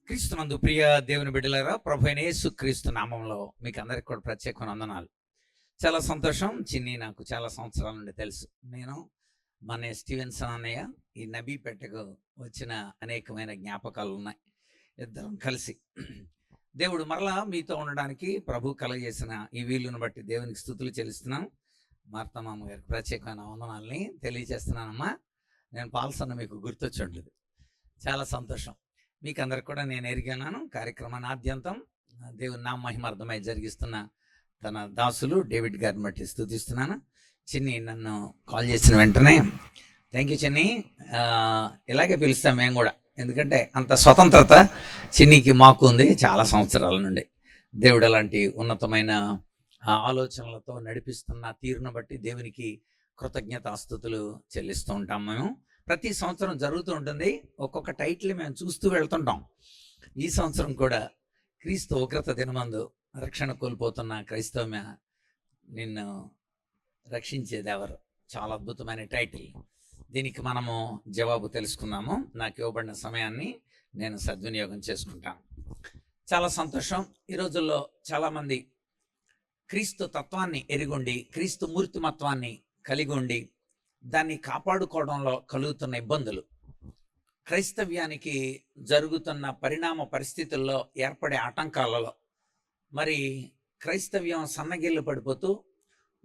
క్రీస్తునందు ప్రియ దేవుని బిడ్డలారా, ప్రభు అయిన యేసు క్రీస్తు నామంలో మీకు అందరికి కూడా ప్రత్యేకమైన వందనాలు. చాలా సంతోషం. చిన్ని నాకు చాలా సంవత్సరాల నుండి తెలుసు. నేను మన స్టీవెన్సన్ అన్నయ్య ఈ నబీపేటకు వచ్చిన అనేకమైన జ్ఞాపకాలు ఉన్నాయి. ఇద్దరం కలిసి దేవుడు మరలా మీతో ఉండడానికి ప్రభు కలగజేసిన ఈ వీలును బట్టి దేవునికి స్తుతులు చెల్లిస్తున్నాను. మార్తమామ గారికి ప్రత్యేకమైన వందనాలని తెలియజేస్తున్నానమ్మా. నేను పాల్సన్న మీకు గుర్తొచ్చి ఉండలేదు. చాలా సంతోషం. మీకు అందరికి కూడా నేను ఎరిగాను. కార్యక్రమాన్ని ఆద్యంతం దేవుని నా మహిమార్థమై జరిగిస్తున్న తన దాసులు డేవిడ్ గారిని బట్టి స్తుతిస్తున్నాను. చిన్ని నన్ను కాల్ చేసిన వెంటనే థ్యాంక్ యూ చిన్ని, ఇలాగే పిలుస్తాం మేము కూడా, ఎందుకంటే అంత స్వతంత్రత చిన్నికి మాకు ఉంది చాలా సంవత్సరాల నుండి. దేవుడు అలాంటి ఉన్నతమైన ఆలోచనలతో నడిపిస్తున్న తీరును బట్టి దేవునికి కృతజ్ఞతాస్తుతులు చెల్లిస్తూ ఉంటాం. మేము ప్రతి సంవత్సరం జరుగుతూ ఉంటుంది. ఒక్కొక్క టైటిల్ మేము చూస్తూ వెళ్తుంటాం. ఈ సంవత్సరం కూడా క్రీస్తు ఉగ్రత దినమందు రక్షణ కోల్పోతున్న క్రైస్తవ నిన్ను రక్షించేది ఎవరు, చాలా అద్భుతమైన టైటిల్. దీనికి మనము జవాబు తెలుసుకున్నాము. నాకు ఇవ్వబడిన సమయాన్ని నేను సద్వినియోగం చేసుకుంటాను. చాలా సంతోషం. ఈ రోజుల్లో చాలామంది క్రీస్తు తత్వాన్ని ఎరిగొండి, క్రీస్తు మూర్తిమత్వాన్ని కలిగి ఉండి దాన్ని కాపాడుకోవడంలో కలుగుతున్న ఇబ్బందులు, క్రైస్తవ్యానికి జరుగుతున్న పరిణామ పరిస్థితుల్లో ఏర్పడే ఆటంకాలలో మరి క్రైస్తవ్యం సన్నగిల్లు పడిపోతూ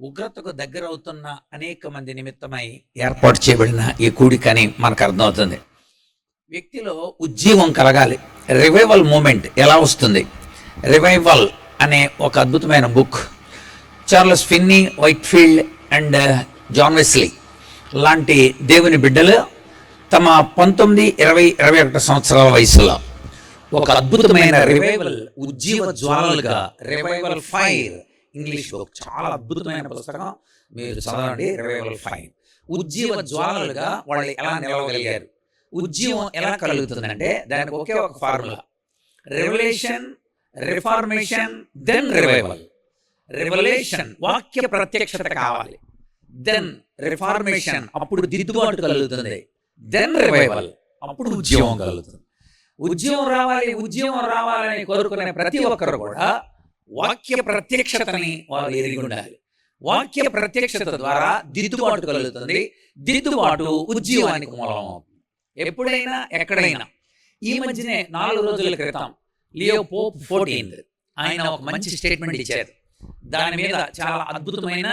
ఉగ్రతకు దగ్గర అవుతున్న అనేక మంది నిమిత్తమై ఏర్పాటు చేయబడిన ఈ కూడికని మనకు అర్థమవుతుంది. వ్యక్తిలో ఉజ్జీవం కలగాలి. రివైవల్ మూమెంట్ ఎలా వస్తుంది? రివైవల్ అనే ఒక అద్భుతమైన book Charles Finney, Whitefield and John Wesley లాంటి దేవుని బిడ్డలు తమ 19, 20, 21 సంవత్సరాల వయసులో ఒక అద్భుతమైన రివైవల్, ఉజ్జీవ జ్వాలలుగా, రివైవల్ ఫైర్, ఇంగ్లీష్ బుక్, చాలా అద్భుతమైన పుస్తకం, మీరు చదవండి. రివైవల్ ఫైర్, ఉజ్జీవ జ్వాలలుగా వాళ్ళు ఎలా నిలవగలిగారు, ఉజ్జీవం ఎలా కలుగుతుందంటే దానికి ఒకే ఒక formula: revolution, reformation, then revival. Revolution వాక్య ప్రత్యక్షత కావాలి, దెన్ రిఫార్మేషన్ అప్పుడు దిద్దుబాటు కలుగుతుంది, దెన్ రివైవల్ అప్పుడు ఉద్యమం కలుగుతుంది. ఉద్యమం రావాలని కోరుకునే ప్రతి ఒక్కరు కూడా వాక్య ప్రత్యక్షతని వారు ఎరిగి ఉండాలి. వాక్య ప్రత్యక్షత ద్వారా దిద్దుబాటు కలుగుతుంది. దిద్దుబాటు ఉద్యమానికి మూలం అవుతుంది. ఎప్పుడైనా ఎక్కడైనా. ఈ మధ్యనే 4 రోజుల క్రితం లియో పోప్ 14 ఆయన ఒక మంచి స్టేట్మెంట్ ఇచ్చారు. దాని మీద చాలా అద్భుతమైన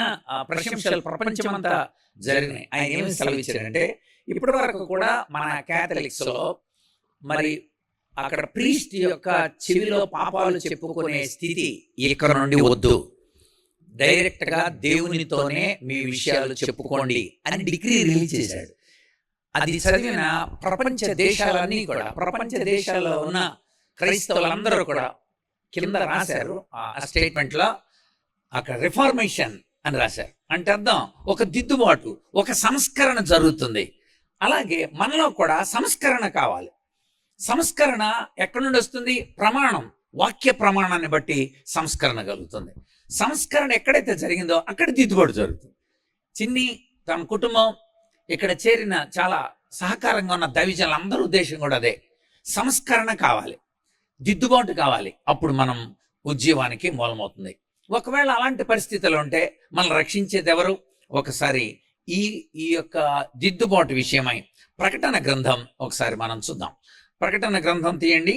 ప్రశంసలు ప్రపంచమంతా జరిగినాయి. ఆయన ఏమి సెలవిచ్చారంటే, ఇప్పటి వరకు కూడా మన క్యాథలిక్స్ లో మరి అక్కడ ప్రీస్ట్ యొక్క చెవిలో పాపాలు చెప్పుకునే స్థితి ఇక్కడ నుండి వద్దు, డైరెక్ట్ గా దేవునితోనే మీ విషయాలు చెప్పుకోండి అని డిగ్రీ రిలీజ్ చేశాడు. అది చదివిన ప్రపంచ దేశాలన్నీ కూడా, ప్రపంచ దేశాల్లో ఉన్న క్రైస్తవులందరూ కూడా కింద రాశారు ఆ స్టేట్మెంట్ లో, అక్కడ రిఫార్మేషన్ అని రాశారు. అంటే అర్థం ఒక దిద్దుబాటు, ఒక సంస్కరణ జరుగుతుంది. అలాగే మనలో కూడా సంస్కరణ కావాలి. సంస్కరణ ఎక్కడి నుండి వస్తుంది? ప్రమాణం, వాక్య ప్రమాణాన్ని బట్టి సంస్కరణ కలుగుతుంది. సంస్కరణ ఎక్కడైతే జరిగిందో అక్కడ దిద్దుబాటు జరుగుతుంది. చిన్ని తన కుటుంబం ఇక్కడ చేరిన చాలా సహకారంగా ఉన్న దైవజనులందరూ ఉద్దేశం కూడా అదే. సంస్కరణ కావాలి, దిద్దుబాటు కావాలి, అప్పుడు మనం ఉద్యమానికి మూలమవుతుంది. ఒకవేళ అలాంటి పరిస్థితులు ఉంటే మనం రక్షించేది ఎవరు? ఒకసారి ఈ యొక్క దిద్దుబాటు విషయమై ప్రకటన గ్రంథం ఒకసారి మనం చూద్దాం. ప్రకటన గ్రంథం తీయండి.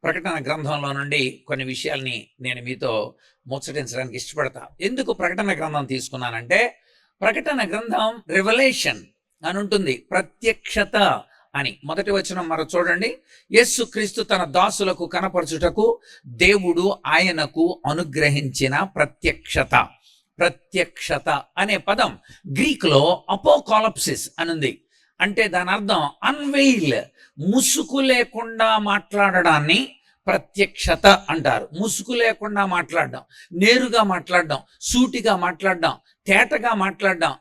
ప్రకటన గ్రంథంలో నుండి కొన్ని విషయాల్ని నేను మీతో ముచ్చటించడానికి ఇష్టపడతా. ఎందుకు ప్రకటన గ్రంథం తీసుకున్నానంటే, ప్రకటన గ్రంథం రెవల్యూషన్ అని ఉంటుంది, ప్రత్యక్షత అని. మొదటి వచనం మరి చూడండి. యేసు క్రీస్తు తన దాసులకు కనపరచుటకు దేవుడు ఆయనకు అనుగ్రహించిన ప్రత్యక్షత. ప్రత్యక్షత అనే పదం గ్రీక్ లో అపోకాలప్సిస్ అనుంది. అంటే దాని అర్థం అన్వెయిల్, ముసుగు లేకుండా మాట్లాడడాన్ని ప్రత్యక్షత అంటారు. ముసుగు లేకుండా మాట్లాడడం, నేరుగా మాట్లాడడం, సూటిగా మాట్లాడడం, తేటగా మాట్లాడడం,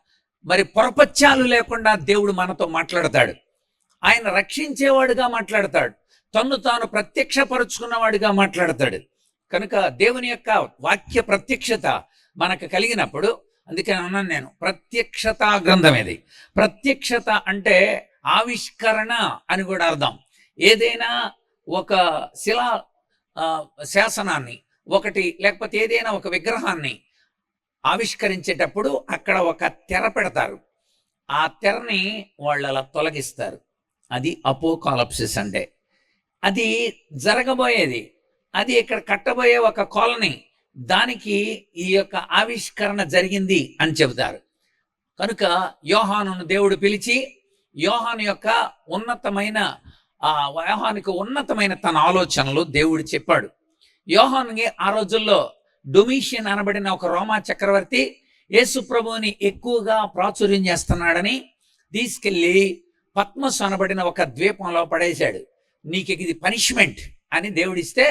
మరి పొరపత్యాలు లేకుండా దేవుడు మనతో మాట్లాడతాడు. ఆయన రక్షించేవాడుగా మాట్లాడతాడు, తన్ను తాను ప్రత్యక్షపరుచుకున్నవాడిగా మాట్లాడతాడు. కనుక దేవుని యొక్క వాక్య ప్రత్యక్షత మనకు కలిగినప్పుడు, అందుకే అన్నాను నేను ప్రత్యక్షతా గ్రంథం ఇది. ప్రత్యక్షత అంటే ఆవిష్కరణ అని కూడా అర్థం. ఏదైనా ఒక శిలా శాసనాన్ని, ఒకటి లేకపోతే ఏదైనా ఒక విగ్రహాన్ని ఆవిష్కరించేటప్పుడు అక్కడ ఒక తెర పెడతారు. ఆ తెరని వాళ్ళు అలా తొలగిస్తారు. అది అపోకాలిప్సిస్ అంటే. అది జరగబోయేది. అది ఇక్కడ కట్టబోయే ఒక కాలనీ, దానికి ఈ యొక్క ఆవిష్కరణ జరిగింది అని చెబుతారు. కనుక యోహానును దేవుడు పిలిచి యోహానుకు ఉన్నతమైన తన ఆలోచనలు దేవుడు చెప్పాడు. యోహానుకి ఆ రోజుల్లో డొమిషియన్ అనబడిన ఒక రోమా చక్రవర్తి యేసు ప్రభువుని ఎక్కువగా ప్రాచుర్యం చేస్తున్నాడని తీసుకెళ్లి పద్మస్ అనబడిన ఒక ద్వీపంలో పడేశాడు. నీకు ఇది పనిష్మెంట్ అని దేవుడిస్తే,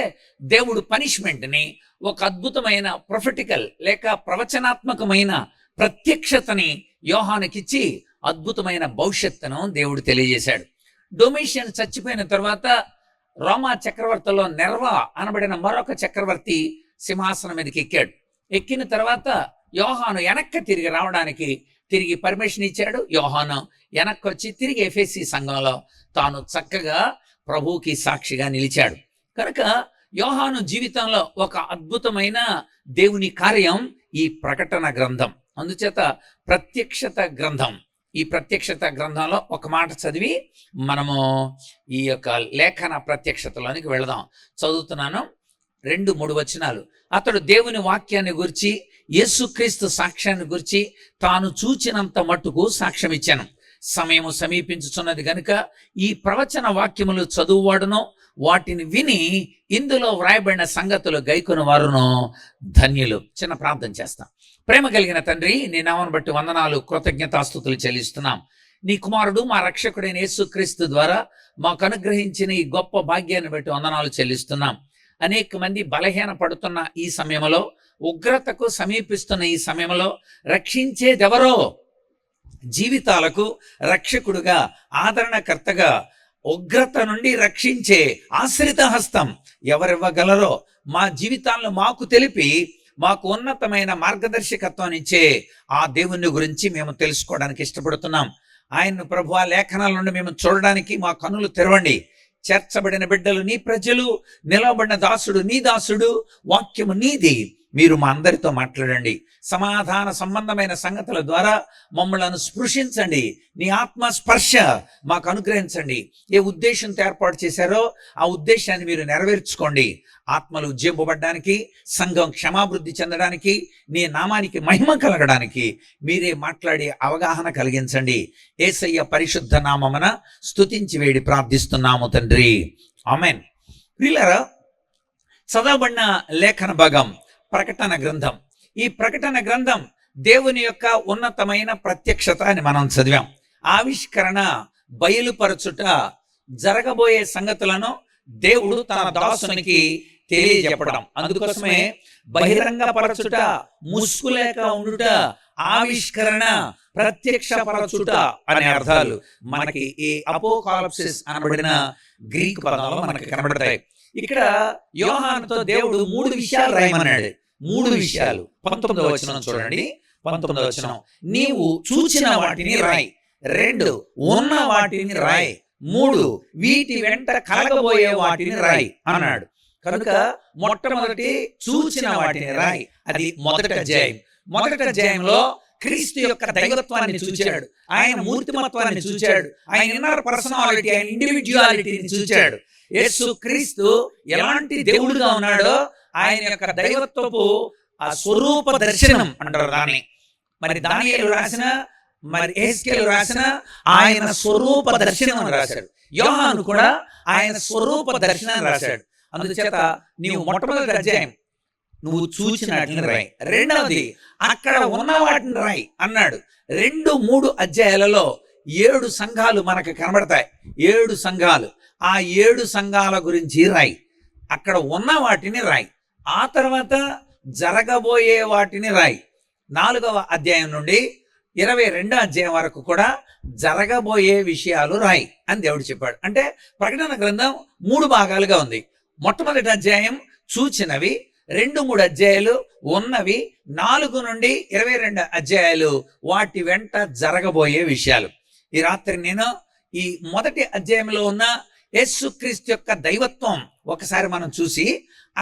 దేవుడు పనిష్మెంట్ని ఒక అద్భుతమైన ప్రొఫెటికల్ లేక ప్రవచనాత్మకమైన ప్రత్యక్షతని యోహానుకిచ్చి అద్భుతమైన భవిష్యత్తును దేవుడు తెలియజేశాడు. డొమిషియన్ చచ్చిపోయిన తర్వాత రోమా చక్రవర్తిలో నెర్వా అనబడిన మరొక చక్రవర్తి సింహాసనం మీదకి ఎక్కాడు. ఎక్కిన తర్వాత యోహాను వెనక్కి తిరిగి రావడానికి తిరిగి పర్మిషన్ ఇచ్చాడు. యోహాను వెనక్కి వచ్చి తిరిగి ఎఫెసీ సంఘంలో తాను చక్కగా ప్రభువుకి సాక్షిగా నిలిచాడు. కనుక యోహాను జీవితంలో ఒక అద్భుతమైన దేవుని కార్యం ఈ ప్రకటన గ్రంథం. అందుచేత ప్రత్యక్షత గ్రంథం. ఈ ప్రత్యక్షత గ్రంథంలో ఒక మాట చదివి మనము ఈ యొక్క లేఖన ప్రత్యక్షతలోనికి వెళదాం. చదువుతున్నాను 2-3 వచనాలు. అతడు దేవుని వాక్యాన్ని గురించి, యేసుక్రీస్తు సాక్ష్యాన్ని గురించి తాను చూచినంత మట్టుకు సాక్ష్యం ఇచ్చాను. సమయము సమీపించుచున్నది గనుక ఈ ప్రవచన వాక్యములు చదువువాడును, వాటిని విని ఇందులో వ్రాయబడిన సంగతులు గైకొని వారును ధన్యులు. చిన్న ప్రార్థన చేస్తాం. ప్రేమ కలిగిన తండ్రి, నీ నామమును బట్టి వందనాలు, కృతజ్ఞతాస్తుతులు చెల్లిస్తున్నాం. నీ కుమారుడు మా రక్షకుడైన యేసుక్రీస్తు ద్వారా మాకు అనుగ్రహించిన ఈ గొప్ప భాగ్యాన్ని బట్టి వందనాలు చెల్లిస్తున్నాం. అనేక మంది బలహీన పడుతున్న ఈ సమయంలో, ఉగ్రతకు సమీపిస్తున్న ఈ సమయంలో రక్షించేదెవరో, జీవితాలకు రక్షకుడుగా, ఆదరణకర్తగా, ఉగ్రత నుండి రక్షించే ఆశ్రిత హస్తం ఎవరివ్వగలరో మా జీవితాలను మాకు తెలిపి మాకు ఉన్నతమైన మార్గదర్శకత్వాన్ని ఇచ్చే ఆ దేవుని గురించి మేము తెలుసుకోవడానికి ఇష్టపడుతున్నాం. ఆయన ప్రభువా, లేఖనాల నుండి మేము చూడడానికి మా కన్నులు తెరవండి. చేర్చబడిన బిడ్డలు నీ ప్రజలు, నిలవబడిన దాసుడు నీ దాసుడు, వాక్యము నీది. మీరు మా అందరితో మాట్లాడండి. సమాధాన సంబంధమైన సంగతుల ద్వారా మమ్మలను స్పృశించండి. నీ ఆత్మ స్పర్శ మాకు అనుగ్రహించండి. ఏ ఉద్దేశంతో ఏర్పాటు చేశారో ఆ ఉద్దేశాన్ని మీరు నెరవేర్చుకోండి. ఆత్మలు ఉజ్జీంపబడడానికి, సంఘం క్షమాభివృద్ధి చెందడానికి, నీ నామానికి మహిమ కలగడానికి మీరే మాట్లాడి అవగాహన కలిగించండి. యేసయ్య పరిశుద్ధ నామమున స్తుతించి వేడి ప్రార్థిస్తున్నాము తండ్రి, ఆమేన్. ప్రియులారా, చదవబడిన లేఖన భాగం ప్రకటన గ్రంథం. ఈ ప్రకటన గ్రంథం దేవుని యొక్క ఉన్నతమైన ప్రత్యక్షత అని మనం చదివాం. ఆవిష్కరణ, బయలుపరచుట, జరగబోయే సంగతులను దేవుడు తన దాసునికి తెలియజెప్పడం. అందుకోసమే బహిరంగపరచుట, ముసుగులేక ఉండుట, ఆవిష్కరణ, ప్రత్యక్షపరచుట అనే అర్థాలు మనకి ఈ అపోకాలిప్సిస్ అనబడిన గ్రీక్ పదంలో మనకి కనబడతాయి. ఇక్కడ యోహానుతో దేవుడు 3 విషయాలు రాయమన్నాడు. 3 విషయాలు. 19వ వచనం చూడండి. 19వ వచనం, నీవు చూచిన వాటిని రాయి. 2, ఉన్న వాటిని రాయి. 3, వీటి వెంట కలగబోయే వాటిని రాయి అన్నాడు. కనుక మొట్టమొదటి చూచిన వాటిని రాయి. అది మొదటి అధ్యాయం. మొదటి అధ్యాయంలో క్రీస్తు యొక్క దైవత్వాన్ని చూచాడు, ఆయన మూర్తిమత్వాన్ని చూచాడు, ఆయన ఇన్నర్ పర్సనాలిటీ, ఆయన ఇండివిడ్యువాలిటీని చూచాడు. యేసు క్రీస్తు ఎలాంటి దేవుడుగా ఉన్నాడో ఆయన యొక్క దైవత్వపు ఆ స్వరూప దర్శనం అంటారు దాన్ని. మరి దానియేలు రాసిన, మరి యెహెజ్కేలు రాసిన ఆయన స్వరూప దర్శనం అని రాశాడు. యోహాను కూడా ఆయన స్వరూప దర్శనాన్ని రాశాడు. అందుచేత నీవు మొట్టమొదటి అధ్యాయం నువ్వు చూచిన వాటిని రాయి. 2వది అక్కడ ఉన్న వాటిని రాయి అన్నాడు. 2-3 అధ్యాయాలలో 7 సంఘాలు మనకు కనబడతాయి. 7 సంఘాలు. ఆ 7 సంఘాల గురించి రాయి. అక్కడ ఉన్న వాటిని రాయి. ఆ తర్వాత జరగబోయే వాటిని రాయి. 4వ అధ్యాయం నుండి 22వ అధ్యాయం వరకు కూడా జరగబోయే విషయాలు రాయి అని దేవుడు చెప్పాడు. అంటే ప్రకటన గ్రంథం 3 భాగాలుగా ఉంది. మొట్టమొదటి అధ్యాయం చూచినవి, 2-3 అధ్యాయాలు ఉన్నవి, 4 నుండి 22 అధ్యాయాలు వాటి వెంట జరగబోయే విషయాలు. ఈ రాత్రి నేను ఈ మొదటి అధ్యాయంలో ఉన్న యేసుక్రీస్తు యొక్క దైవత్వం ఒకసారి మనం చూసి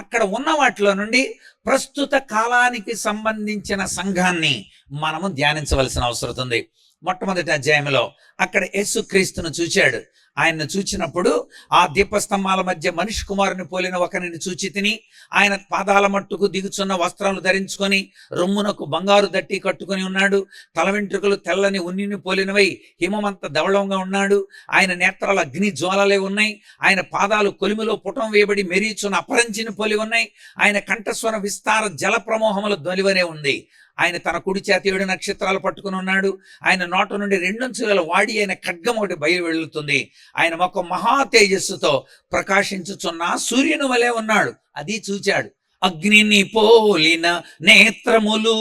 అక్కడ ఉన్న వాటిలో నుండి ప్రస్తుత కాలానికి సంబంధించిన సంఘాన్ని మనము ధ్యానించవలసిన అవసరం ఉంది. మొట్టమొదటి అధ్యాయంలో అక్కడ యేసుక్రీస్తును చూచాడు. ఆయన్ను చూచినప్పుడు ఆ దీపస్తంభాల మధ్య మనిషి కుమారుని పోలిన ఒకరిని చూచి తిని, ఆయన పాదాల మట్టుకు దిగుచున్న వస్త్రాలు ధరించుకొని రొమ్మునకు బంగారు దట్టి కట్టుకొని ఉన్నాడు. తల వెంట్రుకలు తెల్లని ఉన్నిని పోలినవై హిమమంత ధవళంగా ఉన్నాడు. ఆయన నేత్రాలు అగ్ని జ్వాలలే ఉన్నాయి. ఆయన పాదాలు కొలిమిలో పుటం వేయబడి మెరీచున్న అపరంజిని పోలి ఉన్నాయి. ఆయన కంఠస్వర విస్తార జల ప్రమోహముల ధ్వనివనే ఉంది. ఆయన తన కుడి చేతి 7 నక్షత్రాలు పట్టుకుని ఉన్నాడు. ఆయన నోట నుండి 2 అంచుల వాడి అయిన ఖడ్గం ఒకటి బయలు వెళ్తుంది. ఆయన ఒక మహా తేజస్సుతో ప్రకాశించుచున్న సూర్యుని వలె ఉన్నాడు. అది చూచాడు. అగ్నిని పోలిన నేత్రములు,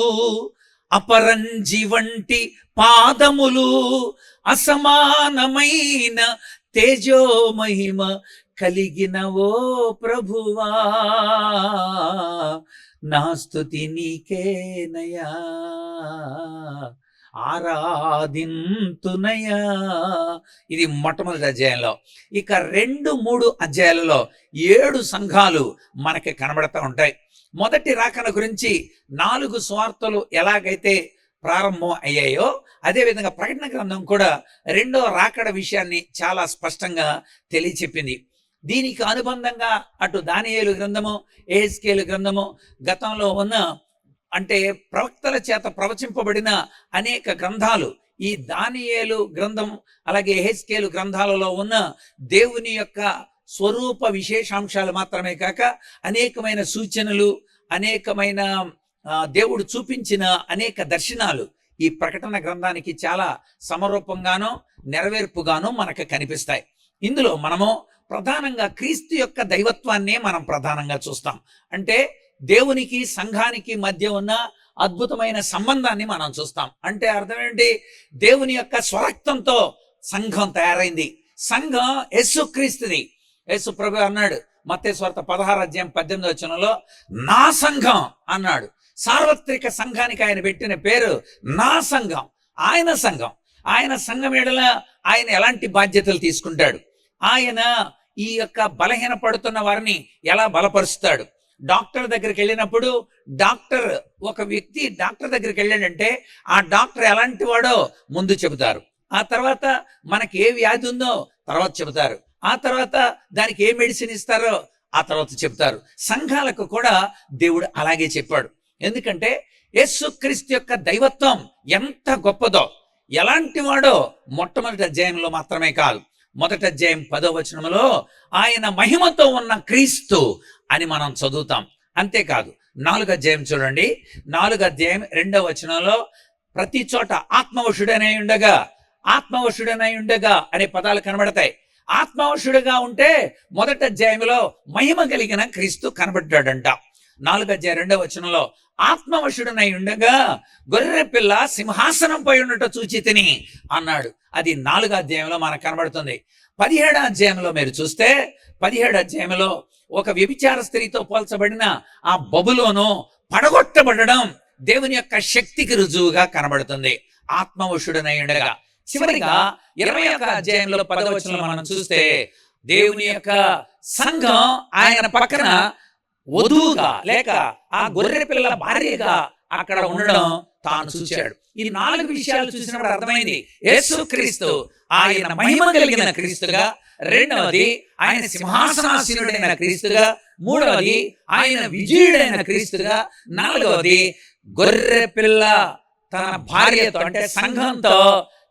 అపరంజి వంటి పాదములు, అసమానమైన తేజో మహిమ కలిగిన ఓ ప్రభువా, నా స్తుతి నీకేనయా, ఆరాధింతునయా. ఇది మొట్టమొదటి అధ్యాయంలో. ఇక 2-3 అధ్యాయాలలో 7 సంఘాలు మనకి కనబడతా ఉంటాయి. మొదటి రాకడ గురించి 4 సువార్తలు ఎలాగైతే ప్రారంభం అయ్యాయో అదేవిధంగా ప్రకటన గ్రంథం కూడా 2వ రాకడ విషయాన్ని చాలా స్పష్టంగా తెలియచెప్పింది. దీనికి అనుబంధంగా అటు దానియేలు గ్రంథము, యెహెజ్కేలు గ్రంథము, గతంలో ఉన్న అంటే ప్రవక్తల చేత ప్రవచింపబడిన అనేక గ్రంథాలు, ఈ దానియేలు గ్రంథం అలాగే యెహెజ్కేలు గ్రంథాలలో ఉన్న దేవుని యొక్క స్వరూప విశేషాంశాలు మాత్రమే కాక అనేకమైన సూచనలు, అనేకమైన దేవుడు చూపించిన అనేక దర్శనాలు ఈ ప్రకటన గ్రంథానికి చాలా సమరూపంగానో నెరవేర్పుగానో మనకు కనిపిస్తాయి. ఇందులో మనము ప్రధానంగా క్రీస్తు యొక్క దైవత్వాన్నే మనం ప్రధానంగా చూస్తాం. అంటే దేవునికి సంఘానికి మధ్య ఉన్న అద్భుతమైన సంబంధాన్ని మనం చూస్తాం. అంటే అర్థం ఏంటి? దేవుని యొక్క స్వరక్తంతో సంఘం తయారైంది. సంఘం యేసుక్రీస్తుది. యేసు ప్రభు అన్నాడు మత్తయి సువార్త 16:18 నా సంఘం అన్నాడు. సార్వత్రిక సంఘానికి ఆయన పెట్టిన పేరు నా సంఘం. ఆయన సంఘం, ఆయన సంఘం ఎడల ఆయన ఎలాంటి బాధ్యతలు తీసుకుంటాడు? ఆయన ఈ యొక్క బలహీనపడుతున్న వారిని ఎలా బలపరుస్తాడు? డాక్టర్ దగ్గరికి వెళ్ళినప్పుడు ఒక వ్యక్తి డాక్టర్ దగ్గరికి వెళ్ళాడంటే ఆ డాక్టర్ ఎలాంటి వాడో ముందు చెబుతారు. ఆ తర్వాత మనకి ఏ వ్యాధి ఉందో తర్వాత చెబుతారు. ఆ తర్వాత దానికి ఏ మెడిసిన్ ఇస్తారో ఆ తర్వాత చెప్తారు. సంఘాలకు కూడా దేవుడు అలాగే చెప్పాడు. ఎందుకంటే యేసుక్రీస్తు యొక్క దైవత్వం ఎంత గొప్పదో, ఎలాంటి వాడో మొట్టమొదటి అధ్యాయంలో మాత్రమే కాదు, మొదటి అధ్యాయం 10వ వచనంలో ఆయన మహిమతో ఉన్న క్రీస్తు అని మనం చదువుతాం. అంతేకాదు 4వ అధ్యాయం చూడండి, 4వ అధ్యాయం 2వ వచనంలో ప్రతి చోట ఆత్మవశుడనై ఉండగా అనే పదాలు కనబడతాయి. ఆత్మవశుడుగా ఉంటే మొదటి అధ్యాయంలో మహిమ కలిగిన క్రీస్తు కనబడ్డాడంట. 4వ అధ్యాయం 2వ వచనంలో ఆత్మవశుడనై ఉండగా గొర్రె పిల్ల సింహాసనంపై ఉండట చూచి తిని అన్నాడు. అది 4వ అధ్యాయంలో మనకు కనబడుతుంది. 17వ అధ్యాయంలో మీరు చూస్తే 17వ అధ్యాయంలో ఒక వ్యభిచార స్త్రీతో పోల్చబడిన ఆ బబులోను పడగొట్టబడడం దేవుని యొక్క శక్తికి రుజువుగా కనబడుతుంది. ఆత్మవశుడనై ఉండగా. చివరిగా 21వ అధ్యాయంలో 10వ వచనంలో మనం చూస్తే దేవుని యొక్క సంఘం ఆయన పక్కన వధువుగా లేక ఆ గొర్రె పిల్ల భార్యగా అక్కడ ఉండడం తాను చూశాడు. ఈ 4 విషయాలు చూసినప్పుడు అర్థమైంది యేసుక్రీస్తు ఆయన మహిమ కలిగిన క్రీస్తుగా, రెండవది ఆయన సింహాసనాసీనుడైన క్రీస్తుగా, మూడవది ఆయన విజయుడైన క్రీస్తుగా, నాలుగవది గొర్రె పిల్ల తన భార్యతో అంటే సంఘంతో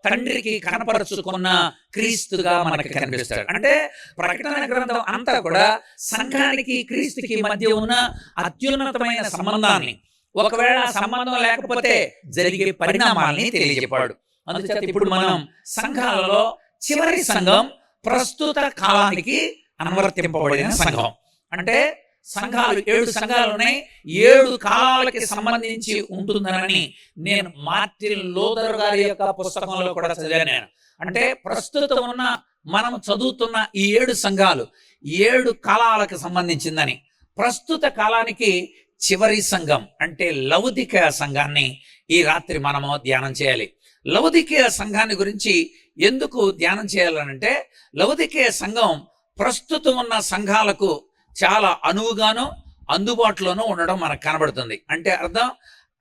తండ్రికి కనపరుచుకున్న క్రీస్తుగా మనకి కనిపిస్తాడు. అంటే ప్రకటన గ్రంథం అంతా కూడా సంఘానికి క్రీస్తుకి మధ్య ఉన్న అత్యున్నతమైన సంబంధాన్ని, ఒకవేళ సంబంధం లేకపోతే జరిగే పరిణామాల్ని తెలియజెప్పాడు. అందుచేత ఇప్పుడు మనం సంఘాలలో చివరి సంఘం ప్రస్తుత కాలానికి అనువర్తింపబడిన సంఘం. అంటే సంఘాలు 7 సంఘాలు ఉన్నాయి. 7 కాలాలకి సంబంధించి ఉంటుందని నేను మార్టిన్ లూథర్ గారి యొక్క పుస్తకంలో కూడా చదివాను. అంటే ప్రస్తుతం ఉన్న మనం చదువుతున్న ఈ 7 సంఘాలు 7 కాలాలకు సంబంధించిందని. ప్రస్తుత కాలానికి చివరి సంఘం అంటే లవొదికయ సంఘాన్ని ఈ రాత్రి మనము ధ్యానం చేయాలి. లవొదికయ సంఘాన్ని గురించి ఎందుకు ధ్యానం చేయాలనంటే లవొదికయ సంఘం ప్రస్తుతం ఉన్న సంఘాలకు చాలా అనువుగాను అందుబాటులోనూ ఉండడం మనకు కనబడుతుంది. అంటే అర్థం,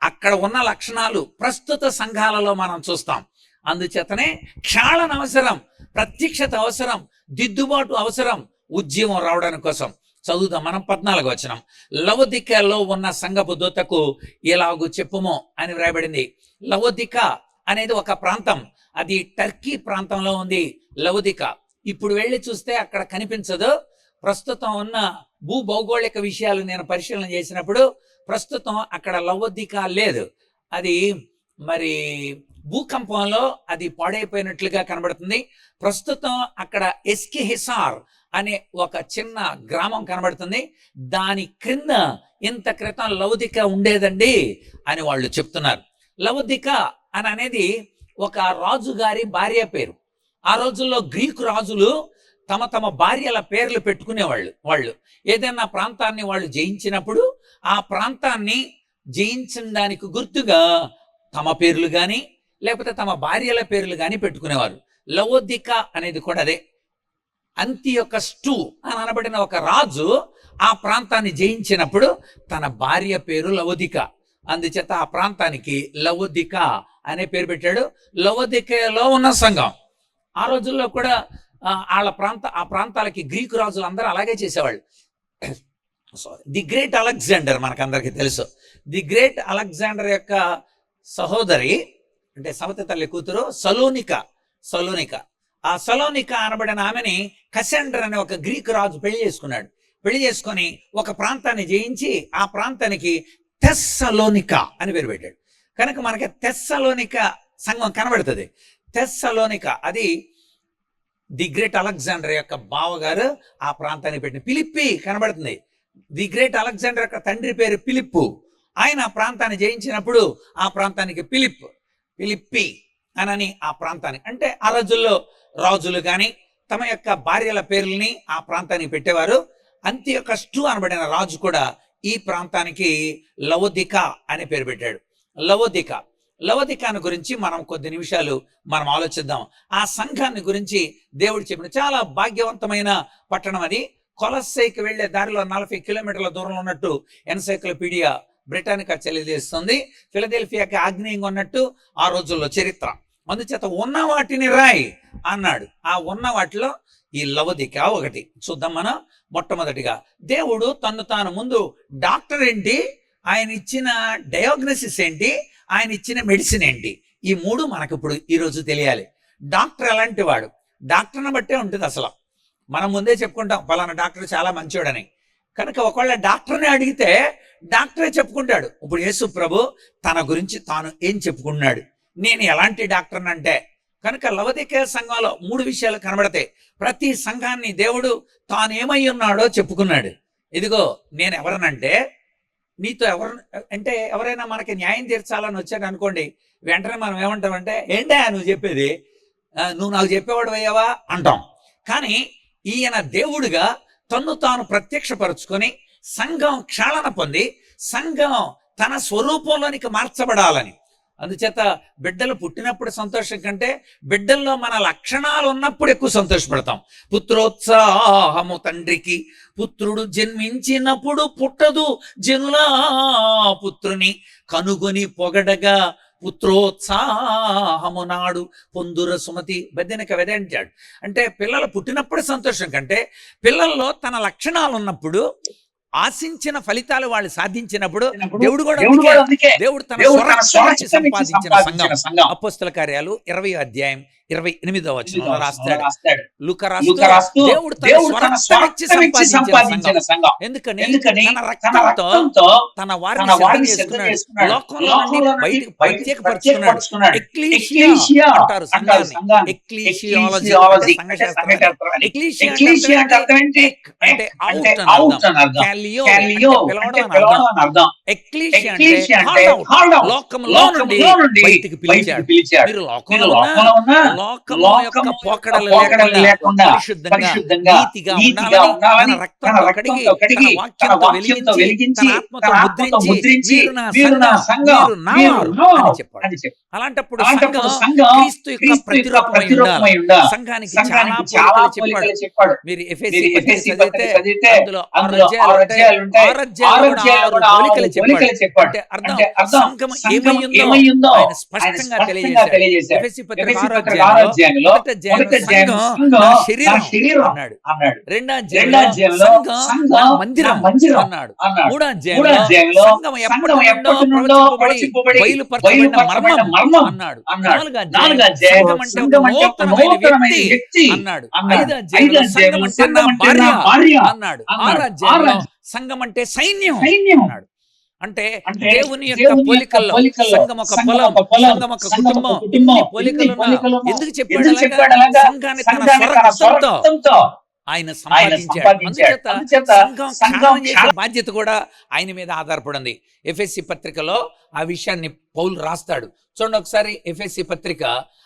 అక్కడ ఉన్న లక్షణాలు ప్రస్తుత సంఘాలలో మనం చూస్తాం. అందుచేతనే క్షాళన అవసరం, ప్రత్యక్షత అవసరం, దిద్దుబాటు అవసరం, ఉద్యమం రావడానికి కోసం. చదువుదాం మనం 14వ వచనం. లవొదికలో ఉన్న సంఘపు దూతకు ఇలాగు చెప్పుము అని వ్రాయబడింది. లవొదిక అనేది ఒక ప్రాంతం, అది టర్కీ ప్రాంతంలో ఉంది లవొదిక. ఇప్పుడు వెళ్ళి చూస్తే అక్కడ కనిపించదు. ప్రస్తుతం ఉన్న భూభౌగోళిక విషయాలు నేను పరిశీలన చేసినప్పుడు ప్రస్తుతం అక్కడ లవొదిక లేదు. అది మరి భూకంపంలో అది పాడైపోయినట్లుగా కనబడుతుంది. ప్రస్తుతం అక్కడ ఎస్కిహిసార్ అనే ఒక చిన్న గ్రామం కనబడుతుంది. దాని క్రింద ఇంత క్రితం లవొదిక ఉండేదండి అని వాళ్ళు చెప్తున్నారు. లవొదిక అని అనేది ఒక రాజుగారి భార్య పేరు. ఆ రోజుల్లో గ్రీకు రాజులు తమ తమ భార్యల పేర్లు పెట్టుకునేవాళ్ళు. వాళ్ళు ఏదైనా ప్రాంతాన్ని వాళ్ళు జయించినప్పుడు ఆ ప్రాంతాన్ని జయించిన దానికి గుర్తుగా తమ పేర్లు కానీ లేకపోతే తమ భార్యల పేర్లు కానీ పెట్టుకునేవారు. లవొదిక అనేది కూడా అదే. అంతియొకస్టు అని అనబడిన ఒక రాజు ఆ ప్రాంతాన్ని జయించినప్పుడు తన భార్య పేరు లవొదిక. అందుచేత ఆ ప్రాంతానికి లవొదిక అనే పేరు పెట్టాడు. లవొదికలో ఉన్న సంఘం ఆ రోజుల్లో కూడా ఆ ప్రాంతాలకి గ్రీకు రాజులు అందరూ అలాగే చేసేవాళ్ళు. ది గ్రేట్ అలెగ్జాండర్ మనకందరికీ తెలుసు. ది గ్రేట్ అలెగ్జాండర్ యొక్క సహోదరి అంటే సవతి తల్లి కూతురు సలోనిక. ఆ సలోనిక అనబడిన ఆమెని కసెండర్ అనే ఒక గ్రీకు రాజు పెళ్లి చేసుకున్నాడు. పెళ్లి చేసుకొని ఒక ప్రాంతాన్ని జయించి ఆ ప్రాంతానికి తెస్సలోనిక అని పేరు పెట్టాడు. కనుక మనకి తెస్సలోనిక సంఘం కనబడుతుంది. తెస్సలోనిక అది ది గ్రేట్ అలెగ్జాండర్ యొక్క బావగారు ఆ ప్రాంతాన్ని పెట్టిన. ఫిలిప్పి కనబడుతుంది. ది గ్రేట్ అలెగ్జాండర్ యొక్క తండ్రి పేరు ఫిలిప్పు. ఆయన ఆ ప్రాంతాన్ని జయించినప్పుడు ఆ ప్రాంతానికి ఫిలిప్పి అనని ఆ ప్రాంతానికి, అంటే ఆ రోజుల్లో రాజులు కానీ తమ యొక్క భార్యల పేర్లని ఆ ప్రాంతానికి పెట్టేవారు. అంతియొకస్టు అనబడిన రాజు కూడా ఈ ప్రాంతానికి లవొదిక అనే పేరు పెట్టాడు. లవొదికాను గురించి మనం కొద్ది నిమిషాలు మనం ఆలోచిద్దాం. ఆ సంఘాన్ని గురించి దేవుడు చెప్పిన చాలా భాగ్యవంతమైన పట్టణం అది. కొలస్సైకి వెళ్లే దారిలో 40 కిలోమీటర్ల దూరంలో ఉన్నట్టు ఎన్సైక్లోపీడియా బ్రిటానికా తెలియజేస్తుంది. ఫిలదెల్ఫియాకి ఆగ్నేయంగా ఉన్నట్టు ఆ రోజుల్లో చరిత్ర. అందుచేత ఉన్న వాటిని రాయి అన్నాడు. ఆ ఉన్న వాటిలో ఈ లవొదిక ఒకటి. చూద్దాం మనం. మొట్టమొదటిగా దేవుడు తను తాను ముందు డాక్టర్ ఏంటి, ఆయన ఇచ్చిన డయాగ్నోసిస్ ఏంటి, ఆయన ఇచ్చిన మెడిసిన్ ఏంటి, ఈ మూడు మనకు ఇప్పుడు ఈరోజు తెలియాలి. డాక్టర్ ఎలాంటి వాడు, డాక్టర్ని బట్టే ఉంటుంది. అసలు మనం ముందే చెప్పుకుంటాం పలానా డాక్టర్ చాలా మంచివాడని. కనుక ఒకవేళ డాక్టర్ని అడిగితే డాక్టరే చెప్పుకుంటాడు. ఇప్పుడు యేసు ప్రభు తన గురించి తాను ఏం చెప్పుకున్నాడు, నేను ఎలాంటి డాక్టర్ని అంటే. కనుక లవొదిక సంఘంలో 3 విషయాలు కనబడతాయి. ప్రతి సంఘాన్ని దేవుడు తాను ఏమై ఉన్నాడో చెప్పుకున్నాడు. ఇదిగో నేను ఎవరనంటే, నీతో ఎవరు అంటే ఎవరైనా మనకి న్యాయం తీర్చాలని వచ్చాడు అనుకోండి, వెంటనే మనం ఏమంటామంటే, ఏంటా నువ్వు చెప్పేది, నువ్వు నాకు చెప్పేవాడు అయ్యావా అంటాం. కానీ ఈయన దేవుడుగా తన్ను తాను ప్రత్యక్షపరుచుకొని సంఘం క్షాళన పొంది సంఘం తన స్వరూపంలోనికి మార్చబడాలని. అందుచేత బిడ్డలు పుట్టినప్పుడు సంతోషం కంటే బిడ్డల్లో మన లక్షణాలు ఉన్నప్పుడు ఎక్కువ సంతోషపడతాం. పుత్రోత్సాహము తండ్రికి, పుత్రుడు జన్మించినప్పుడు పుట్టదు జనులా పుత్రుని కనుగొని పొగడగా పుత్రోత్సాహము నాడు పొందుర సుమతి బెద్దెనక వెదంటాడు. అంటే పిల్లలు పుట్టినప్పుడు సంతోషం కంటే పిల్లల్లో తన లక్షణాలు ఉన్నప్పుడు ఆశించిన ఫలితాలు వాళ్ళు సాధించినప్పుడు దేవుడు కూడా దేవుడు తన స్వరక్తాన్ని సంపాదించిన సంఘం. అపోస్తల కార్యాలు 20వ అధ్యాయం 28వ వచనంలో రాస్తాడు. లూకా రాస్తూ దేవుడు తన స్వరక్తాన్ని సంపాదించిన సంఘం. ఎందుకని తన రక్తంతో తన వారిని సిద్ధం చేసుకున్నాడు, లోకంలో నుండి బయటికి ప్రత్యేకపరుచుకున్నాడు. ఎక్లీషియా అంటారు సంఘాన్ని. ఎక్లీషియాలజీ అంటే సంఘశాస్త్రం. ఎక్లీషియా అంటే అవుట్ అని అర్థం. పిలవడం అని అర్థం. ఎక్లీషియా అంటే లోకంలో నుండి బయటికి పిలిచాడు. మీరు లోకంలో లోకము యొక్క పోకడలు లేకుండా పరిశుద్ధంగా నీతిగా ఉండాలని తన రక్తంతో కడిగి తన వాక్యంతో వెలిగించి తన ఆత్మతో ముద్రించి మీరు నా సంఘం అని చెప్పాడు. అలాంటప్పుడు సంఘం క్రీస్తు యొక్క ప్రతిరూపమై ఉండాలి. సంఘానికి చాలా పోలికలు చెప్పాడు. మీరు ఎఫెసీ పత్రిక చదివితే అందులో 6 అధ్యాయాలు ఉంటాయి. 6 అధ్యాయాలు కూడా 6 పోలికలు చెప్పాడు. అంటే అర్థం సంఘం ఏమై ఉందో ఆయన స్పష్టంగా తెలియజేశాడు. ఎఫెసీ పత్రిక 6 అధ్యాయంలో మొదటి అధ్యాయం సంఘం నా శరీరం అన్నాడు. రెండో అధ్యాయంలో సంఘం మందిరం అన్నాడు. మూడో అధ్యాయంలో సంఘం ఎప్పటి నుండో ప్రవచింపబడి బయలుపరచబడిన మర్మం అన్నాడు. నాలుగో అధ్యాయం సంఘం అంటే ఒక నూతనమైన వ్యక్తి అన్నాడు. ఐదో అధ్యాయంలో సంఘం అంటే నా భార్య అన్నాడు. ఆరో అధ్యాయంలో సంఘం అంటే సైన్యం అన్నాడు. అంటే దేవుని యొక్క పోలికల్లో సంఘం ఒక పొలం, సంఘం ఒక కుటుంబం, పోలికలు ఎందుకు చెప్పాడు? సంఘాన్ని తన స్వరక్తంతో ఆయన సంపాదించాడు. అందుచేత సంఘం చేసే బాధ్యత కూడా ఆయన మీద ఆధారపడింది. ఎఫెసీ పత్రికలో ఆ విషయాన్ని పౌలు రాస్తాడు. చూడండి ఒకసారి ఎఫెసీ పత్రిక.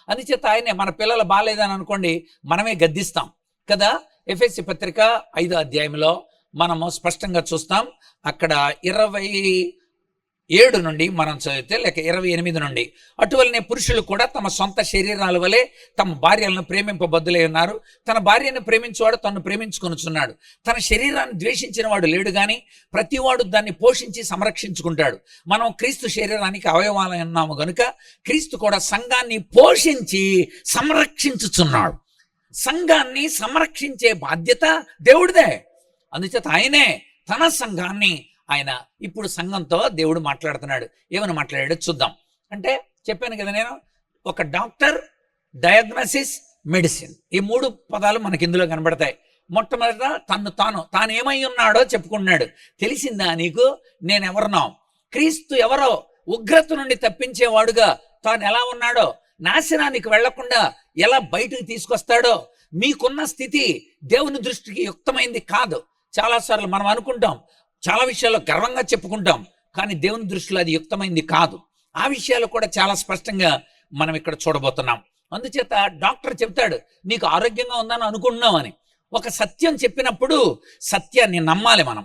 అందుచేత ఆయనే మన పిల్లలు బాగాలేదని అనుకోండి మనమే గద్దిస్తాం కదా. ఎఫెసీ పత్రిక 5వ అధ్యాయంలో మనము స్పష్టంగా చూస్తాం. అక్కడ 27 నుండి మనం చదివితే లేక 28 నుండి, అటువలనే పురుషులు కూడా తమ సొంత శరీరాల వలె తమ భార్యలను ప్రేమింపబద్దులై ఉన్నారు. తన భార్యను ప్రేమించేవాడు తను ప్రేమించుకొనుచున్నాడు. తన శరీరాన్ని ద్వేషించిన వాడు లేడు గాని ప్రతివాడు దాన్ని పోషించి సంరక్షించుకుంటాడు. మనం క్రీస్తు శరీరానికి అవయవాలు ఉన్నాము గనుక క్రీస్తు కూడా సంఘాన్ని పోషించి సంరక్షించుచున్నాడు. సంఘాన్ని సంరక్షించే బాధ్యత దేవుడిదే. అందుచేత ఆయనే తన సంఘాన్ని ఆయన ఇప్పుడు సంఘంతో దేవుడు మాట్లాడుతున్నాడు. ఏమని మాట్లాడాడో చూద్దాం. అంటే చెప్పాను కదా నేను, ఒక డాక్టర్, డయాగ్నోసిస్, మెడిసిన్, ఈ 3 పదాలు మనకి ఇందులో కనబడతాయి. మొట్టమొదట తాను ఏమై ఉన్నాడో చెప్పుకున్నాడు. తెలిసిందా నీకు నేనెవరినో? క్రీస్తు ఎవరో ఉగ్రత నుండి తప్పించేవాడుగా తాను ఎలా ఉన్నాడో, నాశనానికి వెళ్లకుండా ఎలా బయటకు తీసుకొస్తాడో. మీకున్న స్థితి దేవుని దృష్టికి యుక్తమైంది కాదు. చాలాసార్లు మనం అనుకుంటాం, చాలా విషయాల్లో గర్వంగా చెప్పుకుంటాం, కానీ దేవుని దృష్టిలో అది యుక్తమైంది కాదు. ఆ విషయాలు కూడా చాలా స్పష్టంగా మనం ఇక్కడ చూడబోతున్నాం. అందుచేత డాక్టర్ చెప్తాడు నీకు ఆరోగ్యంగా ఉందని అనుకుంటున్నామని. ఒక సత్యం చెప్పినప్పుడు సత్యాన్ని నమ్మాలి మనం.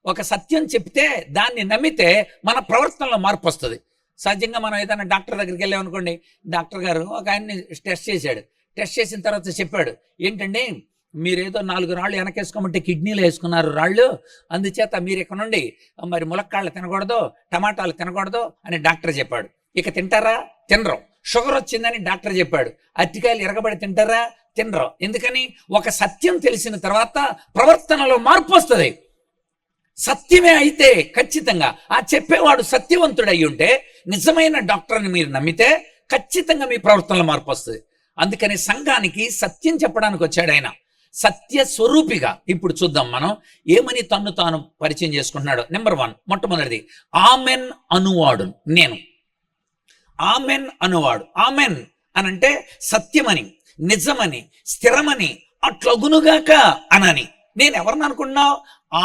ఒక సత్యం చెప్తే దాన్ని నమ్మితే మన ప్రవర్తనలో మార్పు వస్తుంది. సహజంగా మనం ఏదైనా డాక్టర్ దగ్గరికి వెళ్ళామనుకోండి, డాక్టర్ గారు ఒక ఆయన్ని టెస్ట్ చేశాడు. టెస్ట్ చేసిన తర్వాత చెప్పాడు, ఏంటండి మీరేదో 4 రాళ్ళు వెనకేసుకోమంటే కిడ్నీలు వేసుకున్నారు రాళ్ళు, అందుచేత మీరు ఇక్కడ నుండి మరి ములక్కాళ్ళు తినకూడదు, టమాటాలు తినకూడదు అని డాక్టర్ చెప్పాడు. ఇక తింటారా? తినరు. షుగర్ వచ్చిందని డాక్టర్ చెప్పాడు. అరటికాయలు ఎరగబడి తింటారా? తినరు. ఎందుకని? ఒక సత్యం తెలిసిన తర్వాత ప్రవర్తనలో మార్పు వస్తుంది. సత్యమే అయితే ఖచ్చితంగా ఆ చెప్పేవాడు సత్యవంతుడై ఉంటే, నిజమైన డాక్టర్ని మీరు నమ్మితే ఖచ్చితంగా మీ ప్రవర్తనలో మార్పు వస్తుంది. అందుకని సంఘానికి సత్యం చెప్పడానికి వచ్చాడు ఆయన, సత్య స్వరూపిగా. ఇప్పుడు చూద్దాం మనం ఏమని తన్ను తాను పరిచయం చేసుకుంటున్నాడు. నెంబర్ 1, మొట్టమొదటిది ఆమెన్ అనువాడు. నేను ఆమెన్ అనువాడు. ఆమెన్ అనంటే సత్యమని, నిజమని, స్థిరమని, అట్లగునుగాక అనని. నేను ఎవరిని అనుకుంటున్నావు?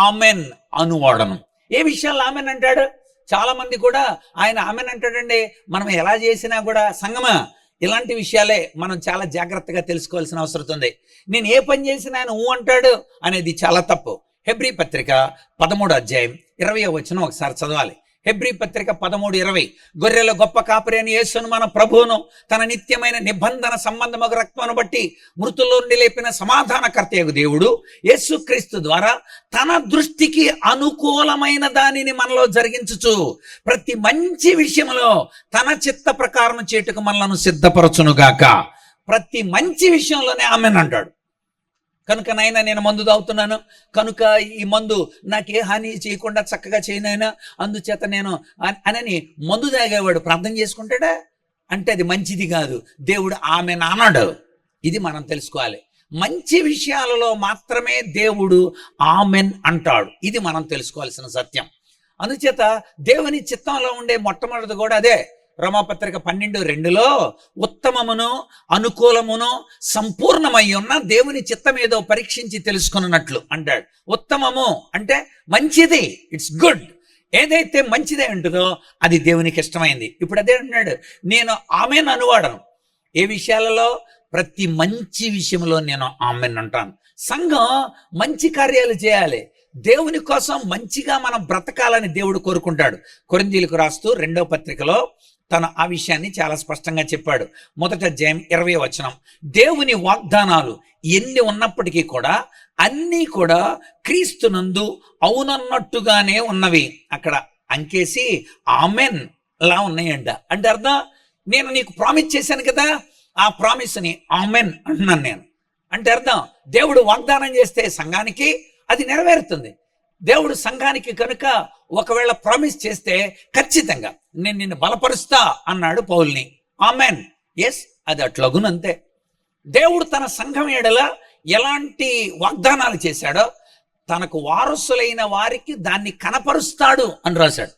ఆమెన్ అనువాడను. ఏ విషయాలు ఆమెన్ అంటాడు? చాలా మంది కూడా ఆయన ఆమెన్ అంటాడండి. మనం ఎలా చేసినా కూడా సంగమా ఇలాంటి విషయాలే మనం చాలా జాగ్రత్తగా తెలుసుకోవాల్సిన అవసరం ఉంది. నేను ఏ పని చేసినా ఆయన అంటాడు అనేది చాలా తప్పు. హెబ్రీ పత్రిక 13వ అధ్యాయం 20వ వచనం ఒకసారి చదవాలి. హెబ్రీ పత్రిక 13:20 గొర్రెల గొప్ప కాపరి అని యేసును మన ప్రభువును తన నిత్యమైన నిబంధన సంబంధమగు రక్తమును బట్టి మృతుల్లో నుండి లేపిన సమాధానకర్తయగు దేవుడు యేసుక్రీస్తు ద్వారా తన దృష్టికి అనుకూలమైన దానిని మనలో జరిగించుచు ప్రతి మంచి విషయంలో తన చిత్త ప్రకారం చేటుకు మనలను సిద్ధపరచునుగాక. ప్రతి మంచి విషయంలోనే ఆమెన్ అంటాడు. కనుక నాయన నేను మందు తాగుతున్నాను కనుక ఈ మందు నాకే హాని చేయకుండా చక్కగా చేయనైనా, అందుచేత నేను అనని మందు తాగేవాడు ప్రార్థన చేసుకుంటాడా అంటే అది మంచిది కాదు. దేవుడు ఆమె నాన్నాడు. ఇది మనం తెలుసుకోవాలి. మంచి విషయాలలో మాత్రమే దేవుడు ఆమెన్ అంటాడు. ఇది మనం తెలుసుకోవాల్సిన సత్యం. అందుచేత దేవుని చిత్తంలో ఉండే మొట్టమొదటిది కూడా అదే. రోమాపత్రిక 12:2 ఉత్తమమును అనుకూలమును సంపూర్ణమై ఉన్న దేవుని చిత్తం ఏదో పరీక్షించి తెలుసుకున్నట్లు అంటాడు. ఉత్తమము అంటే మంచిది, ఇట్స్ గుడ్. ఏదైతే మంచిదే ఉంటుందో అది దేవునికి ఇష్టమైంది. ఇప్పుడు అదే అంటున్నాడు, నేను ఆమెను అనువాడను. ఏ విషయాలలో? ప్రతి మంచి విషయంలో నేను ఆమెన్ అంటాను. సంఘం మంచి కార్యాలు చేయాలి, దేవుని కోసం మంచిగా మనం బ్రతకాలని దేవుడు కోరుకుంటాడు. కొరింథీయులకు రాస్తూ 2వ పత్రికలో తను ఆ విషయాన్ని చాలా స్పష్టంగా చెప్పాడు. 1వ అధ్యాయం 20వ వచనం, దేవుని వాగ్దానాలు ఎన్ని ఉన్నప్పటికీ కూడా అన్నీ కూడా క్రీస్తునందు అవునన్నట్టుగానే ఉన్నవి. అక్కడ అంకేసి ఆమెన్ లా ఉన్నాయంట. అంటే అర్థం, నేను నీకు ప్రామిస్ చేశాను కదా, ఆ ప్రామిస్ని ఆమెన్ అంటున్నాను నేను. అంటే అర్థం, దేవుడు వాగ్దానం చేస్తే సంఘానికి అది నెరవేరుతుంది. దేవుడు సంఘానికి కనుక ఒకవేళ ప్రామిస్ చేస్తే ఖచ్చితంగా నేను నిన్ను బలపరుస్తా అన్నాడు పౌల్ని. ఆమెన్, ఎస్, అది అట్లగునంతే. దేవుడు తన సంఘం ఎడల ఎలాంటి వాగ్దానాలు చేశాడో తనకు వారసులైన వారికి దాన్ని కనపరుస్తాడు అని రాశాడు.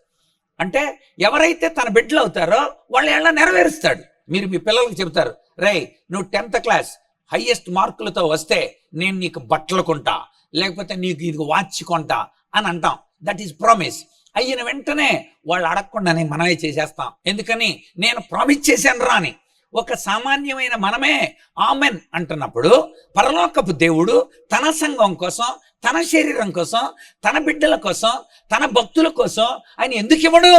అంటే ఎవరైతే తన బిడ్డలు అవుతారో వాళ్ళు ఎలా నెరవేరుస్తాడు. మీరు మీ పిల్లలకు చెబుతారు, రేయ్ నువ్వు 10th క్లాస్ హైయెస్ట్ మార్కులతో వస్తే నేను నీకు బట్టలు కొంటా, లేకపోతే నీకు ఇది వాచ్ కొంటా అని అంటాం. That is promise. అయిన వెంటనే వాళ్ళు అడగకుండానే మనమే చేసేస్తాం. ఎందుకని, నేను ప్రామిస్ చేశాను రా అని. ఒక సామాన్యమైన మనమే ఆమెన్ అంటున్నప్పుడు పరలోకపు దేవుడు తన సంఘం కోసం, తన శరీరం కోసం, తన బిడ్డల కోసం, తన భక్తుల కోసం ఆయన ఎందుకు ఇవ్వడు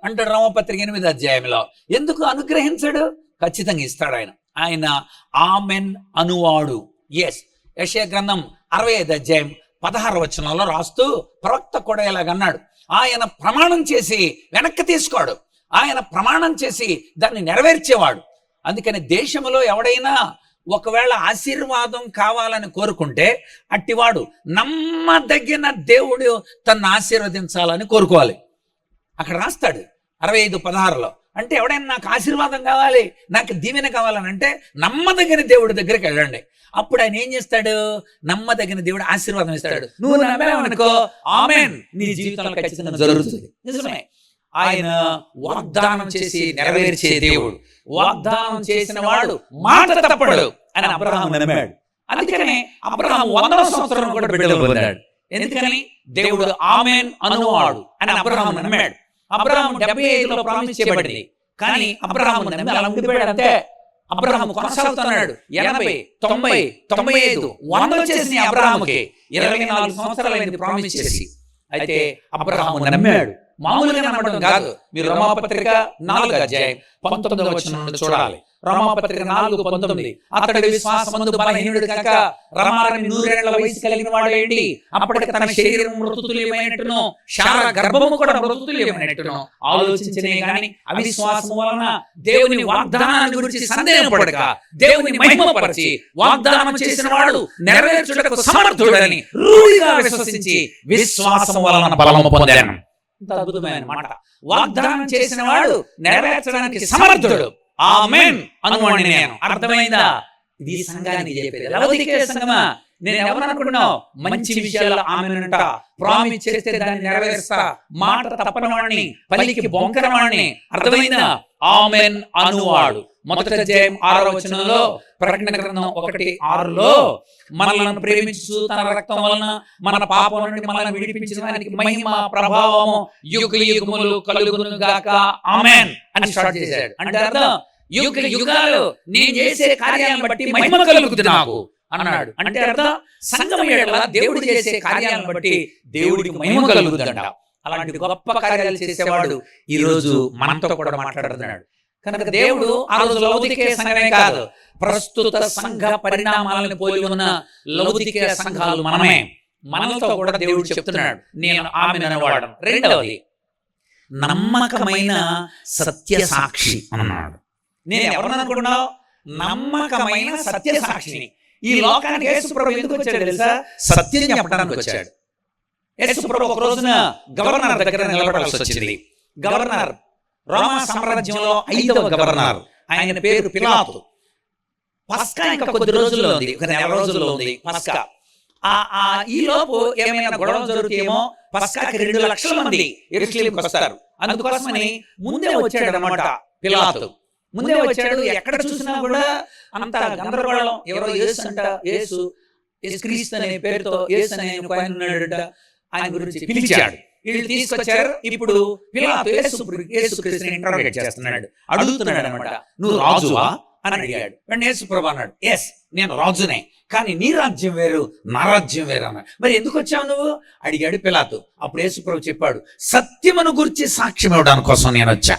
అంటాడు రోమపత్రిక 8వ అధ్యాయంలో. ఎందుకు అనుగ్రహించడు? ఖచ్చితంగా ఇస్తాడు ఆయన. ఆయన ఆమెన్ అనువాడు. ఎస్, యెషయా గ్రంథం 65వ అధ్యాయం 16వ వచనంలో రాస్తూ ప్రవక్త కూడా ఇలాగన్నాడు, ఆయన ప్రమాణం చేసి వెనక్కి తీసుకోడు, ఆయన ప్రమాణం చేసి దాన్ని నెరవేర్చేవాడు. అందుకని దేశంలో ఎవడైనా ఒకవేళ ఆశీర్వాదం కావాలని కోరుకుంటే అట్టివాడు నమ్మదగిన దేవుడు తన్ను ఆశీర్వదించాలని కోరుకోవాలి. అక్కడ రాస్తాడు 65:16లో. అంటే ఎవడైనా నాకు ఆశీర్వాదం కావాలి, నాకు దీవెన కావాలని అంటే నమ్మదగిన దేవుడి దగ్గరికి వెళ్ళండి. అప్పుడు ఆయన ఏం చేస్తాడు? నమ్మదగిన దేవుడు ఆశీర్వాదం ఇస్తాడు. నువ్వు నమ్మావనుకో ఆమెన్, నీ జీవితంలో ఖచ్చితంగా జరుగుతుంది. నిజమే, ఆయన వాగ్దానం చేసి నెరవేర్చే దేవుడు. వాగ్దానం చేసిన వాడు మాట తప్పడు అని అబ్రహాము నమ్మాడు. అందుకనే అబ్రహాము 100వ సంవత్సరం కూడా బిడ్డలు పొందాడు. ఎందుకని? దేవుడు ఆమెన్ అనువాడు అని అబ్రహాము నమ్మాడు. అబ్రహాము 75లో ప్రామిస్ చేయబడింది, కానీ అబ్రహాము నమ్మి అలా ఉండిపోయాడు అంతే. అబ్రహాము కొనసాగుతున్నాడు. 80, 90, 95, 100 చేసిన అబ్రహాముకి 24 సంవత్సరాలైంది ప్రామిస్ చేసి. అయితే అబ్రహాము నమ్మాడు. మామూలుగా నమ్మడం కాదు. మీరు రోమాపత్రిక 4వ అధ్యాయం 19వ వచనం నుండి చూడాలి. రోమాపత్రిక 4:19, అతడు విశ్వాసమందు బలహీనుడు కనుక రమారని 100 ఏళ్ల వయసు కలిగిన వాడేంటి, అప్పటికి తన శరీరం మృతుతుల్యమైనట్టును శారా గర్భము కూడా మృతుతుల్యమైనట్టును ఆలోచించనే గాని అవిశ్వాసం వలన దేవుని వాగ్దానాన్ని గురించి సందేహపడక దేవుని మహిమపరచి వాగ్దానం చేసిన వాడు నెరవేర్చుటకు సమర్థుడని రూఢిగా విశ్వసించి విశ్వాసం వలన బలము పొందాను. అద్భుతమైన మాట. వాగ్దానం చేసిన వాడు నెరవేర్చడానికి సమర్థుడు. ఆమెన్ అనువాడిని నేను. అర్థమైందా? ఇది సంఘానికి చెప్పేది. లవోదికీయ సంఘమా, నేను ఎవరు అనుకున్నావు? మంచి విషయాల్లో ఆమెన్ అంట, ప్రామిస్ చేస్తే దాన్ని నెరవేరుస్తా, మాట తప్పనవాడిని, పలికి బొంకరవాడిని. అర్థమైందా? ఆమెన్ అనువాడు. 1వ అధ్యాయం 6వ వచనంలో, ప్రకటన గ్రంథం 1:6లో, మనలను ప్రేమించు తన రక్తం వలన మన పాపం నుండి మనల్ని విడిపించిన వానికి మహిమ ప్రభావము యుగ యుగములు కలుగును గాక ఆమెన్ అని స్టార్ట్ చేశాడు. అంటే అర్థం, యుగ యుగాలు నేను చేసే కార్యాలను బట్టి మహిమ కలుగుతుంది నాకు అన్నాడు. అంటే అర్థం, సంఘం ఎడల దేవుడు చేసే కార్యాలను బట్టి దేవుడికి మహిమ కలుగుతుందంట. అలాంటి గొప్ప కార్యాలు చేసేవాడు ఈ రోజు మనతో కూడా మాట్లాడుతున్నాడు. కనుక దేవుడు ఆ రోజు లవోదికీయ సంఘమే కాదు, ప్రస్తుత సంఘ పరిణామాలను పోలి ఉన్న లవోదికీయ సంఘాలు మనమే. మనతో కూడా దేవుడు చెప్తున్నాడు, నేను ఆమెన్ అనేవాడు. రెండవది, నమ్మకమైన సత్య సాక్షి అన్నాడు. నేను ఎవరు అనుకున్నావు? నమ్మకమైన సత్య సాక్షిని. ఈ లోకానికి యేసు ప్రభు ఎందుకు వచ్చాడు తెలుసా? సత్యం చెప్పడానికి వచ్చాడు. యేసు ప్రభు ఒక రోజున గవర్నర్ దగ్గర నిలబడాల్సి వచ్చింది. గవర్నర్, రోమా సామ్రాజ్యంలో 5వ గవర్నర్, ఆయన పేరు పిలాతు. పస్కా ఇంకా కొద్ది రోజుల్లో ఉంది, ఒక నెల రోజుల్లో ఉంది పస్కా. ఈ లోపు ఏమైనా గొడవ జరుగుతాయేమో, పస్కాకి 2 లక్షల మంది యెరూషలేముకు వస్తారు. అందుకోసమని ముందే వచ్చాడు అన్నమాట పిలాతు. ముందే వచ్చాడు. ఎక్కడ చూసినా కూడా అంత గందరగోళం. ఎవరో యేసు అంట, యేసు క్రీస్తు అనే పేరుతో యేసు అనే ఒక ఆయన ఉన్నాడట, ఆయన గురించి పిలిచాడు. వీళ్ళు తీసుకొచ్చారు. ఇప్పుడు పిలాతు యేసు క్రీస్తుని ఇంటర్రోగేట్ చేస్తున్నాడు, అడుగుతున్నాడు అనమాట, నువ్వు రాజువా అని అడిగాడు. వెంటనే యేసు ప్రభు అన్నాడు, ఎస్ నేను రాజునే, కానీ నీ రాజ్యం వేరు నా రాజ్యం వేరు అన్నాడు. మరి ఎందుకు వచ్చావు నువ్వు అడిగాడు పిలాతు. అప్పుడు యేసు ప్రభు చెప్పాడు, సత్యమును గురించి సాక్ష్యం ఇవ్వడానికి కోసం నేను వచ్చా,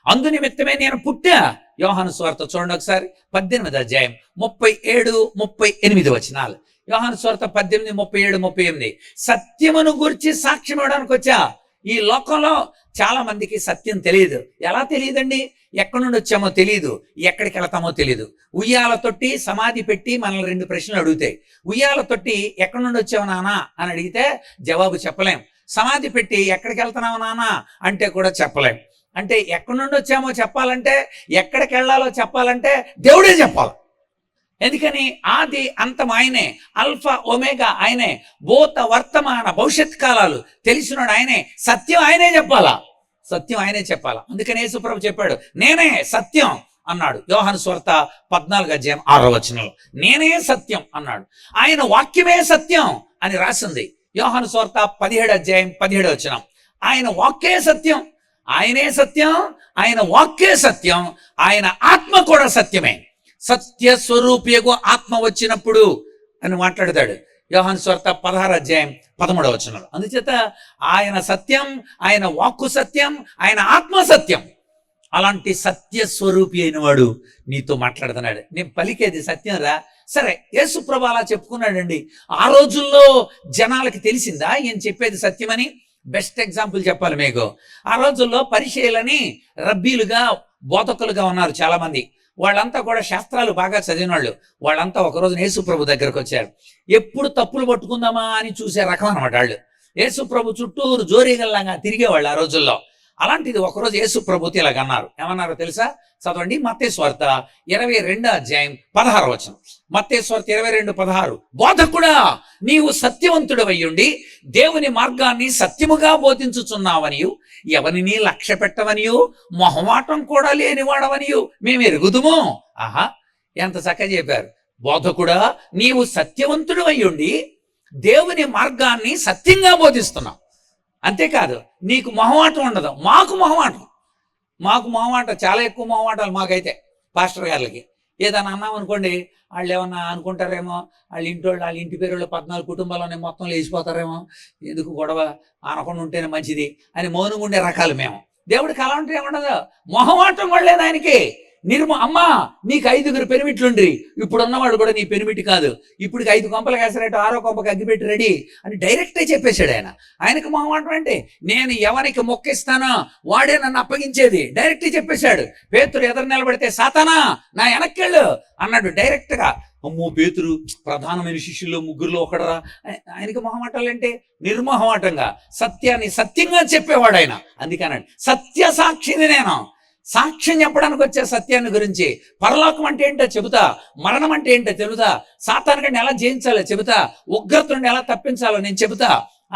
అందు నిమిత్తమే నేను పుట్టా. యోహాను సువార్త చూడండి ఒకసారి, 18వ అధ్యాయం 37, 38 వచనాలు. యోహాను సువార్త 18, 37, 38. సత్యమును గురించి సాక్ష్యం ఇవ్వడానికి వచ్చా. ఈ లోకంలో చాలా మందికి సత్యం తెలియదు. ఎలా తెలియదండి? ఎక్కడి నుండి వచ్చామో తెలియదు, ఎక్కడికి వెళతామో తెలియదు. ఉయ్యాల తొట్టి సమాధి పెట్టి మనల్ని 2 ప్రశ్నలు అడుగుతాయి. ఉయ్యాల తొట్టి ఎక్కడి నుండి వచ్చావు నానా అని అడిగితే జవాబు చెప్పలేం. సమాధి పెట్టి ఎక్కడికి వెళ్తున్నావు నానా అంటే కూడా చెప్పలేం. అంటే ఎక్కడి నుండి వచ్చామో చెప్పాలంటే, ఎక్కడికి వెళ్ళాలో చెప్పాలంటే దేవుడే చెప్పాలి. ఎందుకని? ఆది అంతం ఆయనే, అల్ఫా ఒమేగా ఆయనే, భూత వర్తమాన భవిష్యత్ కాలాలు తెలిసినాడు ఆయనే, సత్యం ఆయనే చెప్పాలా, సత్యం ఆయనే చెప్పాలా. అందుకని యేసు ప్రభు చెప్పాడు, నేనే సత్యం అన్నాడు. యోహాను సువార్త 14వ అధ్యాయం 6వ వచనంలో నేనే సత్యం అన్నాడు. ఆయన వాక్యమే సత్యం అని రాసింది. యోహాను సువార్త 17వ అధ్యాయం 17వ వచనం, ఆయన వాక్యే సత్యం, ఆయనే సత్యం, ఆయన వాక్యే సత్యం, ఆయన ఆత్మ కూడా సత్యమే. సత్య స్వరూపియగు ఆత్మ వచ్చినప్పుడు అని మాట్లాడతాడు యోహాను సువార్త 16వ అధ్యాయం 13వ వచనంలో. అందుచేత ఆయన సత్యం, ఆయన వాక్కు సత్యం, ఆయన ఆత్మ సత్యం. అలాంటి సత్య స్వరూపి అయిన వాడు నీతో మాట్లాడుతున్నాడు. నేను పలికేది సత్యం రా. సరే, యేసు ప్రభు అలా చెప్పుకున్నాడండి. ఆ రోజుల్లో జనాలకి తెలిసిందా ఈయన చెప్పేది సత్యమని? బెస్ట్ ఎగ్జాంపుల్ చెప్పాలి మీకు. ఆ రోజుల్లో పరిచయులని రబ్బీలుగా బోధకులుగా ఉన్నారు చాలా మంది. వాళ్ళంతా కూడా శాస్త్రాలు బాగా చదివిన వాళ్ళు. వాళ్ళంతా ఒకరోజు యేసు ప్రభు దగ్గరకు వచ్చారు. ఎప్పుడు తప్పులు పట్టుకుందామా అని చూసే రకం అనమాట వాళ్ళు. యేసు ప్రభు చుట్టూరు జోరీగల్లాగా తిరిగేవాళ్ళు ఆ రోజుల్లో. అలాంటిది ఒకరోజు యేసు ప్రభుతో ఇలాగన్నారు. ఏమన్నారో తెలుసా? చదవండి, మత్తయి సువార్త 22వ అధ్యాయం 16వ వచనం. మత్తయి సువార్త 22:16. బోధకుడా, నీవు సత్యవంతుడవయ్యుండి దేవుని మార్గాన్ని సత్యముగా బోధించుచున్నావనియు, ఎవరిని లక్ష్య పెట్టవనియు, మొహమాటం కూడా లేనివాడవనియు మేము ఎరుగుదుము. ఆహా, ఎంత చక్కగా చెప్పారు. బోధకుడా, నీవు సత్యవంతుడవయ్యుండి దేవుని మార్గాన్ని సత్యంగా బోధిస్తున్నావు. అంతేకాదు, నీకు మొహమాటం ఉండదు. మాకు మొహమాటం చాలా ఎక్కువ మొహమాటాలు మాకైతే. పాస్టర్ గారికి ఏదైనా అన్నాం అనుకోండి, వాళ్ళు ఏమన్నా అనుకుంటారేమో, వాళ్ళ ఇంటి పేరు 14 కుటుంబాల్లోనే మొత్తం లేచిపోతారేమో, ఎందుకు గొడవ, అనకుండా ఉంటేనే మంచిది అని మౌనంగా ఉండే రకాలు మేము. దేవుడికి అలా ఉంటే ఏముండదు, మొహమాటం కూడా లేదు ఆయనకి. అమ్మా నీకు 5 పెనిమిట్లుండ్రి, ఇప్పుడు ఉన్నవాడు కూడా నీ పెనిమిటి కాదు, ఇప్పుడు 5 కొంపలు వేసారేటో 6వ కొంపకి అగ్గిపెట్టి రెడీ అని డైరెక్టే చెప్పేశాడు ఆయన. ఆయనకు మొహమాటం అంటే, నేను ఎవరికి మొక్కిస్తానో వాడే నన్ను అప్పగించేది, డైరెక్ట్ చెప్పేశాడు. పేతురు ఎదురు నిలబడితే, సాతానా నా వెనక్కెళ్ళు అన్నాడు డైరెక్ట్ గా. అమ్మో, పేతురు ప్రధానమైన శిష్యుల్లో 3లో ఒకడరా. ఆయనకి మొహమాటాలు అంటే నిర్మోహమాటంగా సత్యాన్ని సత్యంగా చెప్పేవాడు ఆయన. అందుకన్నాడు, సత్య సాక్షిని నేను, సాక్ష్యం చెప్పడానికి వచ్చే సత్యాన్ని గురించి. పరలోకం అంటే ఏంటో చెబుతా, మరణం అంటే ఏంటో చెబుతా, సాతానుడిని ఎలా జయించాలో చెబుతా, ఉగ్రతుడిని ఎలా తప్పించాలో నేను చెబుతా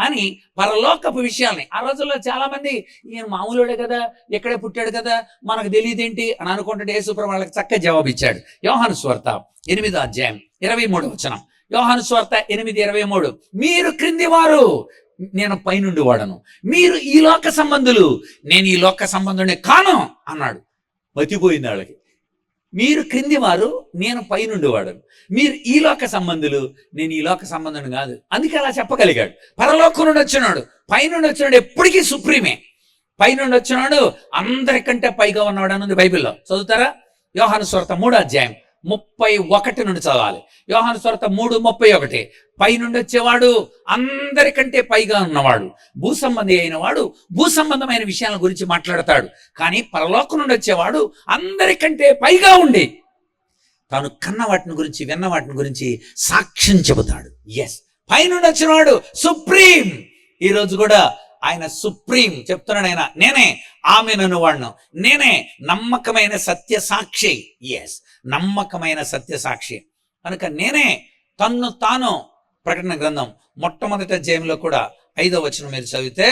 అని పరలోకపు విషయాల్ని. ఆ రోజుల్లో చాలా మంది ఈయన మామూలుడే కదా, ఎక్కడే పుట్టాడు కదా, మనకు తెలియదేంటి అని అనుకుంటే యేసు ప్రభు వాళ్ళకి చక్కగా జవాబు ఇచ్చాడు. యోహాను సువార్త 8వ అధ్యాయం 23వ వచనం. యోహాను సువార్త 8:23. మీరు క్రింది వారు, నేను పైనుండి వాడను, మీరు ఈ లోక సంబంధులు, నేను ఈ లోక సంబంధుడే కాను అన్నాడు. మతిపోయింది వాళ్ళకి. మీరు క్రింది వారు, నేను పైనుండి వాడను, మీరు ఈ లోక సంబంధులు, నేను ఈ లోక సంబంధుని కాదు. అందుకే అలా చెప్పగలిగాడు. పరలోకం నుండి వచ్చినాడు, పైనుండి వచ్చినాడు ఎప్పటికీ సుప్రీమే. పైనుండి వచ్చినాడు అందరికంటే పైగా ఉన్నవాడు అని ఉంది బైబిల్లో. చదువుతారా? యోహాను సువార్త 3వ అధ్యాయం 31 నుండి చదవాలి. యోహాను సువార్త 3:31. పైనుండి వచ్చేవాడు అందరికంటే పైగా ఉన్నవాడు, భూసంబంధి అయిన వాడు భూసంబంధమైన విషయాల గురించి మాట్లాడతాడు. కానీ పరలోకం నుండి వచ్చేవాడు అందరికంటే పైగా ఉండి తాను కన్న వాటిని గురించి, విన్న వాటిని గురించి సాక్ష్యం చెబుతాడు. ఎస్, పైనుండి వచ్చినవాడు సుప్రీం. ఈరోజు కూడా ఆయన సుప్రీం చెప్తున్నాడు. ఆయన నేనే ఆమెనను వాడును, నేనే నమ్మకమైన సత్య సాక్షి. ఎస్, నమ్మకమైన సత్య సాక్షి కనుక నేనే తన్ను తాను. ప్రకటన గ్రంథం మొట్టమొదటి అధ్యాయంలో కూడా 5వ వచనం మీరు చదివితే,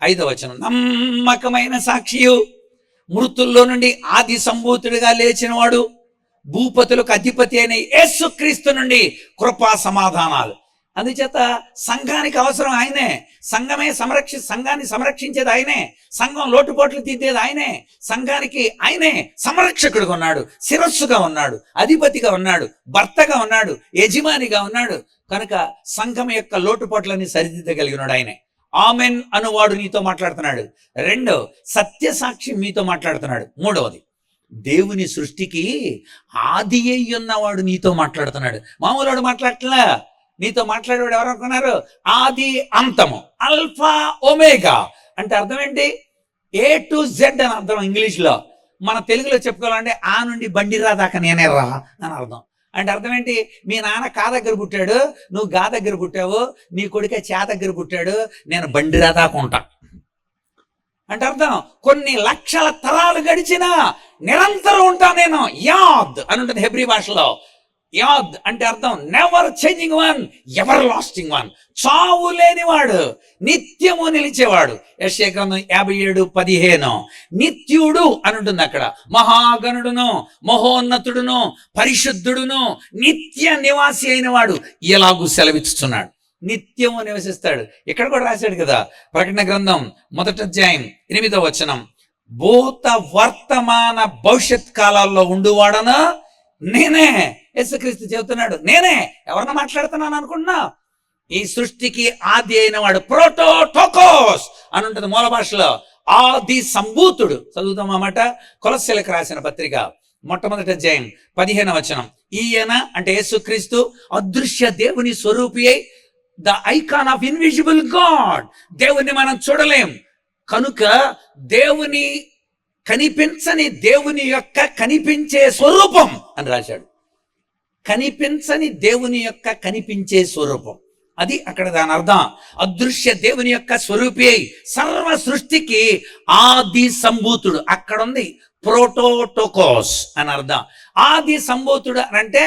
5వ వచనం, నమ్మకమైన సాక్షియు, మృతుల్లో నుండి ఆది సంభూతుడిగా లేచినవాడు, భూపతులకు అధిపతి అయిన యేసుక్రీస్తు నుండి కృపా సమాధానాలు అందుచేత సంఘానికి అవసరం ఆయనే. సంఘాన్ని సంరక్షించేది ఆయనే. సంఘం లోటుపోట్లు తీద్దేది ఆయనే. సంఘానికి ఆయనే సంరక్షకుడుగా ఉన్నాడు, శిరస్సుగా ఉన్నాడు, అధిపతిగా ఉన్నాడు, భర్తగా ఉన్నాడు, యజమానిగా ఉన్నాడు. కనుక సంఘం యొక్క లోటుపోట్లని సరిదిద్దగలిగినాడు ఆయనే. ఆమెన్ అనువాడు నీతో మాట్లాడుతున్నాడు. రెండో, సత్యసాక్షి మీతో మాట్లాడుతున్నాడు. మూడవది, దేవుని సృష్టికి ఆది అయి ఉన్నవాడు నీతో మాట్లాడుతున్నాడు. మామూలు మాట్లాడట్లా. నీతో మాట్లాడేవాడు ఎవరు అనుకున్నారు? ఆది అంతము, అల్ఫా ఒమేగా. అంటే అర్థం ఏంటి? A to Z అని అర్థం ఇంగ్లీష్లో. మన తెలుగులో చెప్పుకోవాలంటే ఆ నుండి బండిరా దాకా నేనే రా అని అర్థం. అంటే అర్థం ఏంటి? మీ నాన్న కా దగ్గర పుట్టాడు, నువ్వు గా దగ్గర పుట్టావు, నీ కొడుకే చా దగ్గర పుట్టాడు, నేను బండిరా దాకా ఉంటా అంటే అర్థం. కొన్ని లక్షల తరాలు గడిచినా నిరంతరం ఉంటా నేను. యాద్ అని ఉంటుంది హెబ్రీ భాషలో. యాద్ అంటే అర్థం never changing one, ever lasting one. చావు లేనివాడు, నిత్యము నిలిచేవాడు. యెషయా గ్రంథం 57:15 నిత్యుడు అని ఉంటుంది అక్కడ. మహాగణుడును, మహోన్నతుడును, పరిశుద్ధుడును, నిత్య నివాసి అయిన వాడు ఎలాగూ సెలవిస్తున్నాడు. నిత్యము నివసిస్తాడు. ఇక్కడ కూడా రాశాడు కదా, ప్రకటన గ్రంథం 1వ అధ్యాయం 8వ వచనం, భూత వర్తమాన భవిష్యత్ కాలాల్లో ఉండువాడనా నేనే. యేసుక్రీస్తు చెబుతున్నాడు, నేనే. ఎవరన్నా మాట్లాడుతున్నాను అనుకున్నా? ఈ సృష్టికి ఆది అయిన వాడు, ప్రోటోటోకోస్ అని ఉంటుంది మూల భాషలో. ఆది సంభూతుడు. చదువుతాం అన్నమాట. కొలస్సీలకు రాసిన పత్రిక 1వ అధ్యాయం 15వ వచనం. ఈయన అంటే యేసుక్రీస్తు అదృశ్య దేవుని స్వరూపి అయి, the icon of invisible God. దేవుణ్ణి మనం చూడలేం కనుక దేవుని కనిపించని దేవుని యొక్క కనిపించే స్వరూపం అని రాశాడు. కనిపించని దేవుని యొక్క కనిపించే స్వరూపం, అది అక్కడ దాని అర్థం. అదృశ్య దేవుని యొక్క స్వరూపి అయి సర్వ సృష్టికి ఆది సంభూతుడు. అక్కడ ఉంది ప్రోటోటోకోస్ అని అర్థం. ఆది సంభూతుడు అంటే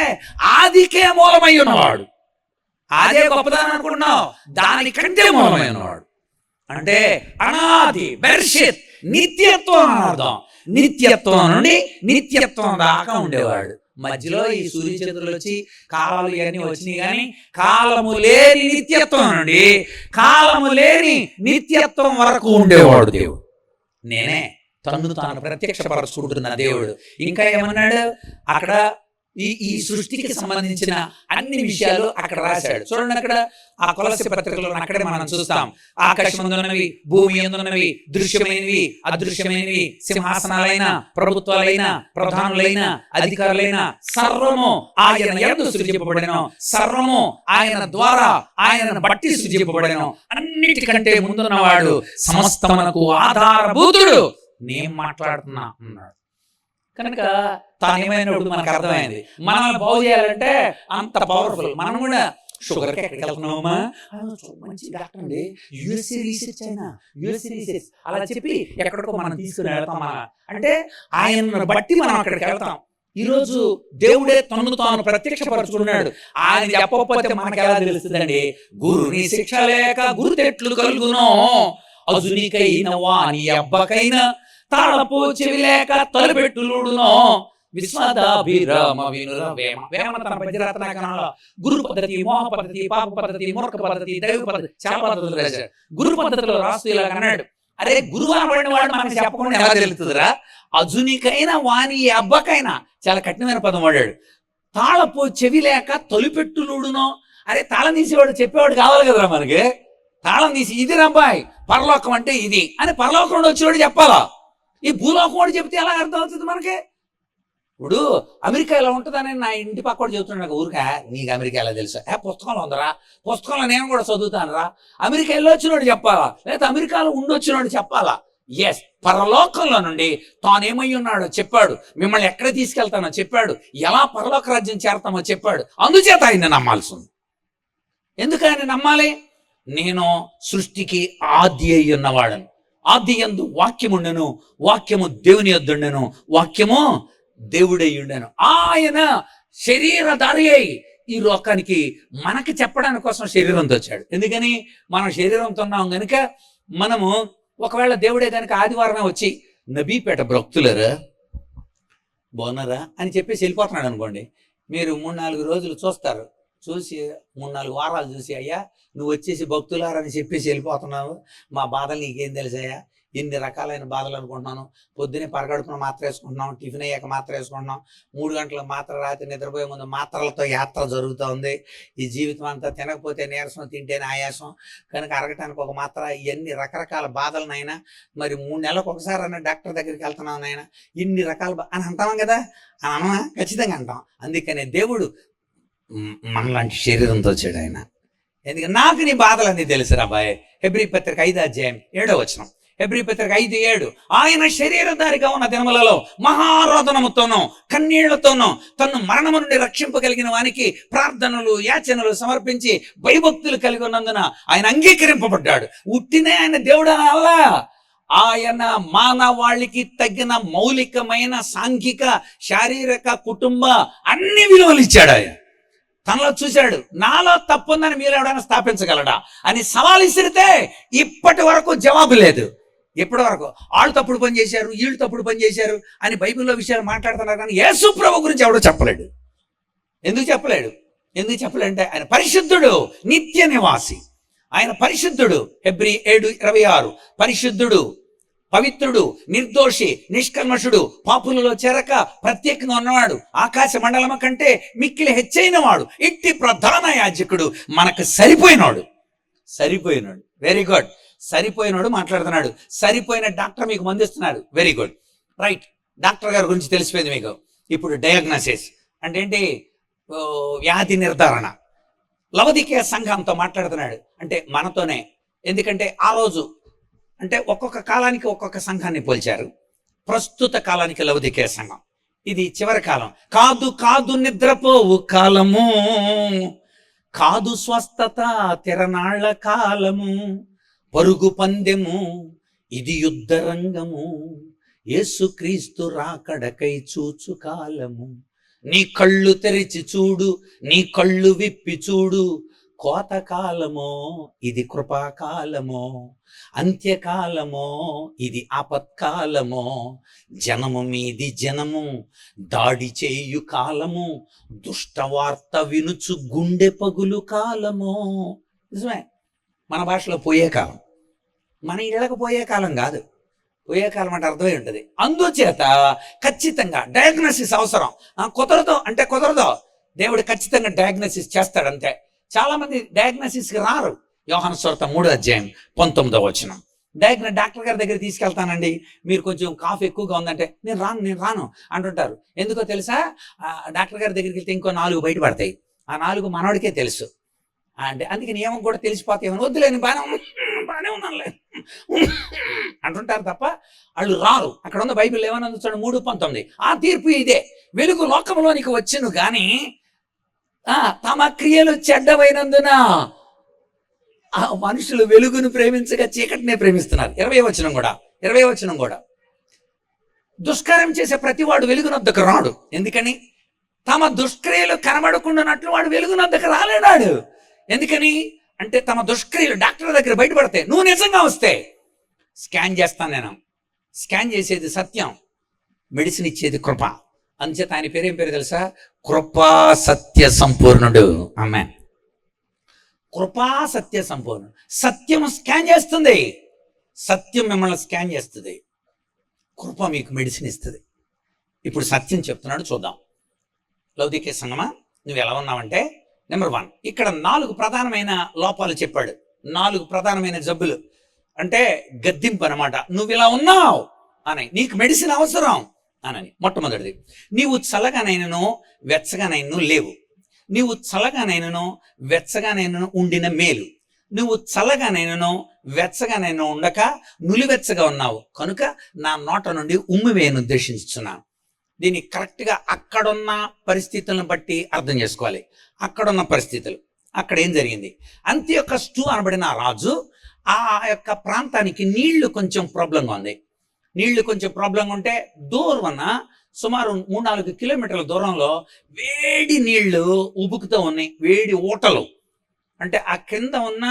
ఆదికే మూలమై ఉన్నవాడు. అదే గొప్పదాన్ని అనుకున్నావు, దానికంటే మూలమై ఉన్నవాడు. అంటే అనాది, బెర్షిత్, నిత్యత్వం అని అర్థం. నిత్యత్వం నుండి నిత్యత్వం దాకా ఉండేవాడు. మధ్యలో ఈ సూర్యచంద్రులు వచ్చి కాలాలు ఇవన్నీ వచ్చినాయి, కానీ కాలము లేని నిత్యత్వం నుండి కాలము లేని నిత్యత్వం వరకు ఉండేవాడు దేవుడు. నేనే తన్ను తాను ప్రత్యక్షపరచుకుంటున్న దేవుడు. ఇంకా ఏమన్నాడు అక్కడ? ఈ సృష్టికి సంబంధించిన అన్ని విషయాలు అక్కడ రాశాడు. చూడండి, అక్కడ ఆ కొలస్సీ పత్రికలో అక్కడే మనం చూస్తాం. ఆకాశమందున్నవి, భూమి యందున్నవి, దృశ్యమైనవి, అదృశ్యమైనవి, సింహాసనాలైన, ప్రభుత్వాలైన, ప్రధానులైన, అధికారులైన సర్వము ఆయన యందు సృజింపబడెను. సర్వము ఆయన ద్వారా, ఆయనను బట్టి సృజింపబడెను. అన్నిటికంటే ముందున్నవాడు, సమస్తమునకు ఆధారభూతుడు, నేను మాట్లాడుతున్నా అన్నాడు. కనుక తానేమైనప్పుడు మనకు అర్థమైంది, మనల్ని బాగు చేయాలంటే అంత పవర్ఫుల్. మనం కూడా షుగర్కి ఎక్కడికి వెళ్తున్నామా, మంచి డాక్టర్ అండి, యుఎస్ఏ రీసెర్చ్ అయినా, యుఎస్ఏ రీసెర్చ్ అలా చెప్పి ఎక్కడికో మనం తీసుకుని వెళ్తాం. అంటే ఆయనను బట్టి మనం అక్కడికి వెళ్తాం. ఈరోజు దేవుడే తనను తాను ప్రత్యక్షపరచుకున్నాడు. ఆయన చెప్పకపోతే మనకు ఎలా తెలుస్తుందండి? గురుని శిక్ష లేక గురుతెట్లు కలుగునో, అజునికైన వాని అబ్బకైనా తాళపు చెవి లేక తలపెట్టులుడునో, విశ్వదాభిరామ వినుర వేమ. వేమ తన పద్యరత్నాకరణలో గురు పద్ధతి, మోహ పద్ధతి, పాప పద్ధతి, మూర్ఖ పద్ధతి, దైవ పద్ధతి, చాలా పద్ధతులు రాశాడు. గురు పద్ధతిలో రాస్తూ ఇలా అన్నాడు, అరే గురువు అనబడిన వాడు మనకి చెప్పకుండా ఎలా తెలుస్తుందిరా? అజునికైనా వాని అబ్బకైనా, చాలా కఠినమైన పదం వాడాడు. తాళపు చెవి లేక తొలిపెట్టులుడునో. అరే తాళం తీసేవాడు చెప్పేవాడు కావాలి కదరా మనకి. తాళం తీసి ఇది రబ్బాయి పరలోకం అంటే ఇది అని పరలోకం వచ్చేవాడు చెప్పాలా? ఈ భూలోకం వాడు చెప్తే ఎలా అర్థం అవుతుంది మనకి? ఇప్పుడు అమెరికా ఎలా ఉంటుందని నా ఇంటి పక్క కూడా చెబుతున్నాడు నాకు. ఊరికా నీకు అమెరికా ఎలా తెలుసా? పుస్తకంలో ఉందరా, పుస్తకంలో నేను కూడా చదువుతాను రా. అమెరికా వెళ్ళొచ్చినోడు చెప్పాలా, లేకపోతే అమెరికాలో ఉండొచ్చినోడు చెప్పాలా? ఎస్, పరలోకంలో నుండి తానేమై ఉన్నాడో చెప్పాడు, మిమ్మల్ని ఎక్కడ తీసుకెళ్తానో చెప్పాడు, ఎలా పరలోక రాజ్యం చేరతామో చెప్పాడు. అందుచేత ఆయన నమ్మాల్సి ఉంది. ఎందుకు ఆయన నమ్మాలి? నేను సృష్టికి ఆది అయి ఉన్నవాడను. ఆది యందు వాక్యముండెను, వాక్యము దేవుని యొద్దుండెను, వాక్యము దేవుడై ఉండెను. ఆయన శరీరధారి అయి ఈ లోకానికి మనకి చెప్పడానికి కోసం శరీరంతో వచ్చాడు. ఎందుకని? మనం శరీరంతో ఉన్నాం కనుక మనము ఒకవేళ దేవుడే కనుక ఆదివారమే వచ్చి నబీపేట భక్తులరా బాగున్నారా అని చెప్పేసి వెళ్ళిపోతున్నాడు అనుకోండి, మీరు 3-4 రోజులు చూస్తారు, చూసి 3-4 వారాలు చూసి, అయ్యా నువ్వు వచ్చేసి భక్తులారని చెప్పేసి వెళ్ళిపోతున్నావు, మా బాధలు నీకేం తెలుసాయా, ఎన్ని రకాలైన బాధలు అనుకుంటున్నాను, పొద్దున్నే పరగడుపున మాత్ర వేసుకుంటున్నాం, టిఫిన్ అయ్యాక మాత్ర వేసుకుంటున్నాం, 3 గంటల మాత్ర, రాత్రి నిద్రపోయే ముందు మాత్రలతో యాత్ర జరుగుతూ ఉంది. ఈ జీవితం అంతా తినకపోతే నీరసం, తింటేనే ఆయాసం, కనుక అరగటానికి ఒక మాత్ర, ఇవన్నీ రకరకాల బాధలనైనా మరి 3 నెలలకు ఒకసారి అన్న డాక్టర్ దగ్గరికి వెళ్తున్నాం నాయన, ఇన్ని రకాల అని అంటాం కదా, అని అనమా? ఖచ్చితంగా అంటాం. అందుకనే దేవుడు మనలాంటి శరీరంతో వచ్చాడు ఆయన. ఎందుకంటే నాకు నీ బాధలన్నీ తెలుసురా బాయ్. హెబ్రీ పత్రిక 5:7 హెబ్రీ పత్రిక 5:7 ఆయన శరీరధారిగా ఉన్న దినములలో మహారోదనముతోనూ కన్నీళ్లతోనూ తను మరణము నుండి రక్షింపగలిగిన వానికి ప్రార్థనలు యాచనలు సమర్పించి భయభక్తులు కలిగి ఉన్నందున ఆయన అంగీకరింపబడ్డాడు. ఉట్టినే ఆయన దేవుడు అలా, ఆయన మానవాళికి తగిన మౌలికమైన సాంఘిక శారీరక కుటుంబ అన్ని విలువలు ఇచ్చాడు. ఆయన తనలో చూశాడు, నాలో తప్పుందని మీరు ఎవడైనా స్థాపించగలడా అని సవాల్ ఇసిరితే ఇప్పటి వరకు జవాబు లేదు. ఇప్పటి వరకు వాళ్ళు తప్పుడు పని చేశారు, వీళ్ళు తప్పుడు పని చేశారు అని బైబిల్లో విషయాలు మాట్లాడుతున్నారు, కానీ యేసు ప్రభు గురించి ఎవడో చెప్పలేడు. ఎందుకు చెప్పలేడంటే ఆయన పరిశుద్ధుడు, నిత్య నివాసి. ఆయన పరిశుద్ధుడు. హెబ్రీ 7:26 పరిశుద్ధుడు, పవిత్రుడు, నిర్దోషి, నిష్కల్మషుడు, పాపులలో చేరక ప్రత్యేకంగా ఉన్నవాడు, ఆకాశ మండలము కంటే మిక్కిలి హెచ్చైన వాడు, ఇట్టి ప్రధాన యాజకుడు, మనకు సరిపోయినాడు. Very good. సరిపోయినాడు మాట్లాడుతున్నాడు. సరిపోయిన డాక్టర్ మీకు మందిస్తున్నాడు. Very good, right. డాక్టర్ గారి గురించి తెలిసిపోయింది మీకు. ఇప్పుడు డయాగ్నోసిస్ అంటే ఏంటి? వ్యాధి నిర్ధారణ. లవదికీయ సంఘంతో మాట్లాడుతున్నాడు, అంటే మనతోనే. ఎందుకంటే ఆ రోజు అంటే ఒక్కొక్క కాలానికి ఒక్కొక్క సంఘాన్ని పోల్చారు. ప్రస్తుత కాలానికి లవదికీయ సంఘం, ఇది చివరి కాలం. కాదు నిద్రపోవు కాలము, కాదు స్వస్థత తిరనాళ్ల కాలము, పరుగు పందెము ఇది యుద్ధ రంగము, యేసుక్రీస్తు రాకడకై చూచు కాలము. నీ కళ్ళు తెరిచి చూడు, నీ కళ్ళు విప్పి చూడు, కోతకాలమో ఇది కృపాకాలమో, అంత్యకాలమో ఇది ఆపత్కాలమో, జనము మీది జనము దాడి చేయు కాలము, దుష్టవార్త వినుచు గుండె పగులు కాలమో. నిజమే, మన భాషలో పోయే కాలం, మన ఇళ్ళకు పోయే కాలం కాదు. పోయే కాలం అంటే అర్థమై ఉంటుంది. అందుచేత ఖచ్చితంగా డయాగ్నోసిస్ అవసరం. కుదరదు, దేవుడు ఖచ్చితంగా డయాగ్నోసిస్ చేస్తాడంతే. చాలా మంది డయాగ్నోసిస్కి రారు. యోహాను సువార్త 3:19 డాక్టర్ గారి దగ్గర తీసుకెళ్తానండి, మీరు కొంచెం కాఫ్ ఎక్కువగా ఉందంటే నేను రాను అంటుంటారు. ఎందుకో తెలుసా? డాక్టర్ గారి దగ్గరికి వెళ్తే ఇంకో 4 బయటపడతాయి. ఆ 4 మనోడికే తెలుసు. అంటే అందుకే నియమం కూడా తెలిసిపోతాయి. వద్దులేని బాగానే ఉన్నానులే అంటుంటారు తప్ప వాళ్ళు రారు. అక్కడ ఉన్న బైబిల్ ఏమన్నా చూడండి, 3:19 ఆ తీర్పు ఇదే, వెలుగు లోకంలోనికి వచ్చును గాని తమ క్రియలు చెడ్డమైనందున ఆ మనుషులు వెలుగును ప్రేమించగా చీకటినే ప్రేమిస్తున్నారు. 20వ వచనం కూడా దుష్కార్యం చేసే ప్రతివాడు వెలుగునొద్దకు రాడు. ఎందుకని? తమ దుష్క్రియలు కనబడకుండానట్లు వాడు వెలుగునొద్దకు రాలేడాడు. ఎందుకని అంటే తమ దుష్క్రియలు డాక్టర్ దగ్గర బయటపడతాయి. నువ్వు నిజంగా వస్తే స్కాన్ చేస్తాను నేను. స్కాన్ చేసేది సత్యం, మెడిసిన్ ఇచ్చేది కృప. అంచేత ఆయన పేరేం పేరు తెలుసా? కృపా సత్య సంపూర్ణుడు. ఆమేన్. కృపా సత్య సంపూర్ణుడు. సత్యం స్కాన్ చేస్తుంది, సత్యం మిమ్మల్ని స్కాన్ చేస్తుంది, కృప మీకు మెడిసిన్ ఇస్తుంది. ఇప్పుడు సత్యం చెప్తున్నాడు, చూద్దాం. లౌకిక సంగమా, నువ్వు ఎలా ఉన్నావంటే, నెంబర్ 1 ఇక్కడ 4 ప్రధానమైన లోపాలు చెప్పాడు. 4 ప్రధానమైన జబ్బులు అంటే గద్దింపు అనమాట. నువ్వు ఇలా ఉన్నావు అని, నీకు మెడిసిన్ అవసరం అని. మొట్టమొదటిది, నీవు చల్లగానైనను వెచ్చగానైనను లేవు. నీవు చల్లగానైనను వెచ్చగానైనను ఉండిన మేలు. నువ్వు చల్లగానైనను వెచ్చగానైనా ఉండక నులివెచ్చగా ఉన్నావు కనుక నా నోట నుండి ఉమ్మివేయను ఉద్దేశించున్నాను. దీన్ని కరెక్ట్గా అక్కడున్న పరిస్థితులను బట్టి అర్థం చేసుకోవాలి. అక్కడున్న పరిస్థితులు, అక్కడ ఏం జరిగింది? అంత్యోకస్టు అనబడిన రాజు ఆ యొక్క ప్రాంతానికి నీళ్లు కొంచెం ప్రాబ్లంగా ఉంది. నీళ్లు కొంచెం ప్రాబ్లంగా ఉంటే దూరాన సుమారు 3-4 కిలోమీటర్ల దూరంలో వేడి నీళ్లు ఉబుకుతూ ఉన్నాయి. వేడి ఊటలు అంటే ఆ కింద ఉన్న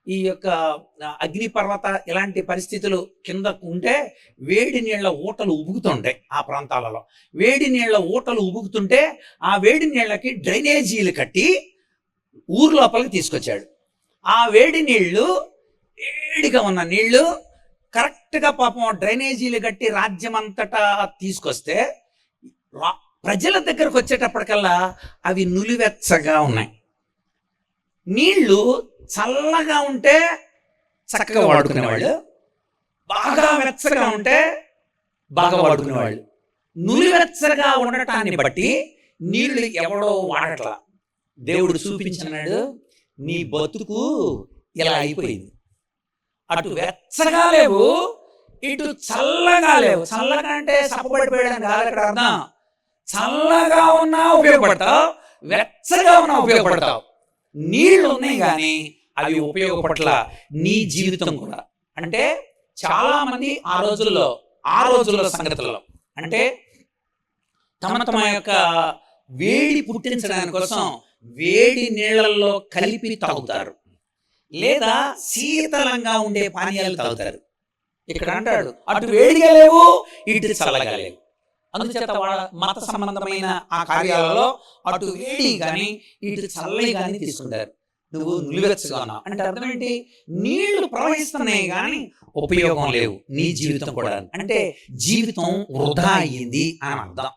ఈ యొక్క అగ్నిపర్వత ఇలాంటి పరిస్థితులు కింద ఉంటే వేడి నీళ్ల ఊటలు ఉబుకుతుంటాయి. ఆ ప్రాంతాలలో వేడి నీళ్ల ఊటలు ఉబుకుతుంటే ఆ వేడి నీళ్ళకి డ్రైనేజీలు కట్టి ఊరు లోపలికి తీసుకొచ్చాడు. ఆ వేడి నీళ్లు, వేడిగా ఉన్న నీళ్లు కరెక్ట్గా పాపం డ్రైనేజీలు కట్టి రాజ్యం అంతటా తీసుకొస్తే ప్రజల దగ్గరకు వచ్చేటప్పటికల్లా అవి నులివెచ్చగా ఉన్నాయి. నీళ్లు చల్లగా ఉంటే చక్కగా వాడుకునేవాళ్ళు, బాగా వెచ్చగా ఉంటే బాగా వాడుకునేవాళ్ళు. నులివెచ్చగా ఉండటాన్ని బట్టి నీళ్లు ఎవడో వాడట్లా. దేవుడు చూపించినాడు, నీ బతుకు ఇలా అయిపోయింది. అటు వెచ్చగా లేవు, ఇటు చల్లగా లేవు. చల్లగా అంటే సప్పబడిపోయాడని కాదు అక్కడ అర్థం. చల్లగా ఉన్నా ఉపయోగపడతావు, వెచ్చగా ఉన్నా ఉపయోగపడతావు. నీళ్లు ఉన్నాయి కానీ అవి ఉపయోగపట్ల. నీ జీవితం కూడా అంటే చాలా మంది ఆ రోజుల్లో సంగతుల్లో అంటే తమ యొక్క వేడి పుట్టించడానికి కోసం వేడి నీళ్లలో కలిపి తాగుతారు, లేదా శీతలంగా ఉండే పానీయాలు తాగుతారు. ఇక్కడ అంటాడు, అటు వేడిగా లేవు, ఇటు చల్లగా లేవు. అందుచేత వాళ్ళ మత సంబంధమైన ఆ కార్యాలలో అటు వేడి కానీ ఇటు చల్లని కానీ తీసుకుంటారు. నువ్వు నిలువెచ్చగా ఉన్నావు అంటే అర్థం ఏంటి? నీళ్లు ప్రవహిస్తున్నాయి కానీ ఉపయోగం లేవు. నీ జీవితం కూడా అంటే జీవితం వృధా అయ్యింది అని అర్థం.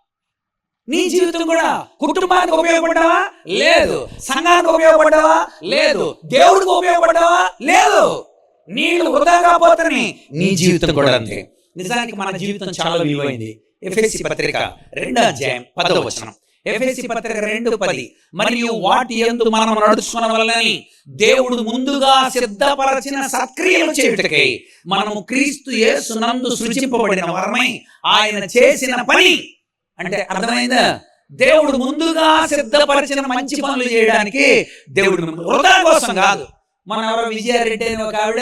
నీ జీవితం కూడా కుటుంబానికి ఉపయోగపడ్డావా? లేదు. సంఘానికి ఉపయోగపడ్డావా? లేదు. దేవుడికి ఉపయోగపడ్డావా? లేదు. నీళ్లు వృధాగా పోతని నీ జీవితం కూడా అంతే. నిజానికి మన జీవితం చాలా విలువైంది. ఎఫెసీ పత్రిక 2వ అధ్యాయం 10వ వచనం. ఎఫెసీ పత్రిక 2:10. మరియు వాటి యందు మనం నడుచుకున్న వలనని దేవుడు ముందుగా సిద్ధపరచిన సత్క్రియలు చేయుటకై మనము క్రీస్తు యేసునందు సృజింపబడిన వారమై ఆయన చేసిన పని. అంటే అర్థమైందా? దేవుడు ముందుగా సిద్ధపరిచిన మంచి పనులు చేయడానికి. దేవుడు వృధా కోసం కాదు. మన ఎవరో విజయారెడ్డి అని ఒక ఆవిడ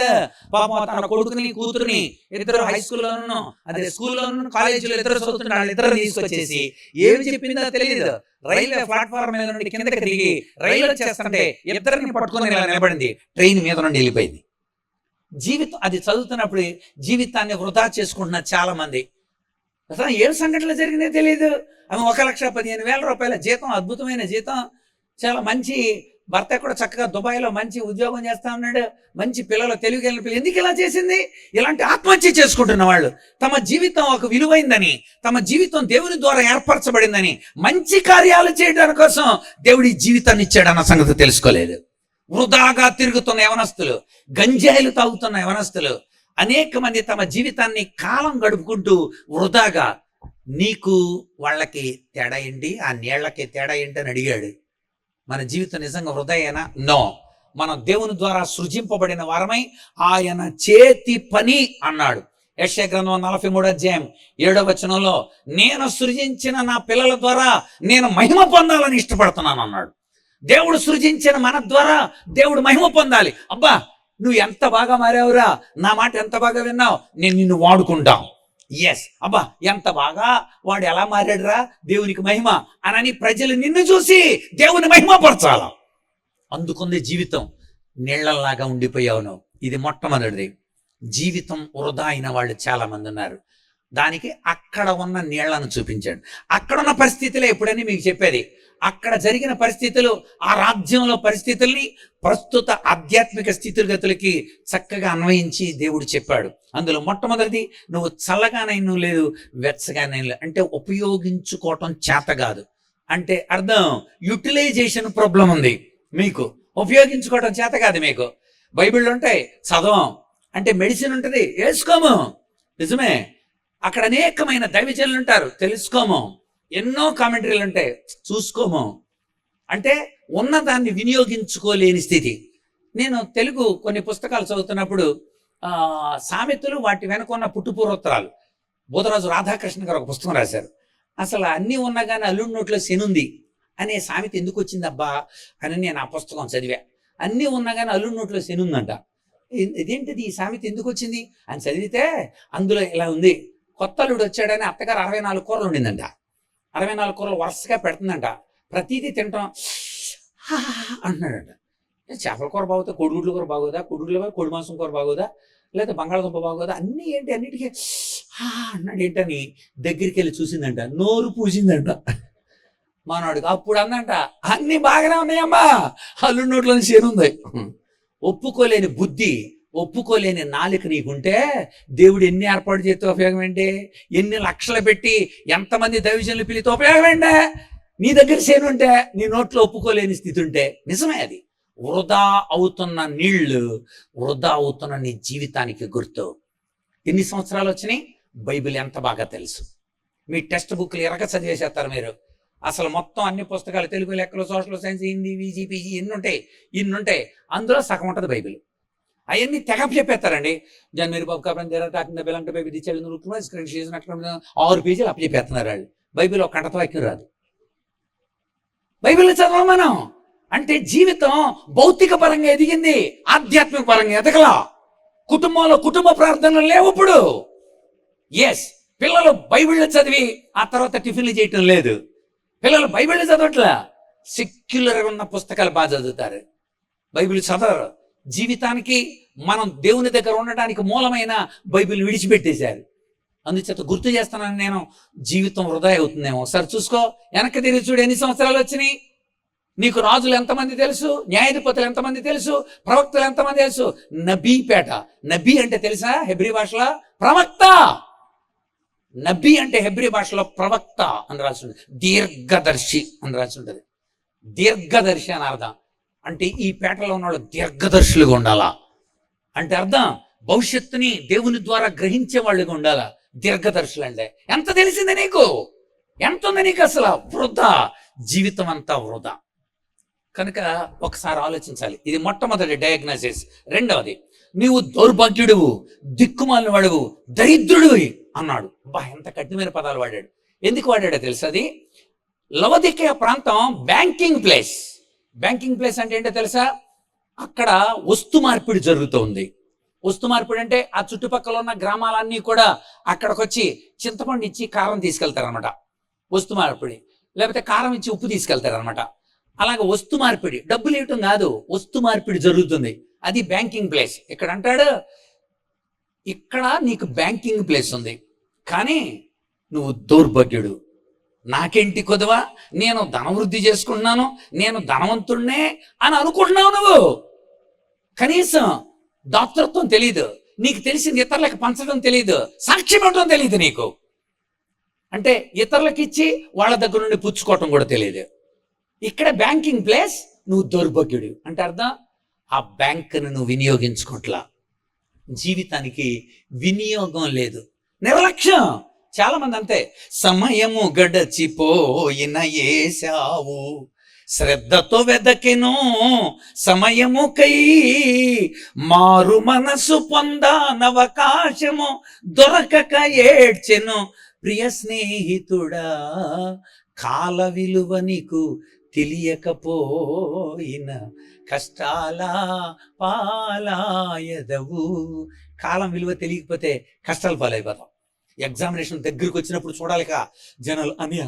పాపం తన కొడుకుని కూతురుని ఇద్దరు హై స్కూల్లోనూ అదే స్కూల్లోనూ కాలేజీలో ఇద్దరు చదువుతున్న వాళ్ళు ఇద్దరు తీసుకొచ్చేసి ఏమి చెప్పిందో తెలియదు. రైల్వే ప్లాట్ఫామ్ మీద నుండి కిందకి దిగి రైలు వచ్చేస్తుంటే ఇద్దరిని పట్టుకొని ఇలా నిలబడింది, ట్రైన్ మీద నుండి వెళ్ళిపోయింది. జీవితం అది చదువుతున్నప్పుడు జీవితాన్ని వృధా చేసుకుంటున్నారు చాలా మంది. అసలు ఏం సంఘటనలు జరిగినాయో తెలియదు. ఆమె 1,15,000 రూపాయల జీతం, అద్భుతమైన జీతం, చాలా మంచి భర్త కూడా చక్కగా దుబాయ్లో మంచి ఉద్యోగం చేస్తా ఉన్నాడు, మంచి పిల్లలు, తెలివిగల పిల్లలు. ఎందుకు ఇలా చేసింది? ఇలాంటి ఆత్మహత్య చేసుకుంటున్న వాళ్ళు తమ జీవితం ఒక విలువైందని, తమ జీవితం దేవుని ద్వారా ఏర్పరచబడిందని, మంచి కార్యాలు చేయడానికి కోసం దేవుడి జీవితాన్ని ఇచ్చాడన్న సంగతి తెలుసుకోలేదు. వృధాగా తిరుగుతున్న యవనస్తులు, గంజాయిలు తాగుతున్న యవనస్తులు, అనేక మంది తమ జీవితాన్ని కాలం గడుపుకుంటూ వృధాగా. నీకు వాళ్ళకి తేడా ఏంటి? ఆ నీళ్లకి తేడా ఏంటి అని అడిగాడు. మన జీవితం నిజంగా వృధాయేనా? నో. మనం దేవుని ద్వారా సృజింపబడిన వారమై ఆయన చేతి పని అన్నాడు. యెషయా గ్రంథం 43వ అధ్యాయం 7వ వచనంలో నేను సృజించిన నా పిల్లల ద్వారా నేను మహిమ పొందాలని ఇష్టపడుతున్నాను అన్నాడు. దేవుడు సృజించిన మన ద్వారా దేవుడు మహిమ పొందాలి. అబ్బా నువ్వు ఎంత బాగా మారావురా, నా మాట ఎంత బాగా విన్నావు, నేను నిన్ను వాడుకుంటాం. ఎస్, అబ్బా ఎంత బాగా వాడు ఎలా మారాడురా, దేవునికి మహిమ అనని ప్రజలు నిన్ను చూసి దేవుని మహిమపరచాల. అందుకుంది జీవితం. నీళ్లలాగా ఉండిపోయావు నువ్వు. ఇది మొట్టమొదటిది. జీవితం వృధా అయిన వాళ్ళు చాలా మంది ఉన్నారు. దానికి అక్కడ ఉన్న నీళ్లను చూపించాడు. అక్కడున్న పరిస్థితులే ఎప్పుడని మీకు చెప్పేది. అక్కడ జరిగిన పరిస్థితులు, ఆ రాజ్యంలో పరిస్థితుల్ని ప్రస్తుత ఆధ్యాత్మిక స్థితిగతులకి చక్కగా అన్వయించి దేవుడు చెప్పాడు. అందులో మొట్టమొదటిది, నువ్వు చల్లగానైనా లేదు, వెచ్చగానైనా లేదు. అంటే ఉపయోగించుకోవటం చేత కాదు. అంటే అర్థం యూటిలైజేషన్ ప్రాబ్లం ఉంది మీకు. ఉపయోగించుకోవటం చేత కాదు మీకు. బైబిల్లో ఉంటాయి, చదవం. అంటే మెడిసిన్ ఉంటుంది, వేసుకోము. నిజమే. అక్కడ అనేకమైన దైవజనులు ఉంటారు, తెలుసుకోము. ఎన్నో కామెంటరీలు ఉంటాయి, చూసుకోము. అంటే ఉన్నదాన్ని వినియోగించుకోలేని స్థితి. నేను తెలుగు కొన్ని పుస్తకాలు చదువుతున్నప్పుడు సామెతలు, వాటి వెనుకున్న పుట్టుపూర్వోత్తరాలు, బోధరాజు రాధాకృష్ణ గారు ఒక పుస్తకం రాశారు. అసలు అన్నీ ఉన్నా కానీ అల్లుడి నోట్లో శనుంది అనే సామెత ఎందుకు వచ్చిందబ్బా అని నేను ఆ పుస్తకం చదివా. అన్నీ ఉన్నా కానీ అల్లుడి నోట్లో శనుందంట. ఇదేంటిది, ఈ సామెత ఎందుకు వచ్చింది అని చదివితే అందులో ఇలా ఉంది. కొత్త అల్లుడు వచ్చాడని అత్తగారు 64 కూరలు ఉండిందంట. 64 కూరలు వరుసగా పెడుతుందంట. ప్రతిదీ తింటాం అంటున్నాడంట. చేపల కూర బాగోదా, కోడిగుడ్ల కూర బాగోదా, కోడి మాంసం కూర బాగోదా, లేదా బంగాళదుంప బాగోదా, అన్నీ ఏంటి, అన్నిటికీ అన్నాడు. ఏంటని దగ్గరికి వెళ్ళి చూసిందంట, నోరు పూసిందంట. మనవాడికి అప్పుడు అందంట, అన్ని బాగానే ఉన్నాయమ్మా, అల్లు నోట్లో చేరుంది. ఒప్పుకోలేని బుద్ధి, ఒప్పుకోలేని నాలుక నీకుంటే దేవుడు ఎన్ని ఏర్పాటు చేస్తే ఉపయోగం ఏంటి? ఎన్ని లక్షలు పెట్టి ఎంతమంది దైవజనులు పిలితే ఉపయోగం ఏంటి? నీ దగ్గర చేనుంటే, నీ నోట్లో ఒప్పుకోలేని స్థితి ఉంటే, నిజమే అది. వృధా అవుతున్న నీళ్లు, వృధా అవుతున్న నీ జీవితానికి గుర్తు. ఎన్ని సంవత్సరాలు వచ్చినాయి? బైబిల్ ఎంత బాగా తెలుసు. మీ టెక్స్ట్ బుక్లు ఎరగ చదివేసేస్తారు మీరు. అసలు మొత్తం అన్ని పుస్తకాలు, తెలుగు, లెక్కలు, సోషల్ సైన్స్, హిందీ, విజీ, పీజీ ఇన్ని ఉంటాయి. అందులో సగం ఉంటుంది బైబిల్. అవన్నీ తెగ చెప్పేస్తారండి. జన్మేరి బాబు కాబట్టి బిలంట బైబిల్ ఇచ్చేది స్క్రీన్ చేసినట్లు 6 పేజీలు అప్పచెప్పేస్తున్నారు వాళ్ళు. బైబిల్ ఒక కంటతో వాక్యం రాదు. బైబిల్ చదవం మనం. అంటే జీవితం భౌతిక పరంగా ఎదిగింది, ఆధ్యాత్మిక పరంగా ఎదగలా. కుటుంబంలో కుటుంబ ప్రార్థనలు లేవు ఇప్పుడు. ఎస్, పిల్లలు బైబిల్ చదివి ఆ తర్వాత టిఫిన్లు చేయటం లేదు. పిల్లలు బైబిల్ చదవట్లా, సెక్యులర్గా ఉన్న పుస్తకాలు బాగా చదువుతారు, బైబిల్ చదవరు. జీవితానికి మనం దేవుని దగ్గర ఉండడానికి మూలమైన బైబిల్ విడిచిపెట్టేశారు. అందుచేత గుర్తు చేస్తున్నాను నేను, జీవితం వృధా అవుతుందేమో. ఒకసారి చూసుకో, వెనక్కి తిరిగి చూడు, ఎన్ని సంవత్సరాలు వచ్చినాయి? నీకు రాజులు ఎంతమంది తెలుసు? న్యాయాధిపతులు ఎంతమంది తెలుసు? ప్రవక్తలు ఎంతమంది తెలుసు? నబీపేట. నబీ అంటే తెలుసా? హెబ్రీ భాషలో ప్రవక్త. నబీ అంటే హెబ్రీ భాషలో ప్రవక్త అని రాసి ఉంటుంది. దీర్ఘదర్శి అని రాసి ఉంటుంది. దీర్ఘదర్శి అని అర్థం. అంటే ఈ పేటలో ఉన్న వాళ్ళు దీర్ఘదర్శులుగా ఉండాలా అంటే అర్థం, భవిష్యత్తుని దేవుని ద్వారా గ్రహించే వాళ్ళుగా ఉండాలా దీర్ఘదర్శులు అంటే. ఎంత తెలిసింది నీకు? ఎంత ఉంది నీకు? అసలు వృధా, జీవితం అంతా వృధా. కనుక ఒకసారి ఆలోచించాలి. ఇది మొట్టమొదటి డయాగ్నోసిస్. రెండవది, నీవు దౌర్భాగ్యుడువు, దిక్కుమాలిన వాడువు, దరిద్రుడివి అన్నాడు. బా, ఎంత కఠినమైన పదాలు వాడాడు. ఎందుకు వాడాడో తెలుసు? అది లవదికయ ప్రాంతం బ్యాంకింగ్ ప్లేస్. బ్యాంకింగ్ ప్లేస్ అంటే ఏంటో తెలుసా? అక్కడ వస్తు మార్పిడి జరుగుతుంది. వస్తు మార్పిడి అంటే ఆ చుట్టుపక్కల ఉన్న గ్రామాలన్నీ కూడా అక్కడికి వచ్చి చింతపండు ఇచ్చి కారం తీసుకెళ్తారనమాట. వస్తు మార్పిడి. లేకపోతే కారం ఇచ్చి ఉప్పు తీసుకెళ్తారనమాట. అలాగే వస్తు మార్పిడి, డబ్బులు ఇవ్వటం కాదు, వస్తు మార్పిడి జరుగుతుంది. అది బ్యాంకింగ్ ప్లేస్. ఇక్కడ అంటాడు, ఇక్కడ నీకు బ్యాంకింగ్ ప్లేస్ ఉంది, కానీ నువ్వు దౌర్భాగ్యుడు. నాకేంటి కొదవా, నేను ధనవృద్ధి చేసుకుంటున్నాను, నేను ధనవంతుడినే అని అనుకుంటున్నావు. నువ్వు కనీసం దాతృత్వం తెలియదు నీకు, తెలిసింది ఇతరులకు పంచడం తెలియదు, సాక్ష్యం ఇవ్వడం తెలియదు నీకు. అంటే ఇతరులకు ఇచ్చి వాళ్ళ దగ్గర నుండి పుచ్చుకోవటం కూడా తెలియదు. ఇక్కడ బ్యాంకింగ్ ప్లేస్, నువ్వు దౌర్భాగ్యుడు అంటే అర్థం, ఆ బ్యాంకును నువ్వు వినియోగించుకోవట్లా. జీవితానికి వినియోగం లేదు, నిర్లక్ష్యం. చాలా మంది అంతే. సమయము గడచిపోయిన యేసావు శ్రద్ధతో వెదకెను సమయముకై, మారు మనసు పొందానవకాశము దొరకక ఏడ్చెను ప్రియ స్నేహితుడా, కాల విలువ నీకు తెలియకపోయిన కష్టాల పాలాయదవు. కాలం విలువ తెలియకపోతే కష్టాలు పాలైపోతాం. ఎగ్జామినేషన్ దగ్గరికి వచ్చినప్పుడు చూడాలిక జనాలు, అనియా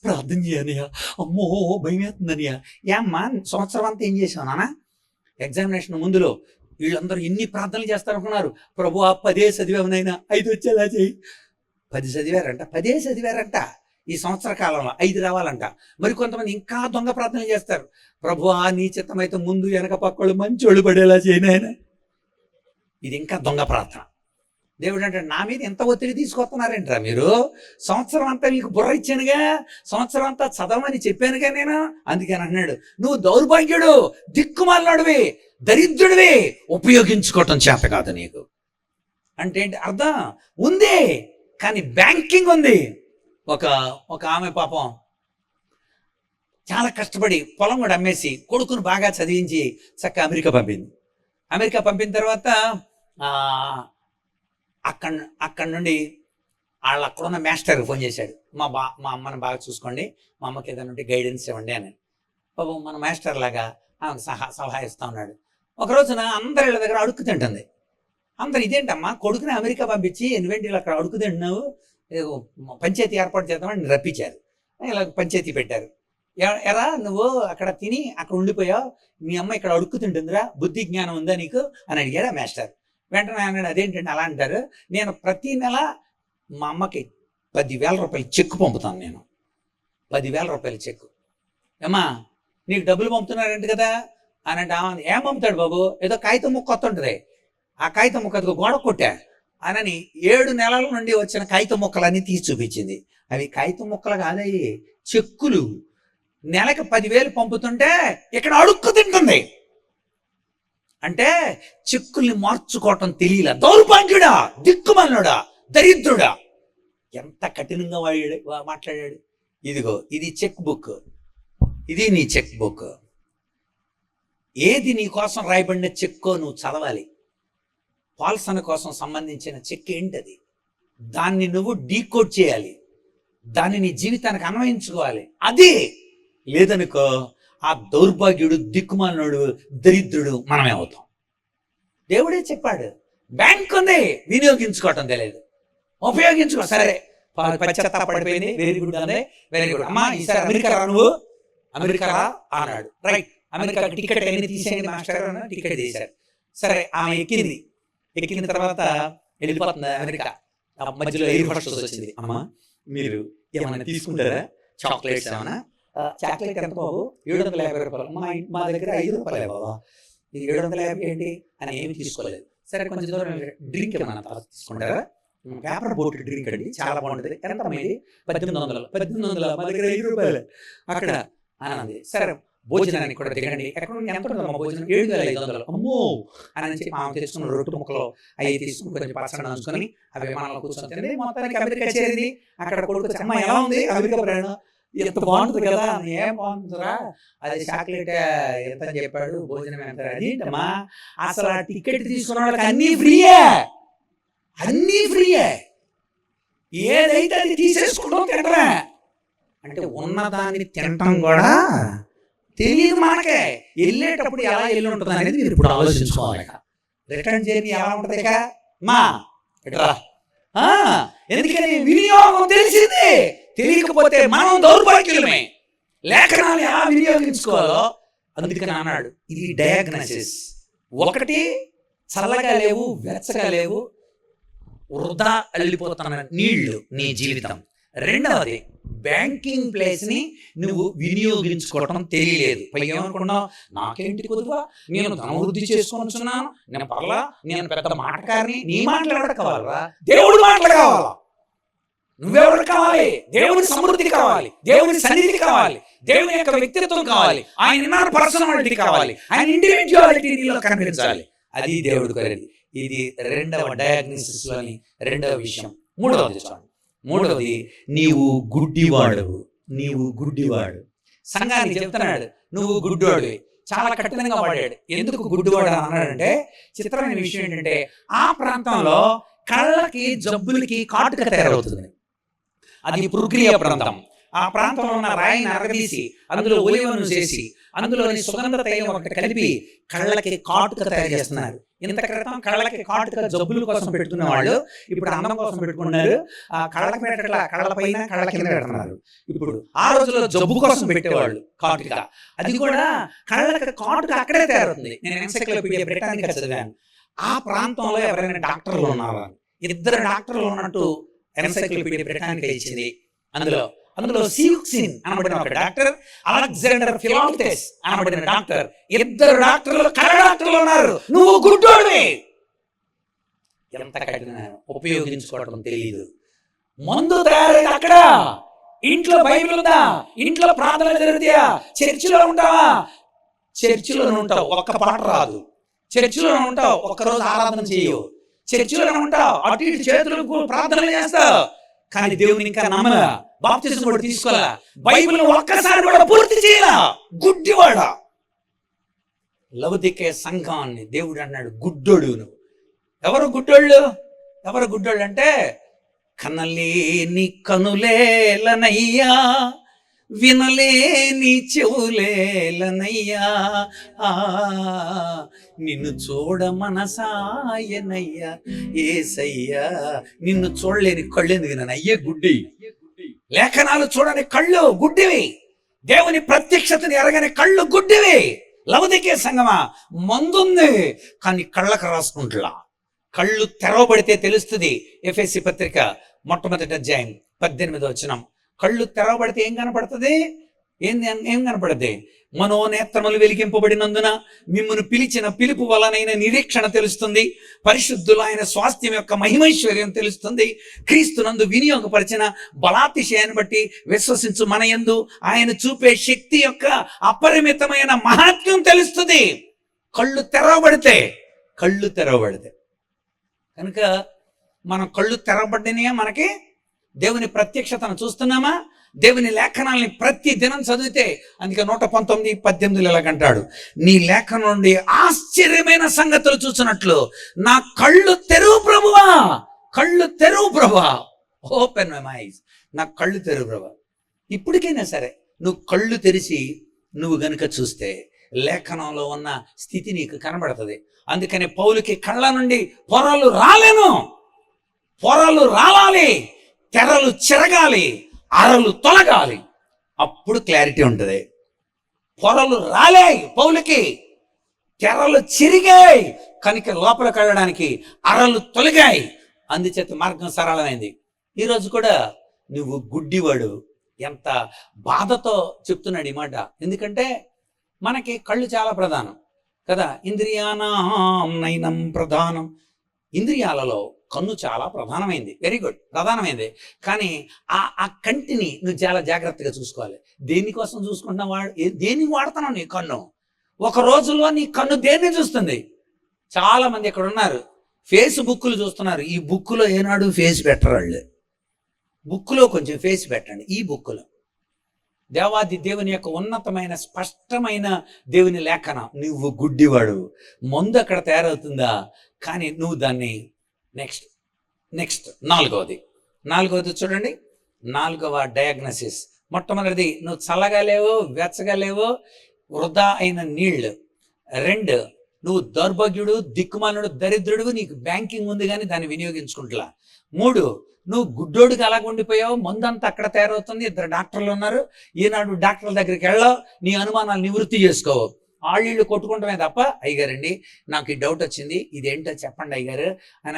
ప్రార్థన చేయనియా, అమ్మో భయం అవుతుందనియా. ఏమ్మా సంవత్సరం అంతా ఏం చేసావు నాన్న? ఎగ్జామినేషన్ ముందులో వీళ్ళందరూ ఎన్ని ప్రార్థనలు చేస్తారనుకున్నారు? ప్రభు 10 చదివావునైనా 5 వచ్చేలా చేయి. 10 చదివారంట, 10 చదివారంట. ఈ సంవత్సర కాలంలో 5 రావాలంట. మరి కొంతమంది ఇంకా దొంగ ప్రార్థనలు చేస్తారు. ప్రభు నీ చిత్తమైతే ముందు వెనక పక్కలు మంచోళ్ళు పడేలా చేయనాయన. ఇది ఇంకా దొంగ ప్రార్థన. దేవుడు అంటే, నా మీద ఎంత ఒత్తిడి తీసుకొస్తున్నారంటరా మీరు? సంవత్సరం అంతా మీకు బుర్ర ఇచ్చానుగా, సంవత్సరం అంతా చదవమని చెప్పానుగా నేను. అందుకని అన్నాడు, నువ్వు దౌర్భాగ్యుడు, దిక్కుమాలినోడివి, దరిద్రుడివి, ఉపయోగించుకోవటం చేత కాదు నీకు. అంటే ఏంటి అర్థం? ఉంది కానీ బ్యాంకింగ్ ఉంది. ఒక ఆమె పాపం చాలా కష్టపడి పొలం కూడా అమ్మేసి కొడుకును బాగా చదివించి చక్కగా అమెరికా పంపింది. అమెరికా పంపిన తర్వాత అక్కడి నుండి వాళ్ళు అక్కడున్న మాస్టర్కి ఫోన్ చేశాడు, మా అమ్మని బాగా చూసుకోండి, మా అమ్మకి ఏదైనా ఉంటే గైడెన్స్ ఇవ్వండి అని. పాపం మన మాస్టర్ లాగా ఆమెకు సలహా ఇస్తా ఉన్నాడు. ఒక రోజున అందరి ఇళ్ళ దగ్గర అడుక్కు తింటుంది. అందరు, ఇదేంటమ్మా కొడుకుని అమెరికా పంపించి నువ్వేంటి ఇలా అక్కడ అడుక్కు తింటున్నావు, పంచాయతీ ఏర్పాటు చేద్దామని రప్పించారు. ఇలా పంచాయతీ పెట్టారు. ఎరా నువ్వు అక్కడ తిని అక్కడ ఉండిపోయావు, మీ అమ్మ ఇక్కడ అడుక్కు తింటుందిరా, బుద్ధి జ్ఞానం ఉందా నీకు అని అడిగారా మాస్టర్. వెంటనే అన్నాడు, అదేంటండి అలా అంటారు, నేను ప్రతి నెల మా అమ్మకి 10,000 రూపాయలు చెక్కు పంపుతాను. నేను 10,000 రూపాయలు చెక్కు. ఏమా నీకు డబ్బులు పంపుతున్నారంట కదా అని అంటే ఏం పంపుతాడు బాబు, ఏదో కాగితం ముక్క వస్తుంటుంది, ఆ కాగితం ముక్క గోడ కొట్టా అని 7 నెలల నుండి వచ్చిన కాగితం ముక్కలన్నీ తీసి చూపించింది. అవి కాగితం ముక్కలు కాదయ్యి, చెక్కులు. నెలకు 10,000 పంపుతుంటే ఇక్కడ అడుక్కు తింటుంది. అంటే చెక్కుల్ని మార్చుకోవటం తెలియలా. దౌర్భాగ్యుడా, దిక్కుమల్లుడా, దరిద్రుడా, ఎంత కఠినంగా మాట్లాడాడు. ఇదిగో ఇది చెక్ బుక్, ఇది నీ చెక్ బుక్. ఏది నీ కోసం రాయబడిన చెక్కో నువ్వు చదవాలి. పాల్సన్ కోసం సంబంధించిన చెక్ ఏంటది, దాన్ని నువ్వు డీకోడ్ చేయాలి, దాన్ని నీ జీవితానికి అన్వయించుకోవాలి. అదే లేదనుకో ఆ దౌర్భాగ్యుడు, దిక్కుమాలినోడు, దరిద్రుడు మనమే అవుతాం. దేవుడే చెప్పాడు, బ్యాంక్ ఉంది వినియోగించుకోవటం తెలియదు, ఉపయోగించుకో. సరే పశ్చాత్తాపడిపోయింది, వెరీ గుడ్ అందే, వెరీ గుడ్. అమ్మా ఈసారి అమెరికా రా, నువ్వు అమెరికా రా అన్నాడు. రైట్, అమెరికా టికెట్ అన్ని తీసేయండి మాస్టర్ అన్న. టికెట్ తీశారు. సరే ఆమె ఎక్కిన తర్వాత వెళ్ళిపోతుంది అమెరికా. మధ్యలో ఎయిర్ హోస్టెస్ వచ్చింది. అమ్మా మీరు ఏమైనా తీసుకుంటారా, చాక్లెట్స్ ఏమన్నా? చాక్లెట్ ఎంత బాబు? 750 రూపాయలు. మా దగ్గర 5 రూపాయలే బాబా. 750 ఏంటి అని ఏమి తీసుకోలేదు. సరే కొంచెం దూరం డ్రింక్ ఏమన్నా తీసుకుంటారా? పేపర్ బోట్ డ్రింక్ అండి, చాలా బాగుంటుంది. ఎంత అమ్మాయి? 1800. మా దగ్గర 5 రూపాయలు అక్కడ అన్నది. సరే భోజనానికి కూడా దిగండి. ఎక్కడ ఎంత ఉంటుందమ్మా భోజనం? 7,500. అమ్మో అని చెప్పి ఆమె తీసుకున్న రొట్టె ముక్కలు అవి తీసుకుని కొంచెం పచ్చడి నంచుకొని ఆ విమానంలో కూర్చొని తింది. మొత్తానికి అమెరికా చేరింది. అక్కడ కొడుకు అమ్మ ఎలా ఉంది అమెరికా ప్రయాణం? ఎంత బాగుంటుంది కదా. ఏం బాగుంటుందిరా, అది చాక్లెట్ ఎంత అని చెప్పాడు, భోజనం ఎంత? అదేంటమ్మా అసలు ఆ టికెట్ తీసుకున్న వాళ్ళకి అన్నీ ఫ్రీయే, అన్నీ ఫ్రీయే, ఏదైతే అది తీసేసుకుంటాం తింటరా అంటే ఉన్నదాన్ని తినటం కూడా తెలియదు మనకే. వెళ్ళేటప్పుడు ఎలా వెళ్ళి ఉంటుంది అనేది మీరు ఇప్పుడు ఆలోచించుకోవాలి. రిటర్న్ జర్నీ ఎలా ఉంటుంది మా ఎట్రా? ఎందుకని వినియోగం తెలిసింది. తెలియకపోతే మనం దౌర్భాగ్యులమే. లేఖనాలు ఎలా వినియోగించుకోవాలో అందుకని అన్నాడు. ఇది డయాగ్నోసిస్. ఒకటి, చల్లగా లేవు, వెచ్చగా లేవు, వృధా అల్లిపోతున్న నీళ్లు నీ జీవితం. రెండవది, బ్యాంకింగ్ ప్లేస్ ని నువ్వు వినియోగించుకోవటం తెలియలేదు. పైగా ఏమనుకున్నావు, నాకేంటి కొద్దువా, నేను ధనవృద్ధి చేసుకొనిచున్నాను, నేను పర్లా, నేను పెద్ద మాటకారిని. నీ మాటలు ఎవరికి కావాలరా? దేవుడి మాటలు కావాలా? నువ్వెవరు కావాలి? దేవుని సమృద్ధి కావాలి, దేవుని సన్నిధి కావాలి, దేవుని యొక్క వ్యక్తిత్వం కావాలి, ఆయన ఇన్నర్ పర్సనాలిటీ కావాలి, ఆయన ఇండివిజువాలిటీ నీలో కనిపించాలి. అది దేవుడు కోరేది. ఇది రెండవ డయాగ్నోసిస్ లోని రెండవ విషయం. మూడవది నీవు గుడ్డివాడు. నీవు గుడ్డివాడు. సంఘానికి చెప్తున్నాడు నువ్వు గుడ్డివాడివి. చాలా కఠినంగా వాడాడు. ఎందుకు గుడ్డివాడు అన్నాడంటే, చిత్రమైన విషయం ఏంటంటే ఆ ప్రాంతంలో కళ్ళకి జబ్బులకి కాటుక తయారవుతుంది. అది పురుగ్రియ ప్రాంతం. ఆ ప్రాంతంలో ఉన్న రాయిని అరగదీసి అందులో ఒలివను చేసి అందులోని సుగంధ తైలం ఒకటి కలిపి కళ్ళకి కాటుక తయారు చేస్తున్నారు. ఇంత క్రితం కళ్ళకి కాటుక జబ్బుల కోసం పెట్టుకున్న వాళ్ళు ఇప్పుడు అందం కోసం పెట్టుకున్నారు. ఆ కళ్ళకి పెట్టట్లా, కళ్ళ పైన కళ్ళ కింద పెడుతున్నారు. ఇప్పుడు ఆ రోజుల్లో జబ్బు కోసం పెట్టేవాళ్ళు కాటుక. అది కూడా కళ్ళకి కాటుక అక్కడే తయారవుతుంది. నేను ఎన్సైక్లోపీడియా బ్రిటానికా చదివాను. ఆ ప్రాంతంలో ఎవరైనా డాక్టర్లు ఉన్నారా? 2 డాక్టర్లు ఉన్నట్టు ఎన్సైక్లోపీడియా బ్రిటానికా ఇచ్చింది. అందులో సియుక్సిన్ అనబడిన ఒక డాక్టర్, అలెగ్జాండర్ ఫిలాంథెస్ అనబడిన డాక్టర్, 2 డాక్టర్లు కళ్ళ డాక్టర్లు ఉన్నారు. నువ్వు గుడ్డోడివి. ఎంత కఠిన, ఉపయోగించుకోవడం తెలియదు. మందు తయారైంది అక్కడ. ఇంట్లో బైబిల్ ఉందా? ఇంట్లో ప్రార్థనలు జరుగుతాయా? చర్చిలో ఉంటావా? చర్చిలో ఉంటావు, ఒక్క పాట రాదు. చర్చిలో ఉంటావు, ఒక్కరోజు ఆరాధన చేయవు. చర్చిలో ఉంటావు, అటు ఇటు చేతులకు ప్రార్థనలు చేస్తావు, కానీ దేవుని ఇంకా నమ్మలా, బాప్తిజం కూడా తీసుకోవాలా, బైబిల్ ఒక్కసారి కూడా పూర్తి చేయాలా. గుడ్డివాడా. లవదికే సంఘాన్ని దేవుడు అన్నాడు గుడ్డోడు నువ్వు. ఎవరు గుడ్డోళ్ళు? ఎవరు గుడ్డోళ్ళు అంటే, కనలేని కనులేలనయ్యా, వినలేని చెవులేలనయ్యా, నిన్ను చూడ మనసాయనయ్యా ఏసయ్యా. నిన్ను చూడలేని కళ్ళు ఎందుకు నన్ను అయ్యే గుడ్డి. లేఖనాలు చూడని కళ్ళు గుడ్డివి. దేవుని ప్రత్యక్షతని ఎరగని కళ్ళు గుడ్డివి. లవదికే సంగమా, మందుంది కానీ కళ్ళకు రాసుకుంటులా. కళ్ళు తెరవబడితే తెలుస్తుంది. ఎఫెసీ పత్రిక 1వ అధ్యాయం 18వ వచనం. కళ్ళు తెరవబడితే ఏం కనపడుతుంది? ఏం కనపడద్ది? మనోనేత్రములు వెలిగింపబడినందున మిమ్మును పిలిచిన పిలుపు వలనైన నిరీక్షణ తెలుస్తుంది. పరిశుద్ధులు ఆయన స్వాస్థ్యం యొక్క మహిమైశ్వర్యం తెలుస్తుంది. క్రీస్తునందు వినియోగపరిచిన బలాతిశయాన్ని బట్టి విశ్వసించు మన యందు ఆయన చూపే శక్తి యొక్క అపరిమితమైన మహాత్మ్యం తెలుస్తుంది. కళ్ళు తెరవబడితే కనుక మనం కళ్ళు తెరవబడినయా? మనకి దేవుని ప్రత్యక్షతను చూస్తున్నామా? దేవుని లేఖనాల్ని ప్రతి దినం చదివితే, అందుకే 119:18 ఇలాగంటాడు, నీ లేఖనం నుండి ఆశ్చర్యమైన సంగతులు చూసినట్లు నా కళ్ళు తెరువు ప్రభువా, ఓపెన్ మై ఐస్, నా కళ్ళు తెరువు ప్రభువా. ఇప్పటికైనా సరే నువ్వు కళ్ళు తెరిచి నువ్వు గనుక చూస్తే లేఖనంలో ఉన్న స్థితి నీకు కనబడుతుంది. అందుకని పౌలుకి కళ్ళ నుండి పొరలు రాలాలి, తెరలు చెరగాలి, అరలు తొలగాలి, అప్పుడు క్లారిటీ ఉంటుంది. పొరలు రాలాయి పౌలుకి, తెరలు చిరిగాయి కనుక లోపలికి వెళ్ళడానికి అరలు తొలగాయి, అందుచేత మార్గం సరళమైంది. ఈరోజు కూడా నువ్వు గుడ్డివాడు, ఎంత బాధతో చెప్తున్నాడు ఈ మాట. ఎందుకంటే మనకి కళ్ళు చాలా ప్రధానం కదా, ఇంద్రియానాం నయనం ప్రధానం. ఇంద్రియాలలో కన్ను చాలా ప్రధానమైంది, వెరీ గుడ్, ప్రధానమైంది. కానీ ఆ కంటిని నువ్వు చాలా జాగ్రత్తగా చూసుకోవాలి. దేనికోసం చూసుకుంటున్నావు? దేనికి వాడుతున్నావు నీ కన్ను? ఒక రోజులో నీ కన్ను దేన్ని చూస్తుంది? చాలా మంది ఇక్కడ ఉన్నారు, ఫేస్బుక్లు చూస్తున్నారు. ఈ బుక్లో ఏనాడు ఫేస్ పెట్టరు వాళ్ళు. బుక్లో కొంచెం ఫేస్ పెట్టండి. ఈ బుక్లో దేవాది దేవుని యొక్క ఉన్నతమైన స్పష్టమైన దేవుని లేఖనం. నువ్వు గుడ్డివాడు, మందు అక్కడ తయారవుతుందా? కానీ నువ్వు దాన్ని నెక్స్ట్ నాలుగవది చూడండి. 4వ డయాగ్నసిస్. మొట్టమొదటిది, నువ్వు చల్లగా లేవు, వెచ్చగా లేవు, వృధా అయిన నీళ్లు. 2, నువ్వు దౌర్భాగ్యుడు, దిక్కుమాలుడు, దరిద్రుడు, నీకు బ్యాంకింగ్ ఉంది కానీ దాన్ని వినియోగించుకుంటా. 3, నువ్వు గుడ్డోడికి అలాగ ఉండిపోయావు, మందంతా అక్కడ తయారవుతుంది. 2 డాక్టర్లు ఉన్నారు, ఈనాడు డాక్టర్ల దగ్గరికి వెళ్ళావు, నీ అనుమానాలు నివృత్తి చేసుకోవు. ఆళ్ళు కొట్టుకుంటమే తప్ప, అయ్యగారండి నాకు ఈ డౌట్ వచ్చింది, ఇదేంటో చెప్పండి అయ్యగారు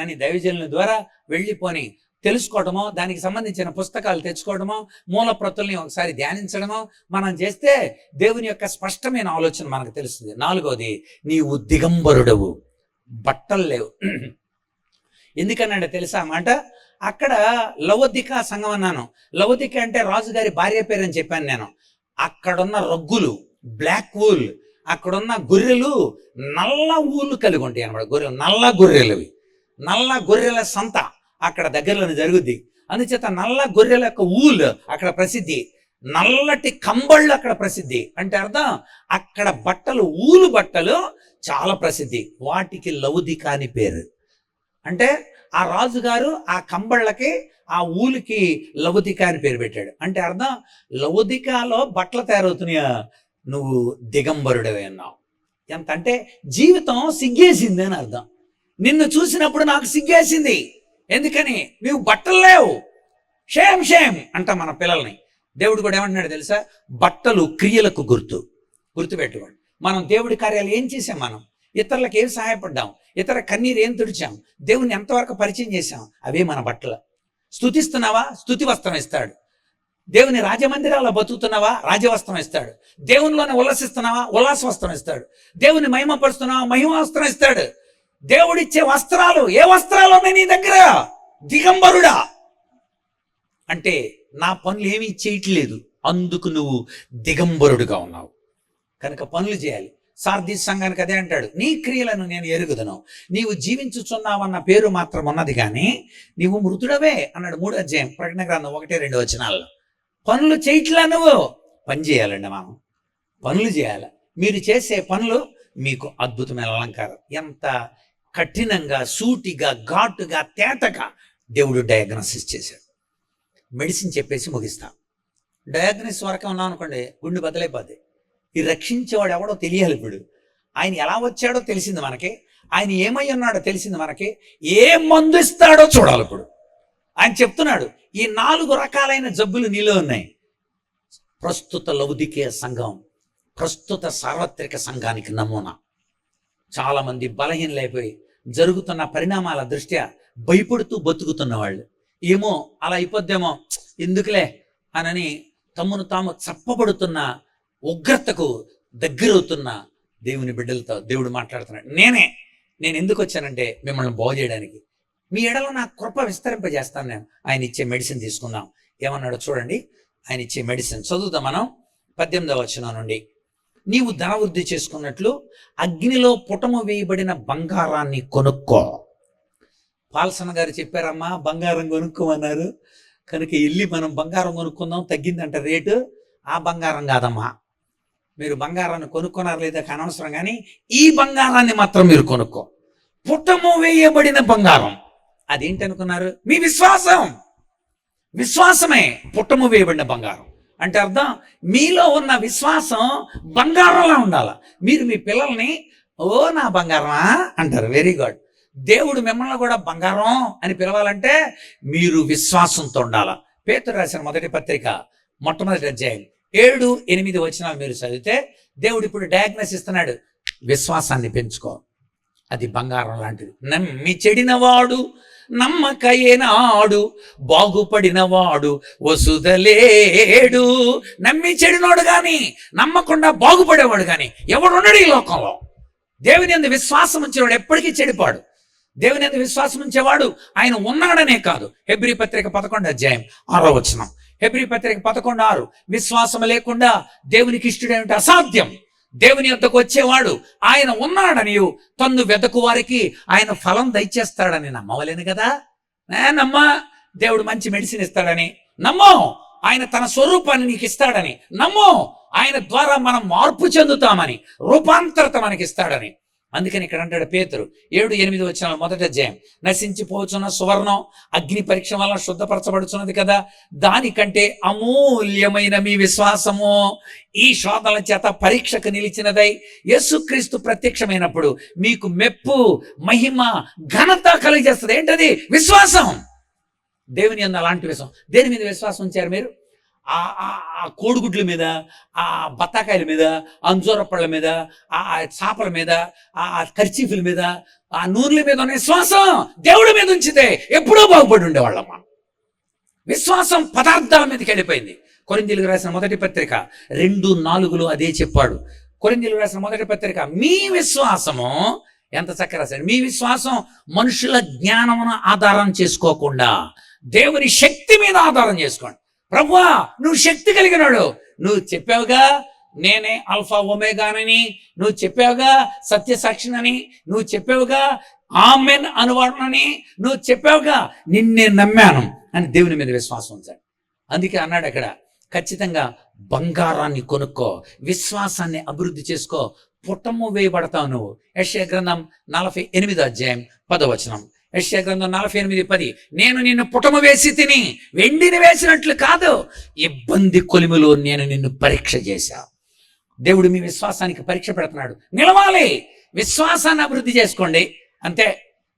అని దైవజనుల ద్వారా వెళ్ళిపోని తెలుసుకోవడమో, దానికి సంబంధించిన పుస్తకాలు తెచ్చుకోవడమో, మూల ప్రతుల్ని ఒకసారి ధ్యానించడమో మనం చేస్తే దేవుని యొక్క స్పష్టమైన ఆలోచన మనకు తెలుస్తుంది. 4వది, నీవు దిగంబరుడవు, బట్టలు లేవు. ఎందుకన్నాడు తెలుసా మాట? అక్కడ లవోదిక సంఘం అన్నాను. లవోదిక అంటే రాజుగారి భార్య పేరు అని చెప్పాను నేను. అక్కడున్న రగ్గులు బ్లాక్ వూల్, అక్కడున్న గొర్రెలు నల్ల ఊళ్ళు కలిగి ఉంటాయి అన్నమాట. గొర్రెలు నల్ల గొర్రెల సంత అక్కడ దగ్గరలోనే జరుగుద్ది. అందుచేత నల్ల గొర్రెల యొక్క ఊల్ అక్కడ ప్రసిద్ధి, నల్లటి కంబళ్ళు అక్కడ ప్రసిద్ధి. అంటే అర్థం అక్కడ బట్టలు, ఊలు బట్టలు చాలా ప్రసిద్ధి. వాటికి లవోదిక అని పేరు. అంటే ఆ రాజుగారు ఆ కంబళ్ళకి, ఆ ఊలికి లవోదిక అని పేరు పెట్టాడు. అంటే అర్థం లవోదికలో బట్టలు తయారవుతున్నాయా, నువ్వు దిగంబరుడవే అన్నావు. ఎంత అంటే జీవితం సిగ్గేసింది అని అర్థం. నిన్ను చూసినప్పుడు నాకు సిగ్గేసింది. ఎందుకని? నువ్వు బట్టలు లేవు. షేమ్ అంట మన పిల్లల్ని. దేవుడు కూడా ఏమంటున్నాడు తెలుసా? బట్టలు క్రియలకు గుర్తుపెట్టుకోండి. మనం దేవుడి కార్యాలు ఏం చేసాం? మనం ఇతరులకు ఏం సహాయపడ్డాం? ఇతర కన్నీరు ఏం తుడిచాం? దేవుని ఎంతవరకు పరిచయం చేశాం? అవే మన బట్టలు. స్తుతిస్తున్నావా? స్తుతి వస్త్రం ఇస్తాడు. దేవుని రాజమందిరాల్లో బతుకుతున్నావా? రాజవస్త్రం ఇస్తాడు. దేవునిలోనే ఉల్లసిస్తున్నావా? ఉల్లాస వస్త్రం ఇస్తాడు. దేవుని మహిమపరుస్తున్నావా? మహిమ వస్త్రం ఇస్తాడు. దేవుడిచ్చే వస్త్రాలు, ఏ వస్త్రాలు ఉన్నాయి నీ దగ్గర? దిగంబరుడా అంటే నా పనులు ఏమీ చేయట్లేదు, అందుకు నువ్వు దిగంబరుడుగా ఉన్నావు. కనుక పనులు చేయాలి. సార్దీస్ సంఘానికి అదే అంటాడు, నీ క్రియలను నేను ఎరుగుదును, నీవు జీవించుచున్నావన్న పేరు మాత్రం ఉన్నది కానీ నీవు మృతుడవే అన్నాడు. 3వ అధ్యాయం ప్రకటన గ్రంథం 1-2 వచనాల్లో. పనులు చేయట్లా, నువ్వు పని చేయాలండి. మనం పనులు చేయాలి. మీరు చేసే పనులు మీకు అద్భుతమైన అలంకారం. ఎంత కఠినంగా, సూటిగా, ఘాటుగా, తేటగా దేవుడు డయాగ్నోసిస్ చేశాడు. మెడిసిన్ చెప్పేసి ముగిస్తా. డయాగ్నోసిస్ వరకే ఉన్నాం అనుకోండి, గుండె బద్దలైపోద్ది. ఈ రక్షించేవాడు ఎవడో తెలియాలి. ఇప్పుడు ఆయన ఎలా వచ్చాడో తెలిసింది మనకి, ఆయన ఏమై ఉన్నాడో తెలిసింది మనకి, ఏ మందు ఇస్తాడో చూడాలి. ఇప్పుడు ఆయన చెప్తున్నాడు, ఈ 4 రకాలైన జబ్బులు నీలో ఉన్నాయి. ప్రస్తుత లౌదికేయ సంఘం ప్రస్తుత సార్వత్రిక సంఘానికి నమూనా. చాలా మంది బలహీనలైపోయి జరుగుతున్న పరిణామాల దృష్ట్యా భయపడుతూ బతుకుతున్న వాళ్ళు, ఏమో అలా అయిపోద్దేమో ఎందుకులే అనని తమను తాము చప్పబడుతున్న ఉగ్రతకు దగ్గరవుతున్న దేవుని బిడ్డలతో దేవుడు మాట్లాడుతున్నాడు. నేను ఎందుకు వచ్చానంటే మిమ్మల్ని బాగు చేయడానికి. మీ ఎడలో నా కృప విస్తరింపజేస్తాను నేను. ఆయన ఇచ్చే మెడిసిన్ తీసుకుందాం. ఏమన్నాడో చూడండి. ఆయన ఇచ్చే మెడిసిన్ చదువుదాం మనం 18వ వచనం నుండి. నీవు ధనవృద్ధి చేసుకున్నట్లు అగ్నిలో పుటము వేయబడిన బంగారాన్ని కొనుక్కో. పాల్సన గారు చెప్పారమ్మా, బంగారం కొనుక్కోమన్నారు. కనుక వెళ్ళి మనం బంగారం కొనుక్కుందాం, తగ్గిందంట రేటు. ఆ బంగారం కాదమ్మా, మీరు బంగారాన్ని కొనుక్కున్నారు లేదా అనవసరం, కానీ ఈ బంగారాన్ని మాత్రం మీరు కొనుక్కో. పుటము వేయబడిన బంగారం అదేంటనుకున్నారు? మీ విశ్వాసమే పుటము వేయబడిన బంగారం. అంటే అర్థం, మీలో ఉన్న విశ్వాసం బంగారంలా ఉండాల. మీరు మీ పిల్లల్ని ఓ నా బంగారమా అంటారు. Very good. దేవుడు మిమ్మల్ని కూడా బంగారం అని పిలవాలంటే మీరు విశ్వాసంతో ఉండాల. పేతురు రాసిన మొదటి పత్రిక మొట్టమొదటి అధ్యాయం 7-8 వచనాలు మీరు చదివితే దేవుడు ఇప్పుడు డయాగ్నోస్ ఇస్తున్నాడు. విశ్వాసాన్ని పెంచుకో, అది బంగారం లాంటిది. నమ్మి చెడినవాడు నమ్మకయేనాడు, బాగుపడినవాడు వసుదలేడు. నమ్మి చెడినోడు గాని నమ్మకుండా బాగుపడేవాడు గాని ఎవడున్నాడు ఈ లోకంలో? దేవుని యందు విశ్వాసం ఉంచేవాడు ఎప్పటికీ చెడిపాడు. దేవుని యందు విశ్వాసం ఉంచేవాడు ఆయన ఉన్నాడనే కాదు. హెబ్రీ పత్రిక 11వ అధ్యాయం 6వ వచనం. హెబ్రీ పత్రిక 11:6. విశ్వాసం లేకుండా దేవునికి ఇష్టడేమిటి? అసాధ్యం. దేవుని యొద్దకు వచ్చేవాడు ఆయన ఉన్నాడని తన్ను వెదకు వారికి ఆయన ఫలం దయచేస్తాడని నమ్మవలేను కదా. నమ్మా, దేవుడు మంచి మెడిసిన్ ఇస్తాడని నమ్మో. ఆయన తన స్వరూపాన్ని నీకు ఇస్తాడని నమ్మో. ఆయన ద్వారా మనం మార్పు చెందుతామని, రూపాంతరత మనకి ఇస్తాడని. అందుకని ఇక్కడ అంటాడు పేతురు 7-8 వచనాలు మొదటి అధ్యాయం. నశించిపోతున్న సువర్ణం అగ్ని పరీక్ష వలన శుద్ధపరచబడుతున్నది కదా, దానికంటే అమూల్యమైన మీ విశ్వాసము ఈ శోధనల చేత పరీక్షకు నిలిచినదై యేసుక్రీస్తు ప్రత్యక్షమైనప్పుడు మీకు మెప్పు, మహిమ, ఘనత కలిగజేస్తుంది. ఏంటది? విశ్వాసం. దేవుని యందు అలాంటి విశ్వాసం. దేని మీద విశ్వాసం ఉంచారు మీరు? ఆ కోడిగుడ్ల మీద, ఆ బత్తాకాయల మీద, అంజూర పళ్ళ మీద, ఆ చేపల మీద, ఆ కర్చీఫుల మీద, ఆ నూనెల మీద ఉన్న విశ్వాసం దేవుడి మీద ఉంచితే ఎప్పుడో బాగుపడి ఉండేవాళ్ళం మనం. విశ్వాసం పదార్థాల మీదకి వెళ్ళిపోయింది. కొరింథీయులకు రాసిన మొదటి పత్రిక 2:4 అదే చెప్పాడు. కొరింథీయులకు రాసిన మొదటి పత్రిక, మీ విశ్వాసము ఎంత చక్కగా రాశాడు. మీ విశ్వాసం మనుషుల జ్ఞానమును ఆధారం చేసుకోకుండా దేవుని శక్తి మీద ఆధారం చేసుకోండి. ప్రభువా నువ్వు శక్తి కలిగినాడు, నువ్వు చెప్పావుగా నేనే అల్ఫా ఒమేగానని, నువ్వు చెప్పావుగా సత్యసాక్షినని, నువ్వు చెప్పావుగా ఆమెన్ అనువాడనని, నువ్వు చెప్పావుగా, నిన్నే నమ్మాను అని దేవుని మీద విశ్వాసం ఉంచాడు. అందుకే అన్నాడు అక్కడ, ఖచ్చితంగా బంగారాన్ని కొనుక్కో, విశ్వాసాన్ని అభివృద్ధి చేసుకో, పుటము వేయబడతావు నువ్వు. యెషయా గ్రంథం 48వ అధ్యాయం 10వ వచనం. యెషయా గ్రంథం 48:10. నేను నిన్ను పుటము వేసి తిని వెండిని వేసినట్లు కాదు, ఇబ్బంది కొలిమిలో నేను నిన్ను పరీక్ష చేశా. దేవుడు మీ విశ్వాసానికి పరీక్ష పెడుతున్నాడు. నిలవాలి, విశ్వాసాన్ని అభివృద్ధి చేసుకోండి. అంతే.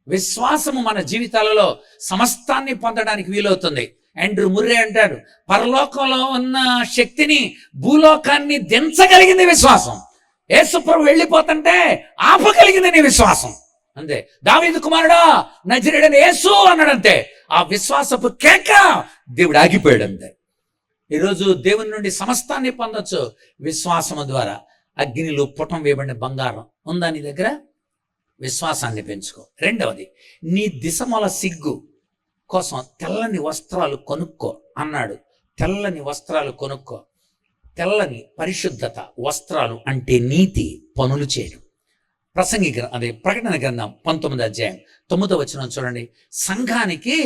విశ్వాసము మన జీవితాలలో సమస్తాన్ని పొందడానికి వీలవుతుంది. ఆండ్రూ ముర్రే అంటాడు, పరలోకంలో ఉన్న శక్తిని భూలోకాన్ని దించగలిగింది విశ్వాసం. యేసు ప్రభు వెళ్ళిపోతుంటే ఆపగలిగింది నీ విశ్వాసం. అంతే. దావీదు కుమారుడా నజరేయుడైన యేసు అన్నాడంతే. ఆ విశ్వాసపు కేక దేవుడు ఆగిపోయాడు అంతే. ఈరోజు దేవుని నుండి సమస్తాన్ని పొందొచ్చు విశ్వాసము ద్వారా. అగ్నిలో పుటం వేయబడిన బంగారం ఉందా నీ దగ్గర? విశ్వాసాన్ని పెంచుకో. రెండవది, నీ దిశమల సిగ్గు కోసం తెల్లని వస్త్రాలు కొనుక్కో అన్నాడు. తెల్లని వస్త్రాలు కొనుక్కో. తెల్లని పరిశుద్ధత వస్త్రాలు అంటే నీతి పనులు చేయడం. ప్రకటన గ్రంథం 19వ అధ్యాయం 9వ వచనం చూడండి. సంఘానికి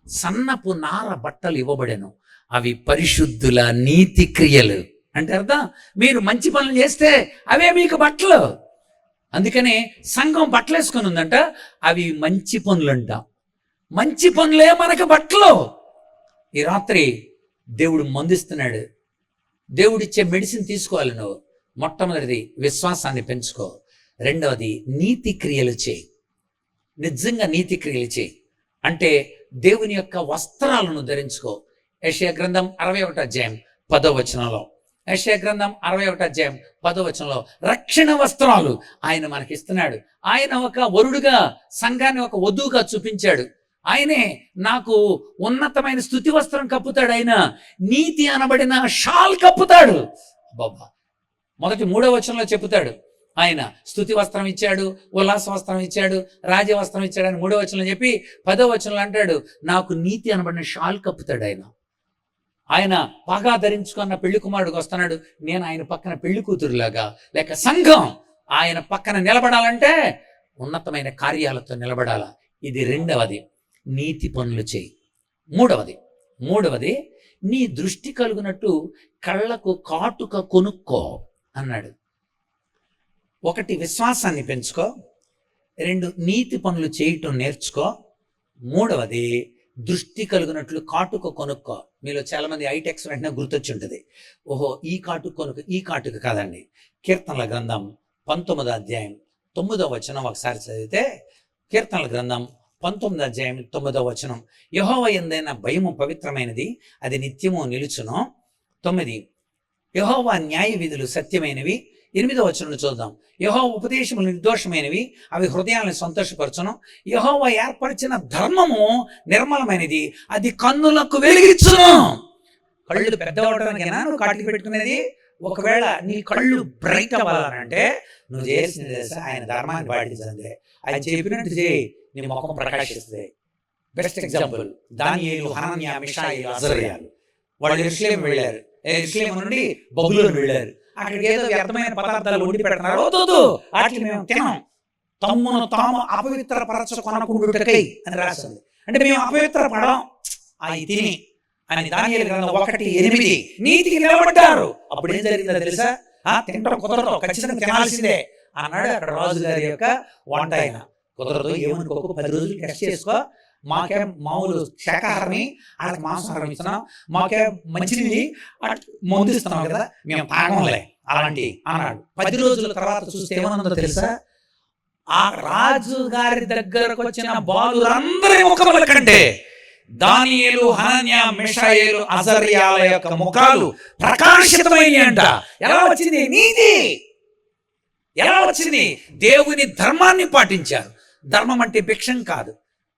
సన్నపు నార బట్టలు ఇవ్వబడెను, అవి పరిశుద్ధుల నీతి క్రియలు. అంటే అర్థం, మీరు మంచి పనులు చేస్తే అవే మీకు బట్టలు. అందుకనే సంఘం బట్టలు వేసుకొని ఉందంట, అవి మంచి పనులంట. మంచి పనులే మనకు బట్టలు. ఈ రాత్రి దేవుడు మందిస్తున్నాడు. దేవుడిచ్చే మెడిసిన్ తీసుకోవాలి నువ్వు. మొట్టమొదటిది విశ్వాసాన్ని పెంచుకో. రెండవది నీతి క్రియలు చేయి. నిజంగా నీతి క్రియలు చేయి అంటే దేవుని యొక్క వస్త్రాలను ధరించుకో. యెషయా గ్రంథం 61వ అధ్యాయం 10వ వచనంలో, యెషయా గ్రంథం 61వ అధ్యాయం 10వ వచనంలో రక్షణ వస్త్రాలు ఆయన మనకి ఇస్తున్నాడు. ఆయన ఒక వరుడుగా సంఘాన్ని ఒక వధువుగా చూపించాడు. ఆయనే నాకు ఉన్నతమైన స్తుతి వస్త్రం కప్పుతాడు. ఆయన నీతి అనబడిన షాల్ కప్పుతాడు. బాబా మొదటి 3వ వచనంలో చెప్పుతాడు, ఆయన స్తుతి వస్త్రం ఇచ్చాడు, ఉల్లాస వస్త్రం ఇచ్చాడు, రాజ్య వస్త్రం ఇచ్చాడు అని 3వ వచనంలో చెప్పి 10వ వచనంలో అంటాడు, నాకు నీతి అనబడిన షాల్ కప్పుతాడు. ఆయన బాగా ధరించుకున్న పెళ్లి కుమారుడికి వస్తున్నాడు. నేను ఆయన పక్కన పెళ్లి కూతురులాగా లేక సంఘం ఆయన పక్కన నిలబడాలంటే ఉన్నతమైన కార్యాలతో నిలబడాల. ఇది 2వది, నీతి పనులు చేయి. 3వది నీ దృష్టి కలుగునట్టు కళ్ళకు కాటుక కొనుక్కో అన్నాడు. 1 విశ్వాసాన్ని పెంచుకో, 2 నీతి పనులు చేయటం నేర్చుకో, 3వది దృష్టి కలుగునట్లు కాటుక కొనుక్కో. మీలో చాలా మంది ఐటెక్స్ వెంటనే గుర్తొచ్చి ఉంటుంది, ఓహో ఈ కాటుక కొనుక్కో. ఈ కాటుక కాదండి. కీర్తనల గ్రంథం 19వ అధ్యాయం 9వ వచనం ఒకసారి చదివితే, కీర్తనల గ్రంథం 19వ అధ్యాయం 9వ వచనం, యెహోవా యందైన భయము పవిత్రమైనది, అది నిత్యము నిలుచును. 9 యెహోవా న్యాయ విధులు సత్యమైనవి. 8వ వచనం చూద్దాం, యెహోవా ఉపదేశములు నిర్దోషమైనవి, అవి హృదయాలను సంతోషపరచును. యెహోవా ఏర్పరిచిన ధర్మము నిర్మలమైనది, అది కన్నులకు వెలిగించును. కళ్ళు పెద్దవడానికైనా నువ్వు కాటికి పెట్టుకునేది? ఒకవేళ నీ కళ్ళు బ్రైట్ అవ్వాలంటే నువ్వు చేయాల్సింది తెలుసా? ఆయన ధర్మాన్ని పాటించండి. ఆయన చెప్పినట్టు చేయి, నీ ముఖం ప్రకాశిస్తుంది. బెస్ట్ ఎగ్జాంపుల్ దానియేలు, హనన్య, మిషాయేలు, అజర్యాలు. వాళ్ళు యెరూషలేం వెళ్ళారు. యెరూషలేం నుండి బబులోను వెళ్ళారు. అక్కడికి ఏదో వ్యర్థమైన పదార్థాలు వండి పెడుతున్నారు. వద్దు, వాటిని మేము తినం, తమ్మును తాము అపవిత్రపరచుకొనకుండుటకై అని రాస్తుంది. అంటే మేము అపవిత్ర పడం అవి తిని అని దానియేలు గ్రంథం 1:8 నీతికి నిలబడ్డారు. అప్పుడు ఏం జరిగిందో తెలుసా? తింటాం కుదరదు, ఖచ్చితంగా తినాల్సిందే అన్నాడు అక్కడ రాజు గారి యొక్క వంట. ఆయన కుదరదు, ఏమనుకోకు, 10 రోజులు టెస్ట్ చేసుకో, మాకే మామూలు శాకాహారని వాళ్ళకి మాంసాహారం ఇస్తున్నాం, మాకే మంచిది మందు ఇస్తున్నాం కదా, మేము తాగంలే అలాంటి అన్నాడు. 10 రోజుల తర్వాత చూస్తే ఏమన్నదో తెలుసా? ఆ రాజు గారి దగ్గరకు వచ్చిన బాలురందరి ముఖముల కంటే దానియేలు, హనన్య, మిషాయేలు, అజర్యాల యొక్క ముఖాలు ప్రకాశితమైనవి అంట. ఎలా వచ్చింది? నీతి. ఎలా వచ్చింది? దేవుని ధర్మాన్ని పాటించారు. ధర్మం అంటే భిక్షం కాదు.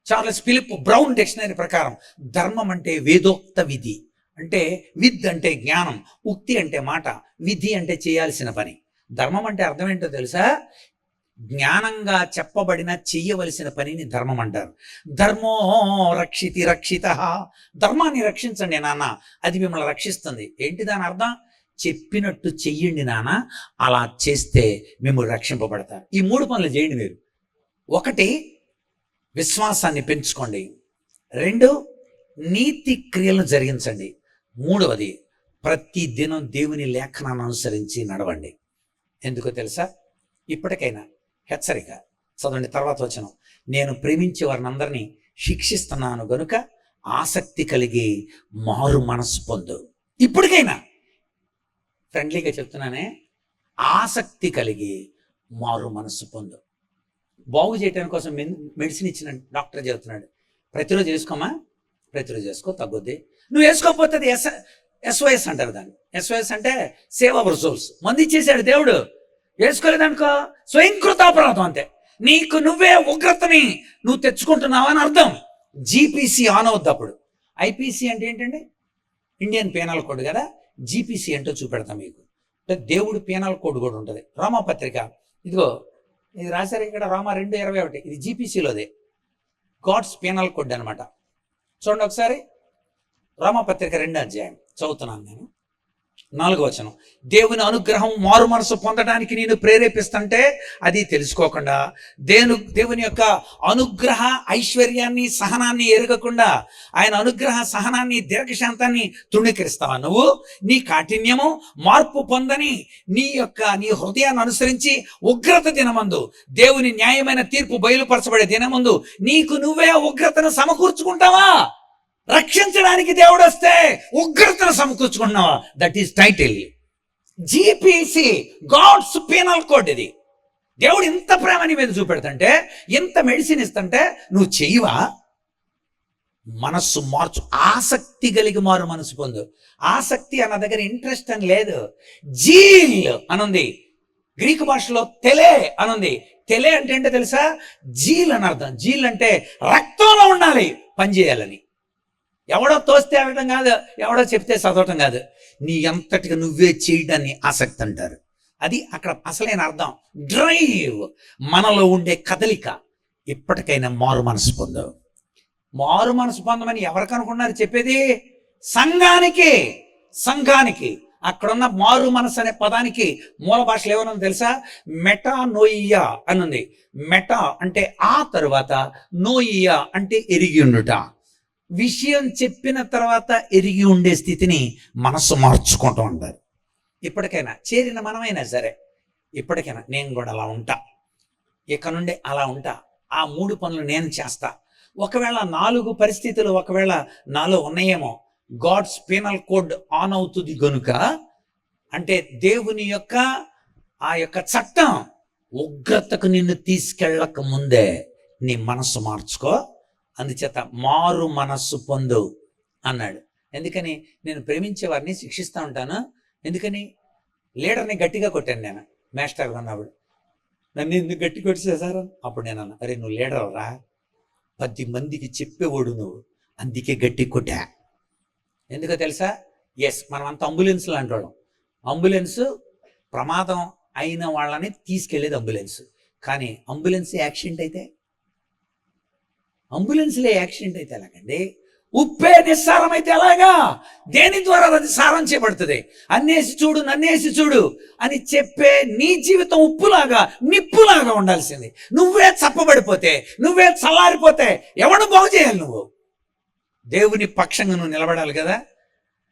చార్లెస్ ఫిలిప్ బ్రౌన్ డిక్షనరీ ప్రకారం ధర్మం అంటే వేదోక్త విధి. అంటే విద్ అంటే జ్ఞానం, ఉక్తి అంటే మాట, విధి అంటే చేయాల్సిన పని. ధర్మం అంటే అర్థం ఏంటో తెలుసా? జ్ఞానంగా చెప్పబడిన చెయ్యవలసిన పనిని ధర్మం అంటారు. ధర్మో రక్షితి రక్షిత. ధర్మాన్ని రక్షించండి నాన్న, అది మిమ్మల్ని రక్షిస్తుంది. ఏంటి దాని అర్థం? చెప్పినట్టు చెయ్యండి నాన్న, అలా చేస్తే మిమ్మల్ని రక్షింపబడతారు. ఈ 3 పనులు చేయండి మీరు. 1 విశ్వాసాన్ని పెంచుకోండి, 2 నీతి క్రియలను జరిగించండి, 3వది ప్రతి దినం దేవుని లేఖనాన్ని అనుసరించి నడవండి. ఎందుకో తెలుసా? ఇప్పటికైనా హెచ్చరిక చదవండి. తర్వాత వచనం, నేను ప్రేమించే వారిని అందరినీ శిక్షిస్తున్నాను గనుక ఆసక్తి కలిగి మారు మనసు పొందు. ఇప్పటికైనా ఫ్రెండ్లీగా చెప్తున్నానే, ఆసక్తి కలిగి మారు మనసు పొందు. బాగు చేయడానికి కోసం మెడిసిన్ ఇచ్చిన డాక్టర్ చెబుతున్నాడు, ప్రతిరోజు వేసుకోమా, ప్రతిరోజు వేసుకో, తగ్గుద్ది. నువ్వు వేసుకోకపోతే అది SOS అంటారు దాన్ని. SOS అంటే సేవ్ అవర్ సోల్స్. మంది ఇచ్చేసాడు దేవుడు, వేసుకోలేదనుకో స్వయంకృతాపరాధం. అంతే, నీకు నువ్వే ఉగ్రతని నువ్వు తెచ్చుకుంటున్నావు అని అర్థం. GPC ఆన్ అవుద్ది అప్పుడు. IPC అంటే ఏంటండి? ఇండియన్ పీనల్ కోడ్ కదా. GPC అంటే చూపెడతాం మీకు. అంటే దేవుడు పీనల్ కోడ్ కూడా ఉంటుంది. రోమాపత్రిక ఇదిగో ఇది రాశారు ఇక్కడ, రోమా 2:21. ఇది GPCలోదే, గాడ్స్ పీనల్ కోడ్ అనమాట. చూడండి ఒకసారి, రోమాపత్రిక 2వ అధ్యాయం చదువుతున్నాను నేను. 4వ వచనం, దేవుని అనుగ్రహం మారు మనసు పొందడానికి నేను ప్రేరేపిస్తుంటే అది తెలుసుకోకుండా, దేవుని యొక్క అనుగ్రహ ఐశ్వర్యాన్ని సహనాన్ని ఎరగకుండా ఆయన అనుగ్రహ సహనాన్ని దీర్ఘశాంతాన్ని తృణీకరిస్తావా నువ్వు? నీ కాఠిన్యము మార్పు పొందని నీ హృదయాన్ని అనుసరించి ఉగ్రత దినమందు, దేవుని న్యాయమైన తీర్పు బయలుపరచబడే దినమందు నీకు నువ్వే ఉగ్రతను సమకూర్చుకుంటావా? రక్షించడానికి దేవుడు వస్తే ఉగ్రతను సమకూర్చుకున్నావా? That is title. GPC, God's penal code. ఇది దేవుడు ఇంత ప్రేమ నీ మీద చూపెడుతుంటే, ఇంత మెడిసిన్ ఇస్తుంటే నువ్వు చెయ్యవా? మనస్సు మార్చు, ఆసక్తి కలిగి మారు మనసు పొందు. ఆసక్తి అన్న దగ్గర ఇంట్రెస్ట్ అని లేదు, జీల్ అనుంది. గ్రీకు భాషలో తెలే అనుంది. తెలే అంటే ఏంటో తెలుసా? జీల్ అని అర్థం. జీల్ అంటే రక్తంలో ఉండాలి, పనిచేయాలని. ఎవడో తోస్తే అడగడం కాదు, ఎవడో చెప్తే చదవటం కాదు, నీ అంతటిగా నువ్వే చేయడాన్ని ఆసక్తి అంటారు. అది అక్కడ అసలైన అర్థం. డ్రైవ్, మనలో ఉండే కదలిక. ఇప్పటికైనా మారు మనసు పొందవు. మారు మనసు పొందమని ఎవరికి అనుకున్నారు చెప్పేది? సంఘానికి. అక్కడున్న మారు మనసు అనే పదానికి మూల భాషలో ఏమన్నా తెలుసా? మెటానోయియా అని ఉంది. మెటా అంటే ఆ తరువాత, నోయియా అంటే ఎరిగి ఉండుట. విషయం చెప్పిన తర్వాత ఎరిగి ఉండే స్థితిని మనస్సు మార్చుకుంటూ ఉంటారు. ఇప్పటికైనా చేరిన మనమైనా సరే, ఇప్పటికైనా నేను కూడా అలా ఉంటా, ఇక నుండి అలా ఉంటా, ఆ 3 పనులు నేను చేస్తా. ఒకవేళ 4 పరిస్థితులు ఒకవేళ నాలో ఉన్నాయేమో, గాడ్స్ పీనల్ కోడ్ ఆన్ అవుతుంది గనుక, అంటే దేవుని యొక్క ఆ యొక్క చట్టం ఉగ్రతకు నిన్ను తీసుకెళ్ళక ముందే నీ మనస్సు మార్చుకో. అందుచేత మారు మనస్సు పొందు అన్నాడు. ఎందుకని? నేను ప్రేమించే వారిని శిక్షిస్తూ ఉంటాను. ఎందుకని? లీడర్ని గట్టిగా కొట్టాను నేను మాస్టర్గా ఉన్నప్పుడు. నన్ను ఎందుకు గట్టి కొట్టేసారు? అప్పుడు నేను అన్నా, అరే నువ్వు లీడర్ రా, 10 మందికి చెప్పేవాడు నువ్వు, అందుకే గట్టి కొట్టా. ఎందుకో తెలుసా? మనం అంత అంబులెన్స్ లాంటి వాళ్ళం. అంబులెన్స్ ప్రమాదం అయిన వాళ్ళని తీసుకెళ్లేది అంబులెన్స్. కానీ అంబులెన్స్లో యాక్సిడెంట్ అయితే ఎలాగండి? ఉప్పే నిస్సారం అయితే ఎలాగా? దేని ద్వారా అది సారం చేయబడుతుంది? అన్నేసి చూడు, నన్నేసి చూడు అని చెప్పే నీ జీవితం ఉప్పులాగా, నిప్పులాగా ఉండాల్సింది. నువ్వే చప్పబడిపోతే, నువ్వే చల్లారిపోతే ఎవడు బాగు చేయాలి? నువ్వు దేవుని పక్షంగా నువ్వు నిలబడాలి కదా.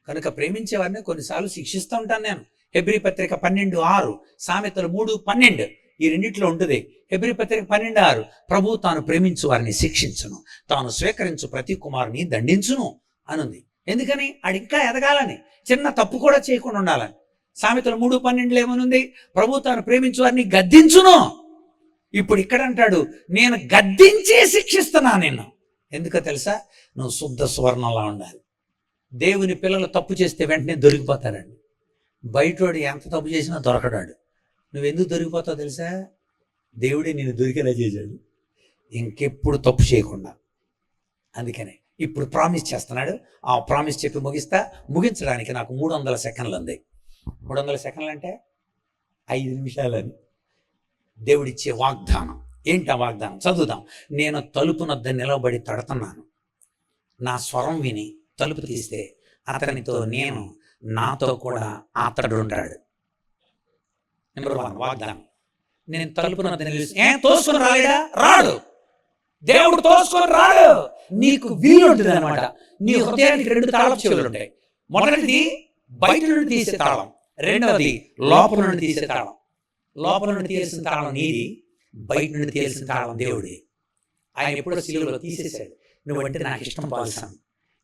కనుక ప్రేమించే వారిని కొన్నిసార్లు శిక్షిస్తూ ఉంటాను నేను. హెబ్రీ పత్రిక 12:6, సామెతలు 3:12 ఈ రెండిట్లో ఉంటుంది. హెబ్రీ పత్రిక 12:6, ప్రభు తాను ప్రేమించు వారిని శిక్షించును, తాను స్వీకరించు ప్రతి కుమారుని దండించును అనుంది. ఎందుకని? ఆడు ఇంకా ఎదగాలని, చిన్న తప్పు కూడా చేయకుండా ఉండాలని. సామెతలు 3:12 ఏమనుంది? ప్రభు తాను ప్రేమించు వారిని గద్దించును. ఇప్పుడు ఇక్కడ అంటాడు, నేను గద్దించే శిక్షిస్తున్నా నిన్ను. ఎందుకో తెలుసా? నువ్వు శుద్ధ సువర్ణంలా ఉండాలి. దేవుని పిల్లలు తప్పు చేస్తే వెంటనే దొరికిపోతారండి. బయటోడు ఎంత తప్పు చేసినా దొరకడాడు. నువ్వెందుకు దొరికిపోతావు తెలుసా? దేవుడే నేను దొరికేలా చేశాడు, ఇంకెప్పుడు తప్పు చేయకుండా. అందుకనే ఇప్పుడు ప్రామిస్ చేస్తున్నాడు. ఆ ప్రామిస్ చెప్పి ముగించడానికి నాకు 300 సెకండ్లు ఉంది. 300 సెకండ్లు అంటే 5 నిమిషాలని దేవుడిచ్చే వాగ్దానం. ఏంటి ఆ వాగ్దానం? చదువుదాం. నేను తలుపు నద్ద నిలబడి తడుతున్నాను, నా స్వరం విని తలుపు తీస్తే అతనితో నేను, నాతో కూడా అతడు ఉంటాడు. నెంబర్ 1 వాగ్దానం. నేను తలుపు నద్ద నిలిచి తోసుకొని రాలేడా? రాడు. దేవుడు తోసుకొని రాడు. నీకు వీలు ఉంటుంది అనమాట. నీ హృదయానికి 2 తాళపు చెవులు ఉంటాయి. మొదటిది బయట నుండి తీసే తాళం, రెండవది లోపల నుండి తీసే తాళం. లోపల నుండి తీయాల్సిన తాళం నీది, బయట నుండి తీయాల్సిన తాళం దేవుడి. ఆయన ఎప్పుడో శిలువలో తీసేశాడు. నువ్వంటే నాకు ఇష్టం పాల్సాను,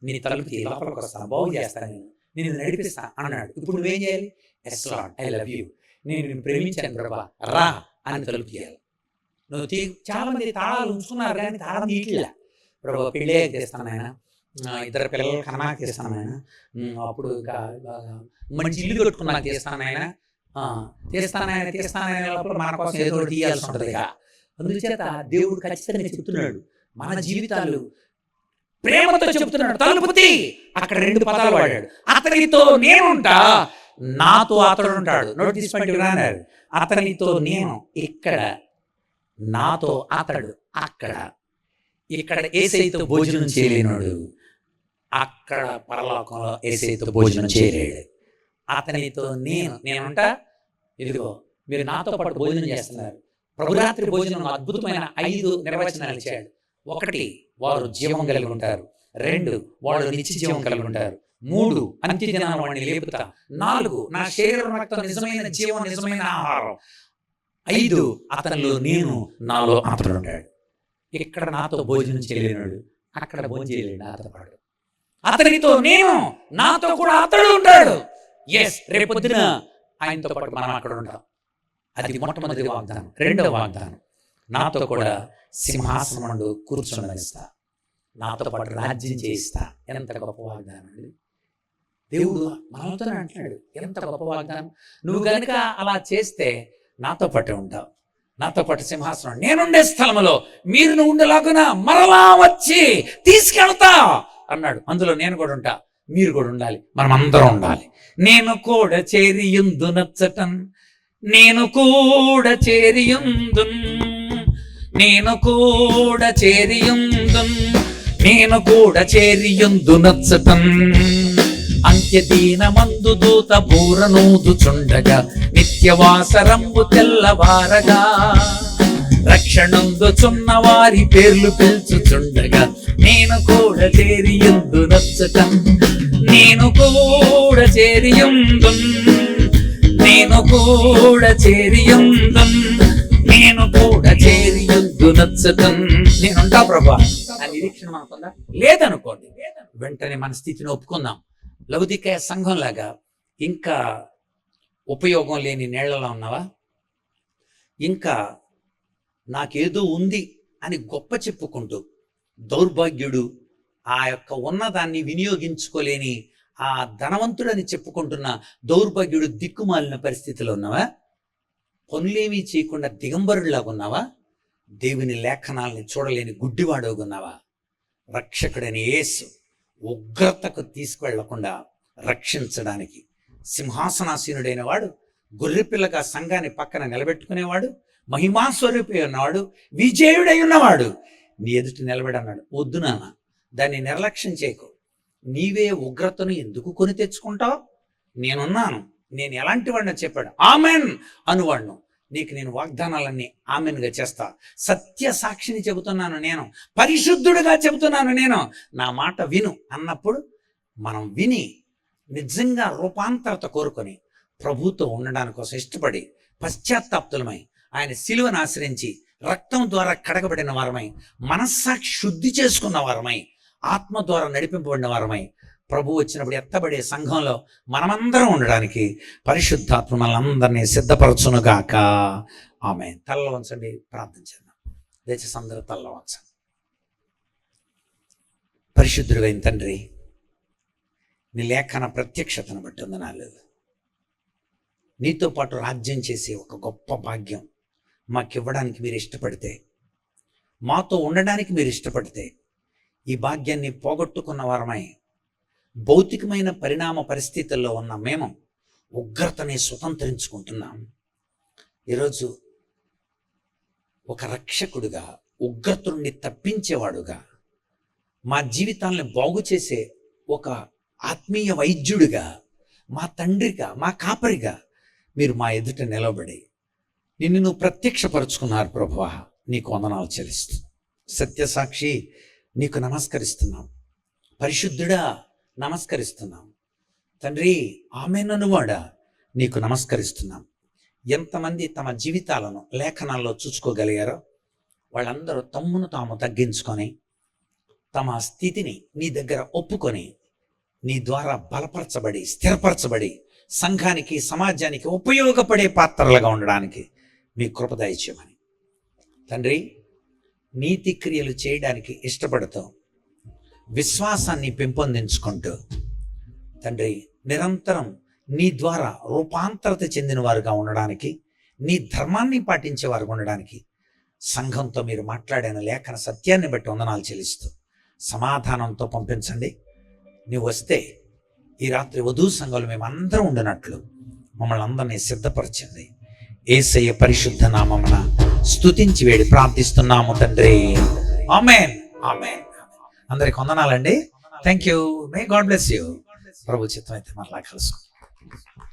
నీ తలుపు తీ, లోపలికి వస్తాను, బాగు చేస్తాను, నేను నడిపిస్తా అన్నాడు. ఇప్పుడు నువ్వేం చేయాలి? Yes Lord, I love you, నేను నిన్ను ప్రేమించాను ప్రభా, రా అని తలుపు తీయాలి. నువ్వు చాలా మంది తాళాలు ఉంచుకున్నారు కానీ తాళం తీయట్లే. ప్రభా పెళ్ళి తీస్తాను ఆయన, 2 పిల్లలు కన్నా తీస్తాను ఆయన, అప్పుడు మంచి ఇల్లు కట్టుకున్నా తీస్తాను ఆయన, తీస్తానైన లోపల మన కోసం ఏదో తీయాల్సి ఉంటుంది. అందుచేత దేవుడు ఖచ్చితంగా చెప్తున్నాడు, మన జీవితాలు ప్రేమతో చెప్తున్నాడు. తలుపు తీ. అక్కడ 2 పదాలు వాడాడు. అతనితో నేనుంటా, నాతో అతడు ఉంటాడు. నోటీస్ పట్టి వినారు. అతనితో నేను ఇక్కడ, నాతో అతడు అక్కడ. ఇక్కడ యేసయ్యతో భోజనం చేయలేనాడు, అక్కడ పరలోకంలో యేసయ్యతో భోజనం చేయలేడు. అతనితో నేనుంటా. ఇదిగో మీరు నాతో పాటు భోజనం చేస్తున్నారు. ప్రభురాత్రి భోజనం అద్భుతమైన 5 నిర్వచనాలు ఇచ్చాడు. 1, వారు జీవం కలిగి ఉంటారు. 2, వాళ్ళు నిత్య జీవం కలిగి ఉంటారు. 3, అంత్యదినాన వాడిని లేపుతా. 4, నా శరీరం రక్తం నిజమైన జీవం, నిజమైన ఆహారం. 5, అతనిలో నేను, నాలో అతడు ఉంటాడు. ఇక్కడ నాతో భోజనం చేయలేనాడు, అక్కడ భోజనం చేయలేడు నాతో పాటు. అతనితో నేను, నాతో కూడా అతడు ఉంటాడు. రేపొద్దున ఆయనతో పాటు మనం అక్కడ ఉంటాం. అది మొట్టమొదటి వాగ్దానం. 2వ వాగ్దానం, నాతో కూడా సింహాసనం కూర్చుండనిస్తా, నాతో పాటు రాజ్యం చేయిస్తా. ఎంత గొప్ప వాగ్దానం అండి! దేవుడు మనతోనే అంటున్నాడు, ఎంత గొప్ప వాగ్దానం. నువ్వు కనుక అలా చేస్తే నాతో పాటే ఉంటావు. నాతో పాటు సింహాసనం, నేనుండే స్థలములో మీరు ఉండలాగున మరలా వచ్చి తీసుకెళ్తా అన్నాడు. అందులో నేను కూడా ఉంటా, మీరు కూడా ఉండాలి, మనం అందరం ఉండాలి. నేను కూడా చేరియుందు నచ్చటం, నేను కూడా చేరియుందు, నేను కూడా చేరియుందు, నేను కూడా చేరియుందు నచ్చటం. అంత్యదీన మందు దూత బూరనూదుచుండగా, నిత్యవాసరంబు తెల్లవారగా, రక్షణందుచున్న వారి పేర్లు పిలుచుచుండగా, నేను కూడా చేరియుందు నచ్చటం, నేను కూడా చేరియుందు, నేను కూడా చేరియుందు, నేను కూడా చేరియుందు నచ్చటం. నేనుంటా ప్రభా ఆ నిరీక్షణ మనకుందా? లేదనుకోండి, వెంటనే మన స్థితిని ఒప్పుకుందాం. లౌదికయ సంఘంలాగా ఇంకా ఉపయోగం లేని నీళ్లలో ఉన్నావా? ఇంకా నాకేదో ఉంది అని గొప్ప చెప్పుకుంటూ దౌర్భాగ్యుడు, ఆ యొక్క ఉన్నదాన్ని వినియోగించుకోలేని ఆ ధనవంతుడని చెప్పుకుంటున్న దౌర్భాగ్యుడు దిక్కుమాలిన పరిస్థితిలో ఉన్నావా? పనులేమీ చేయకుండా దిగంబరుడిలాగా ఉన్నావా? దేవుని లేఖనాలని చూడలేని గుడ్డివాడోగున్నావా? రక్షకుడని యేసు ఉగ్రతకు తీసుకువెళ్లకుండా రక్షించడానికి సింహాసనాసీనుడైన వాడు, గొర్రెపిల్లగా సంఘాన్ని పక్కన నిలబెట్టుకునేవాడు, మహిమాస్వరూపి ఉన్నవాడు, విజయుడై ఉన్నవాడు నీ ఎదుటి నిలబడన్నాడు. వద్దు నాన్న, దాన్ని నిర్లక్ష్యం చేయకు. నీవే ఉగ్రతను ఎందుకు కొని తెచ్చుకుంటావు? నేనున్నాను, నేను ఎలాంటి వాడినో చెప్పాడు. ఆమెన్ అనువాడును. నీకు నేను వాగ్దానాలన్నీ ఆమెన్గా చేస్తా. సత్య సాక్షిని చెబుతున్నాను నేను, పరిశుద్ధుడిగా చెబుతున్నాను నేను, నా మాట విను అన్నప్పుడు మనం విని నిజంగా రూపాంతరత కోరుకొని ప్రభుతో ఉండడానికి కోసం ఇష్టపడి పశ్చాత్తాప్తులమై ఆయన శిలువను ఆశ్రయించి రక్తం ద్వారా కడగబడిన వారమై, మనస్సాక్షి శుద్ధి చేసుకున్న వారమై, ఆత్మ ద్వారా నడిపింపబడిన వారమై ప్రభు వచ్చినప్పుడు ఎత్తబడే సంఘంలో మనమందరం ఉండడానికి పరిశుద్ధాత్మ మనందరినీ సిద్ధపరచునుగాక. ఆమేన్. తల్ల వంచండి, ప్రార్థన చేద్దాం. దయచేసి అందరూ తల్ల వంచండి. పరిశుద్ధుడైన తండ్రి, నీ లేఖన ప్రత్యక్షతను బట్టి వందనాలు. నీతో పాటు రాజ్యం చేసే ఒక గొప్ప భాగ్యం మాకు ఇవ్వడానికి మీరు ఇష్టపడితే, మాతో ఉండడానికి మీరు ఇష్టపడితే, ఈ భాగ్యాన్ని పోగొట్టుకున్న వారమై భౌతికమైన పరిణామ పరిస్థితుల్లో ఉన్న మేము ఉగ్రతని స్వతంత్రించుకుంటున్నాం. ఈరోజు ఒక రక్షకుడిగా, ఉగ్రతుడిని తప్పించేవాడుగా, మా జీవితాలను బాగు చేసే ఒక ఆత్మీయ వైద్యుడిగా, మా తండ్రిగా, మా కాపరిగా మీరు మా ఎదుట నిలబడి నిన్ను నువ్వు ప్రత్యక్షపరుచుకున్నారు ప్రభువా. నీకు వందనాలు చెల్లిస్తూ, సత్యసాక్షి నీకు నమస్కరిస్తున్నాం. పరిశుద్ధుడా నమస్కరిస్తున్నాం. తండ్రి ఆమెననువాడా నీకు నమస్కరిస్తున్నాం. ఎంతమంది తమ జీవితాలను లేఖనాల్లో చూసుకోగలిగారో వాళ్ళందరూ తమ్మును తాము తగ్గించుకొని తమ స్థితిని నీ దగ్గర ఒప్పుకొని నీ ద్వారా బలపరచబడి స్థిరపరచబడి సంఘానికి, సమాజానికి ఉపయోగపడే పాత్రలుగా ఉండడానికి మీ కృప దయచేయమని తండ్రి, నీతి క్రియలు చేయడానికి ఇష్టపడుతూ విశ్వాసాన్ని పెంపొందించుకుంటూ తండ్రి నిరంతరం నీ ద్వారా రూపాంతరత చెందిన వారుగా ఉండడానికి, నీ ధర్మాన్ని పాటించే వారుగా ఉండడానికి సంఘంతో మీరు మాట్లాడిన లేఖన సత్యాన్ని బట్టి వందనాలు చెల్లిస్తూ సమాధానంతో పంపించండి. నీవు వస్తే ఈ రాత్రి వధువు సంఘంలో మేము అందరం ఉండినట్లు మమ్మల్ని అందరినీ సిద్ధపరచండి. యేసయ్య పరిశుద్ధ నామమున స్తుతించి వేడి ప్రార్థిస్తున్నాము తండ్రి. ఆమేన్, ఆమేన్. అందరికి వందనాలండి. Thank you. May God bless you. ప్రభు చిత్తం అయితే మరలా కలుసుకుందాం.